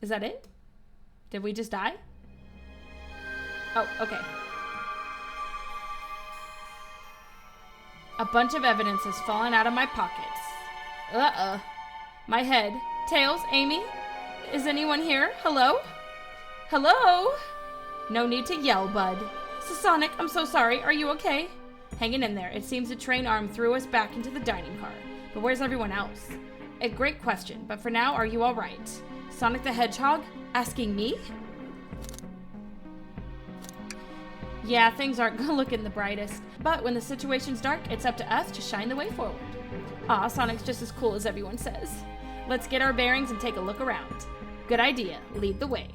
Is that it? Did we just die? Oh, okay. A bunch of evidence has fallen out of my pockets. My head. Tails, Amy? Is anyone here? Hello? Hello? No need to yell, bud. So Sonic, I'm so sorry. Are you okay? Hanging in there. It seems the train arm threw us back into the dining car. But where's everyone else? A great question, but for now, are you all right? Sonic the Hedgehog? Asking me? Yeah, things aren't looking the brightest. But when the situation's dark, it's up to us to shine the way forward. Aw, Sonic's just as cool as everyone says. Let's get our bearings and take a look around. Good idea. Lead the way.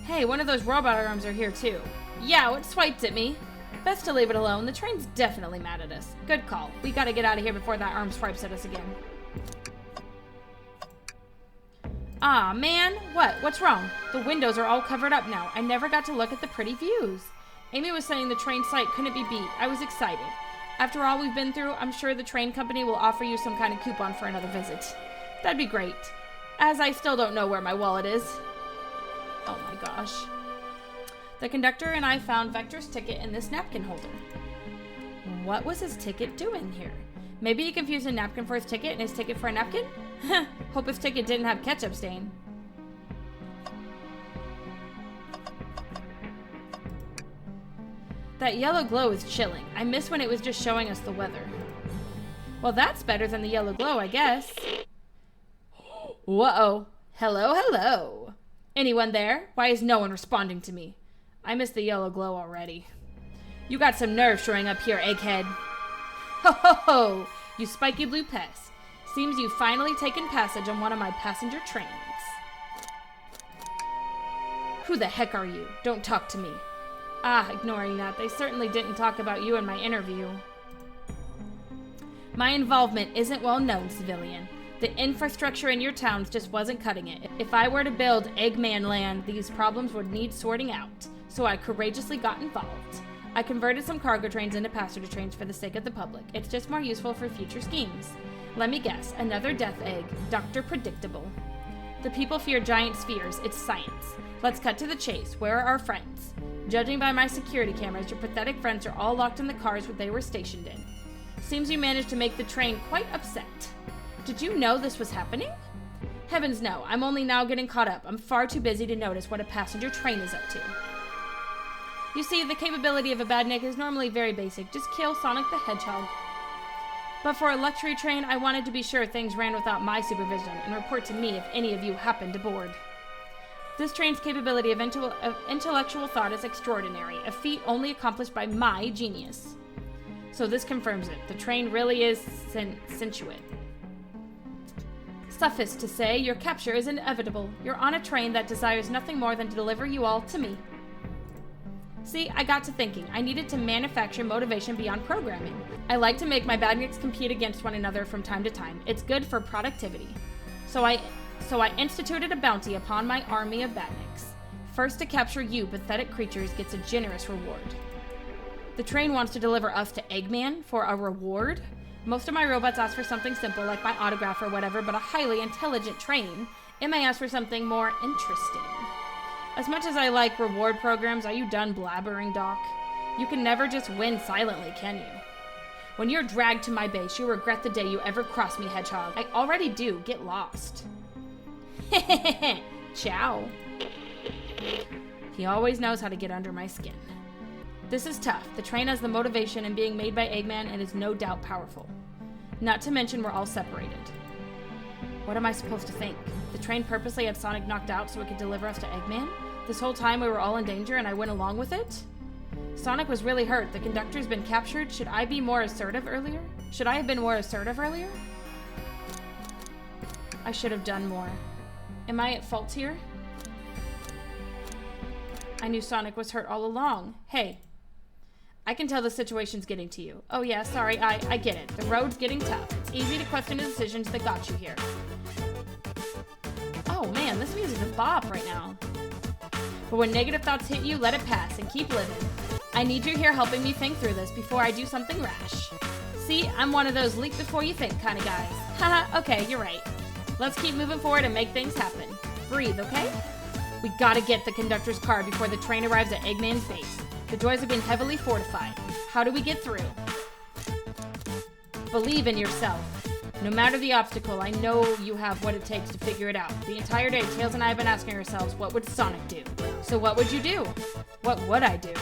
Hey, one of those robot arms are here too. Yeah, it swiped at me. Best to leave it alone. The train's definitely mad at us. Good call. We gotta get out of here before that arm swipes at us again. Ah, man. What's wrong? The windows are all covered up now. I never got to look at the pretty views. Amy was saying the train site couldn't be beat. I was excited. After all we've been through, I'm sure the train company will offer you some kind of coupon for another visit. That'd be great. As I still don't know where my wallet is. Oh my gosh. The conductor and I found Vector's ticket in this napkin holder. What was his ticket doing here? Maybe he confused a napkin for his ticket and his ticket for a napkin? Hope his ticket didn't have ketchup stain. That yellow glow is chilling. I miss when it was just showing us the weather. Well, that's better than the yellow glow, I guess. Whoa. Hello, hello. Anyone there? Why is no one responding to me? I miss the yellow glow already. You got some nerve showing up here, egghead. Ho ho ho! You spiky blue pest. Seems you've finally taken passage on one of my passenger trains. Who the heck are you? Don't talk to me. Ah, ignoring that. They certainly didn't talk about you in my interview. My involvement isn't well known, civilian. The infrastructure in your towns just wasn't cutting it. If I were to build Eggman Land, these problems would need sorting out. So I courageously got involved. I converted some cargo trains into passenger trains for the sake of the public. It's just more useful for future schemes. Let me guess, another death egg. Dr. Predictable. The people fear giant spheres. It's science. Let's cut to the chase. Where are our friends? Judging by my security cameras, your pathetic friends are all locked in the cars where they were stationed in. Seems you managed to make the train quite upset. Did you know this was happening? Heavens no, I'm only now getting caught up. I'm far too busy to notice what a passenger train is up to. You see, the capability of a badnik is normally very basic. Just kill Sonic the Hedgehog. But for a luxury train, I wanted to be sure things ran without my supervision and report to me if any of you happened aboard. This train's capability of intellectual thought is extraordinary, a feat only accomplished by my genius. So this confirms it. The train really is sentient. Suffice to say, your capture is inevitable. You're on a train that desires nothing more than to deliver you all to me. See, I got to thinking. I needed to manufacture motivation beyond programming. I like to make my badniks compete against one another from time to time. It's good for productivity. So I instituted a bounty upon my army of badniks. First to capture you pathetic creatures gets a generous reward. The train wants to deliver us to Eggman for a reward? Most of my robots ask for something simple like my autograph or whatever, but a highly intelligent train, it may ask for something more interesting. As much as I like reward programs, are you done blabbering, Doc? You can never just win silently, can you? When you're dragged to my base, you'll regret the day you ever crossed me, Hedgehog. I already do. Get lost. Ciao. He always knows how to get under my skin. This is tough. The train has the motivation in being made by Eggman and is no doubt powerful. Not to mention we're all separated. What am I supposed to think? The train purposely had Sonic knocked out so it could deliver us to Eggman? This whole time we were all in danger and I went along with it? Sonic was really hurt. The conductor's been captured. Should I have been more assertive earlier? I should have done more. Am I at fault here? I knew Sonic was hurt all along. Hey, I can tell the situation's getting to you. Oh yeah, sorry, I get it. The road's getting tough. It's easy to question the decisions that got you here. Oh man, this music's a bop right now. But when negative thoughts hit you, let it pass and keep living. I need you here helping me think through this before I do something rash. See, I'm one of those leap before you think kind of guys. Haha, okay, you're right. Let's keep moving forward and make things happen. Breathe, okay? We gotta get the conductor's car before the train arrives at Eggman's base. The doors have been heavily fortified. How do we get through? Believe in yourself. No matter the obstacle, I know you have what it takes to figure it out. The entire day, Tails and I have been asking ourselves, what would Sonic do? So what would you do? What would I do?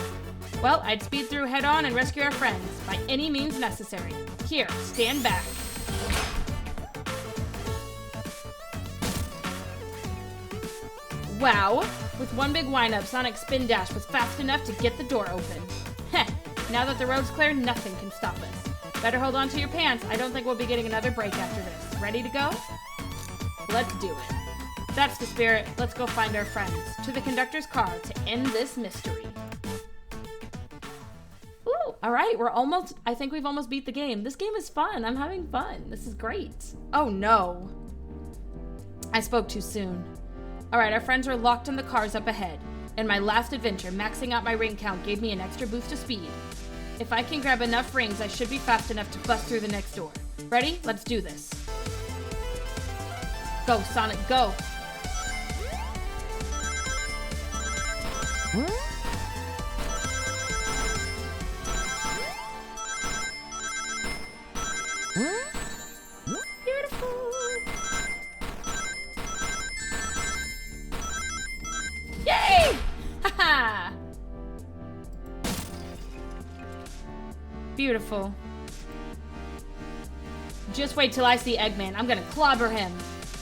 Well, I'd speed through head on and rescue our friends, by any means necessary. Here, stand back. Wow! With one big wind-up, Sonic's spin dash was fast enough to get the door open. Heh! Now that the road's clear, nothing can stop us. Better hold on to your pants. I don't think we'll be getting another break after this. Ready to go? Let's do it. That's the spirit. Let's go find our friends. To the conductor's car to end this mystery. Ooh, all right, I think we've almost beat the game. This game is fun. I'm having fun. This is great. Oh no. I spoke too soon. All right, our friends are locked in the cars up ahead. In my last adventure, maxing out my ring count gave me an extra boost of speed. If I can grab enough rings, I should be fast enough to bust through the next door. Ready? Let's do this. Go, Sonic, go. Beautiful. Yay! Haha! Beautiful. Just wait till I see Eggman. I'm gonna clobber him.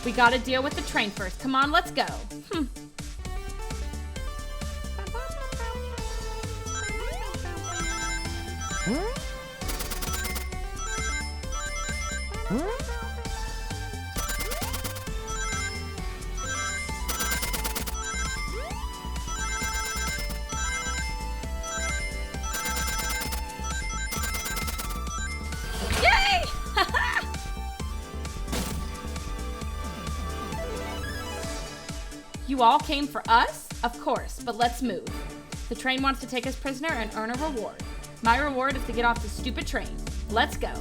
We gotta deal with the train first. Come on, let's go. You all came for us? Of course, but let's move. The train wants to take us prisoner and earn a reward. My reward is to get off this stupid train. Let's go.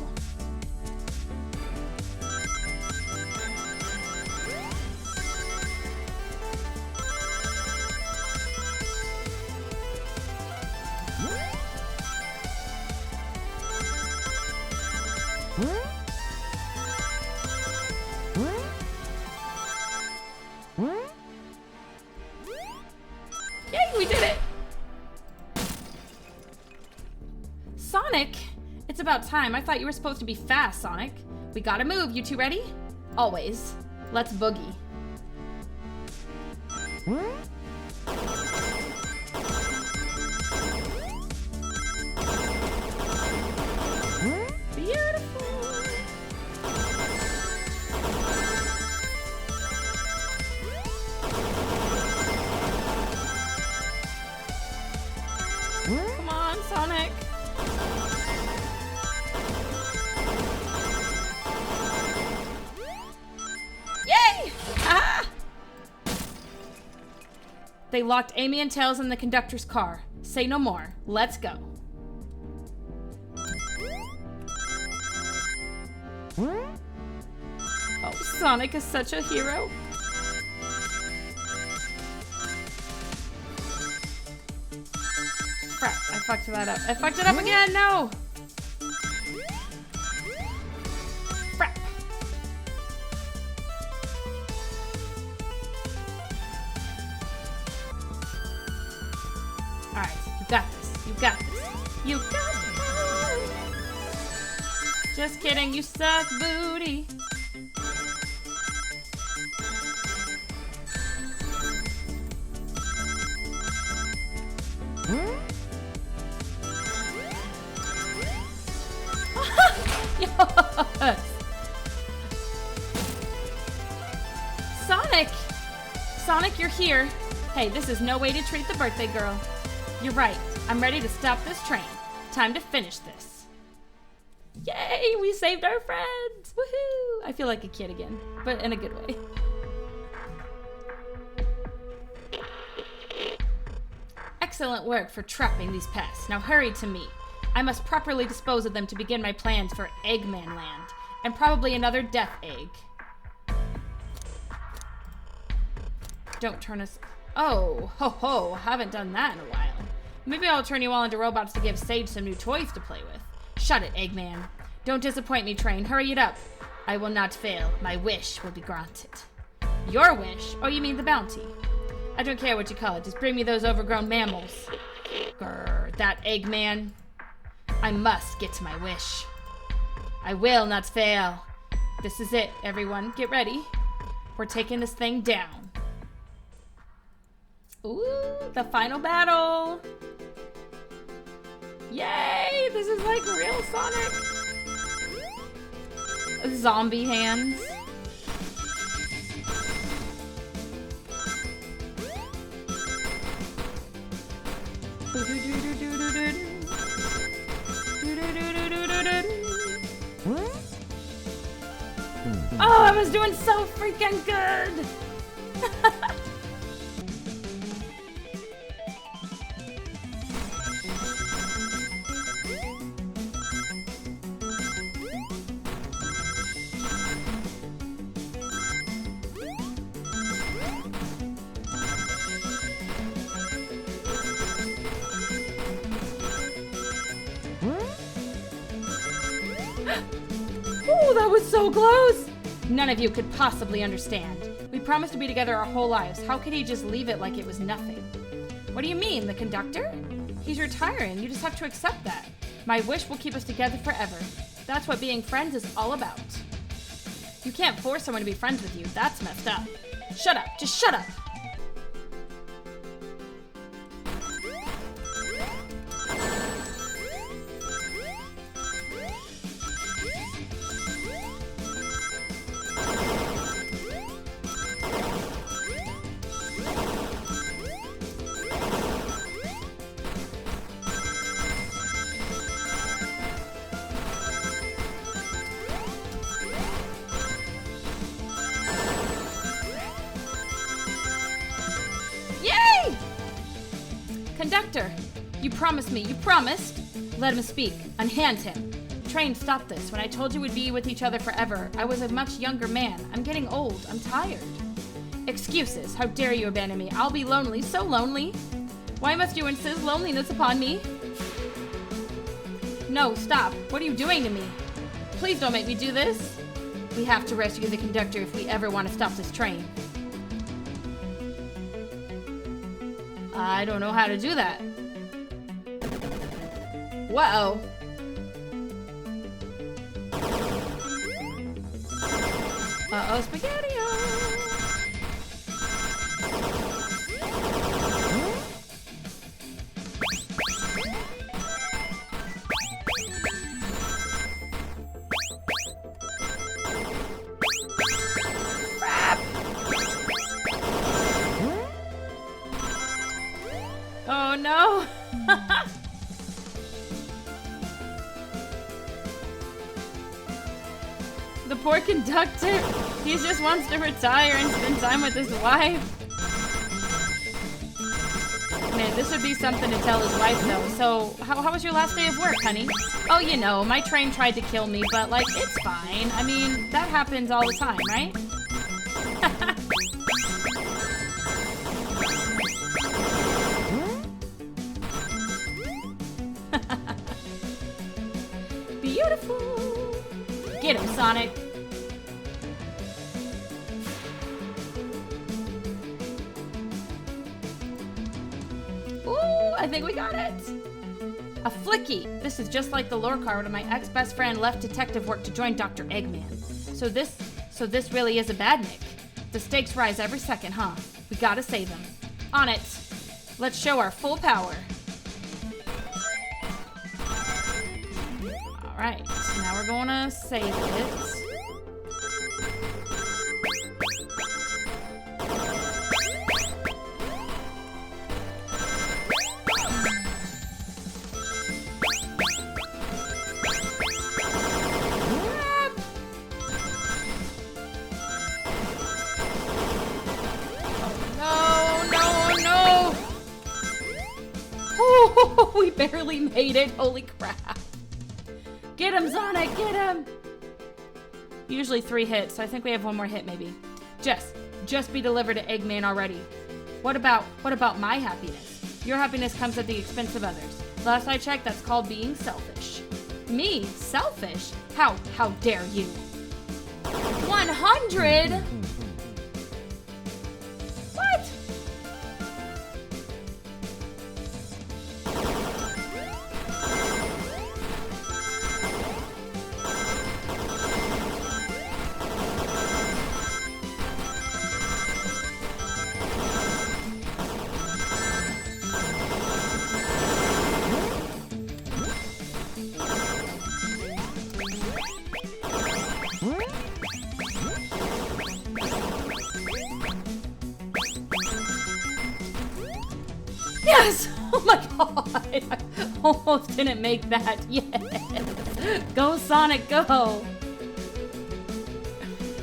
Yay, we did it! time. I thought you were supposed to be fast, Sonic. We gotta move. You two ready? Always. Let's boogie. Beautiful. Come on, Sonic. Yay! Ah! They locked Amy and Tails in the conductor's car. Say no more. Let's go. Oh, Sonic is such a hero. Crap, I fucked that up. I fucked it up again, no! Crap. Alright, you got this. You got this. You got this. Just kidding, you suck, booty. Yes. Sonic! Sonic, you're here. Hey, this is no way to treat the birthday girl. You're right. I'm ready to stop this train. Time to finish this. Yay! We saved our friends! Woohoo! I feel like a kid again, but in a good way. Excellent work for trapping these pests. Now hurry to me. I must properly dispose of them to begin my plans for Eggman Land, and probably another Death Egg. Don't turn us... Oh, ho ho, haven't done that in a while. Maybe I'll turn you all into robots to give Sage some new toys to play with. Shut it, Eggman. Don't disappoint me, train. Hurry it up. I will not fail. My wish will be granted. Your wish? Oh, you mean the bounty? I don't care what you call it. Just bring me those overgrown mammals. Grr, that Eggman. I must get to my wish. I will not fail. This is it, everyone. Get ready. We're taking this thing down. Ooh, the final battle. Yay! This is like real Sonic. Zombie hands. Oh, I was doing so freaking good! Oh, that was so close! None of you could possibly understand. We promised to be together our whole lives. How could he just leave it like it was nothing? What do you mean, the conductor? He's retiring. You just have to accept that. My wish will keep us together forever. That's what being friends is all about. You can't force someone to be friends with you. That's messed up. Shut up. Just shut up. Conductor, you promised me. You promised. Let him speak. Unhand him. Train, stop this. When I told you we'd be with each other forever, I was a much younger man. I'm getting old. I'm tired. Excuses. How dare you abandon me? I'll be lonely. So lonely. Why must you insist loneliness upon me? No, stop. What are you doing to me? Please don't make me do this. We have to rescue the conductor if we ever want to stop this train. I don't know how to do that. Whoa. Oh, spaghetti! Oh no! The poor conductor. He just wants to retire and spend time with his wife. Man, this would be something to tell his wife though. So, how was your last day of work, honey? Oh, you know, my train tried to kill me, but like, it's fine. I mean, that happens all the time, right? Beautiful! Get him, Sonic! Ooh, I think we got it! A flicky! This is just like the lore card when my ex-best friend left detective work to join Dr. Eggman. So this really is a badnik. The stakes rise every second, huh? We gotta save him. On it! Let's show our full power. Alright, so now we're gonna save it. We barely made it. Holy crap. Get him, Sonic. Get him. Usually 3 hits, so I think we have one more hit maybe. Just be delivered to Eggman already. What about my happiness? Your happiness comes at the expense of others. Last I checked, that's called being selfish. Me? Selfish? How dare you? 100? What? Yes! Oh my god! I almost didn't make that. Yes! Go, Sonic, go!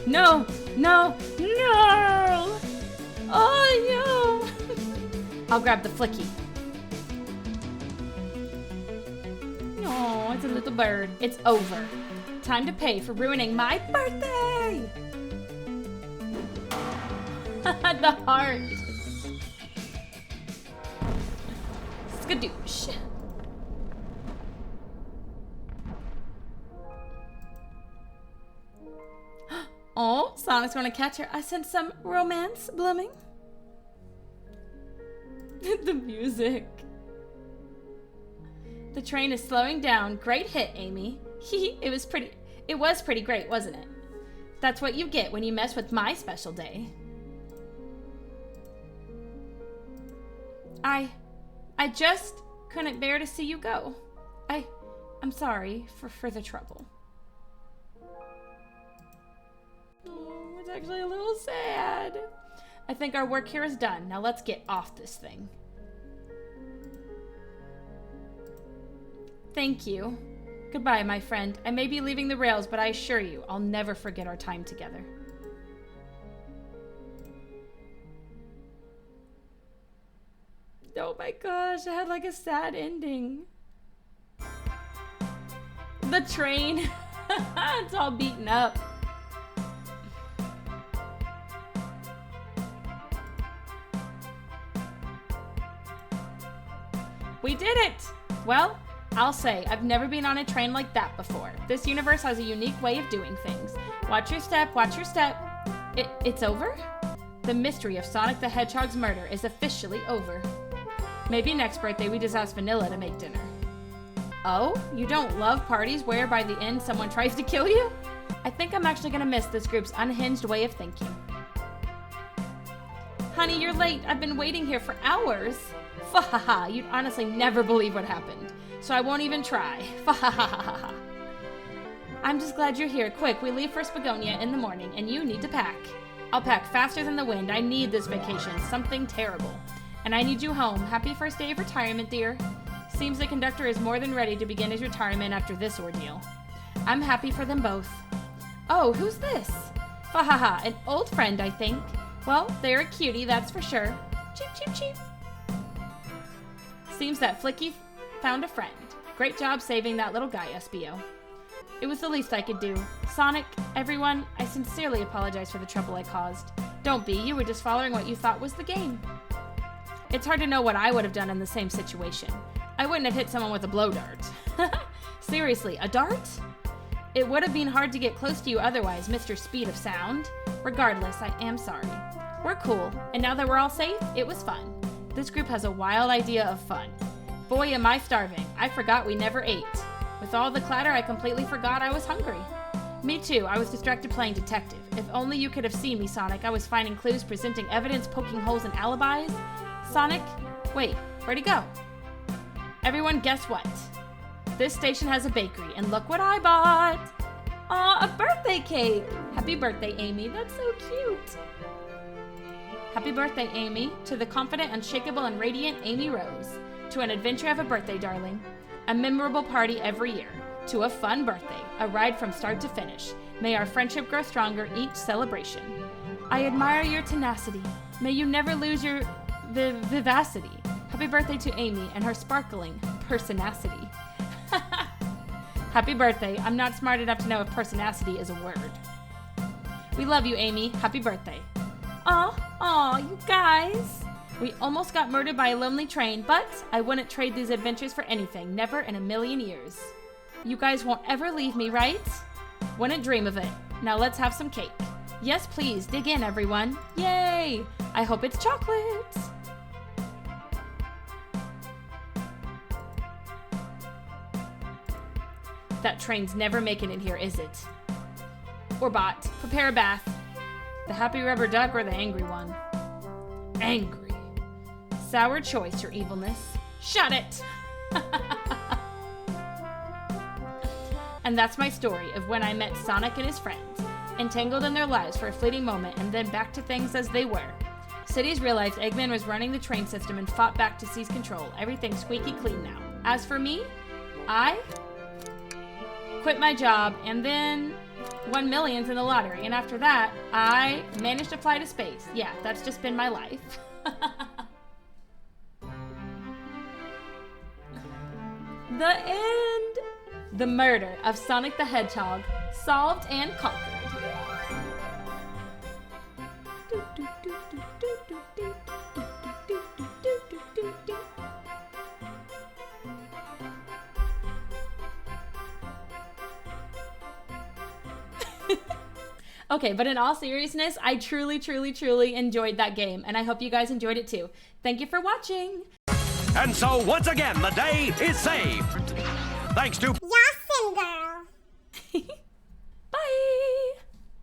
No! No! No! Oh no! I'll grab the flicky. Oh, it's a little bird. It's over. Time to pay for ruining my birthday! The heart. Skadoosh. Oh, Sonic's gonna catch her. I sense some romance blooming. The music. The train is slowing down. Great hit, Amy. It was pretty great, wasn't it? That's what you get when you mess with my special day. I just couldn't bear to see you go. I'm sorry for the trouble. Oh, it's actually a little sad. I think our work here is done. Now let's get off this thing. Thank you. Goodbye, my friend. I may be leaving the rails, but I assure you, I'll never forget our time together. Oh my gosh, it had like a sad ending. The train. It's all beaten up. We did it! Well, I'll say, I've never been on a train like that before. This universe has a unique way of doing things. Watch your step, watch your step. It's over? The mystery of Sonic the Hedgehog's murder is officially over. Maybe next birthday we just ask Vanilla to make dinner. Oh? You don't love parties where by the end someone tries to kill you? I think I'm actually gonna miss this group's unhinged way of thinking. Honey, you're late. I've been waiting here for hours. Fa-ha-ha, you'd honestly never believe what happened. So I won't even try. Fa-ha-ha-ha-ha. I'm just glad you're here. Quick, we leave for Spagonia in the morning, and you need to pack. I'll pack faster than the wind. I need this vacation. Something terrible. And I need you home. Happy first day of retirement, dear. Seems the conductor is more than ready to begin his retirement after this ordeal. I'm happy for them both. Oh, who's this? Fa-ha-ha, an old friend, I think. Well, they're a cutie, that's for sure. Cheep, cheep, cheep. Seems that Flicky found a friend. Great job saving that little guy, SBO. It was the least I could do. Sonic, everyone, I sincerely apologize for the trouble I caused. Don't be, you were just following what you thought was the game. It's hard to know what I would have done in the same situation. I wouldn't have hit someone with a blow dart. Seriously, a dart? It would have been hard to get close to you otherwise, Mr. Speed of Sound. Regardless, I am sorry. We're cool, and now that we're all safe, it was fun. This group has a wild idea of fun. Boy, am I starving. I forgot we never ate. With all the clatter, I completely forgot I was hungry. Me too, I was distracted playing detective. If only you could have seen me, Sonic. I was finding clues, presenting evidence, poking holes in alibis. Sonic, wait, where'd he go? Everyone, guess what? This station has a bakery, and look what I bought! Aw, a birthday cake! Happy birthday, Amy. That's so cute. Happy birthday, Amy, to the confident, unshakable, and radiant Amy Rose. To an adventure of a birthday, darling. A memorable party every year. To a fun birthday. A ride from start to finish. May our friendship grow stronger each celebration. I admire your tenacity. May you never lose your vivacity. Happy birthday to Amy and her sparkling personacity. Happy birthday. I'm not smart enough to know if personacity is a word. We love you, Amy. Happy birthday. Aw, you guys. We almost got murdered by a lonely train, but I wouldn't trade these adventures for anything. Never in a million years. You guys won't ever leave me, right? Wouldn't dream of it. Now let's have some cake. Yes, please. Dig in, everyone. Yay! I hope it's chocolate. That train's never making it here, is it? Or bot. Prepare a bath. The happy rubber duck or the angry one? Angry. Sour choice, your evilness. Shut it! And that's my story of when I met Sonic and his friends, entangled in their lives for a fleeting moment and then back to things as they were. Cities realized Eggman was running the train system and fought back to seize control. Everything's squeaky clean now. As for me, I quit my job and then won millions in the lottery. And after that, I managed to fly to space. Yeah, that's just been my life. The end. The murder of Sonic the Hedgehog, solved and conquered. Okay, but in all seriousness, I truly, truly, truly enjoyed that game, and I hope you guys enjoyed it too. Thank you for watching. And so, once again, the day is saved. Thanks to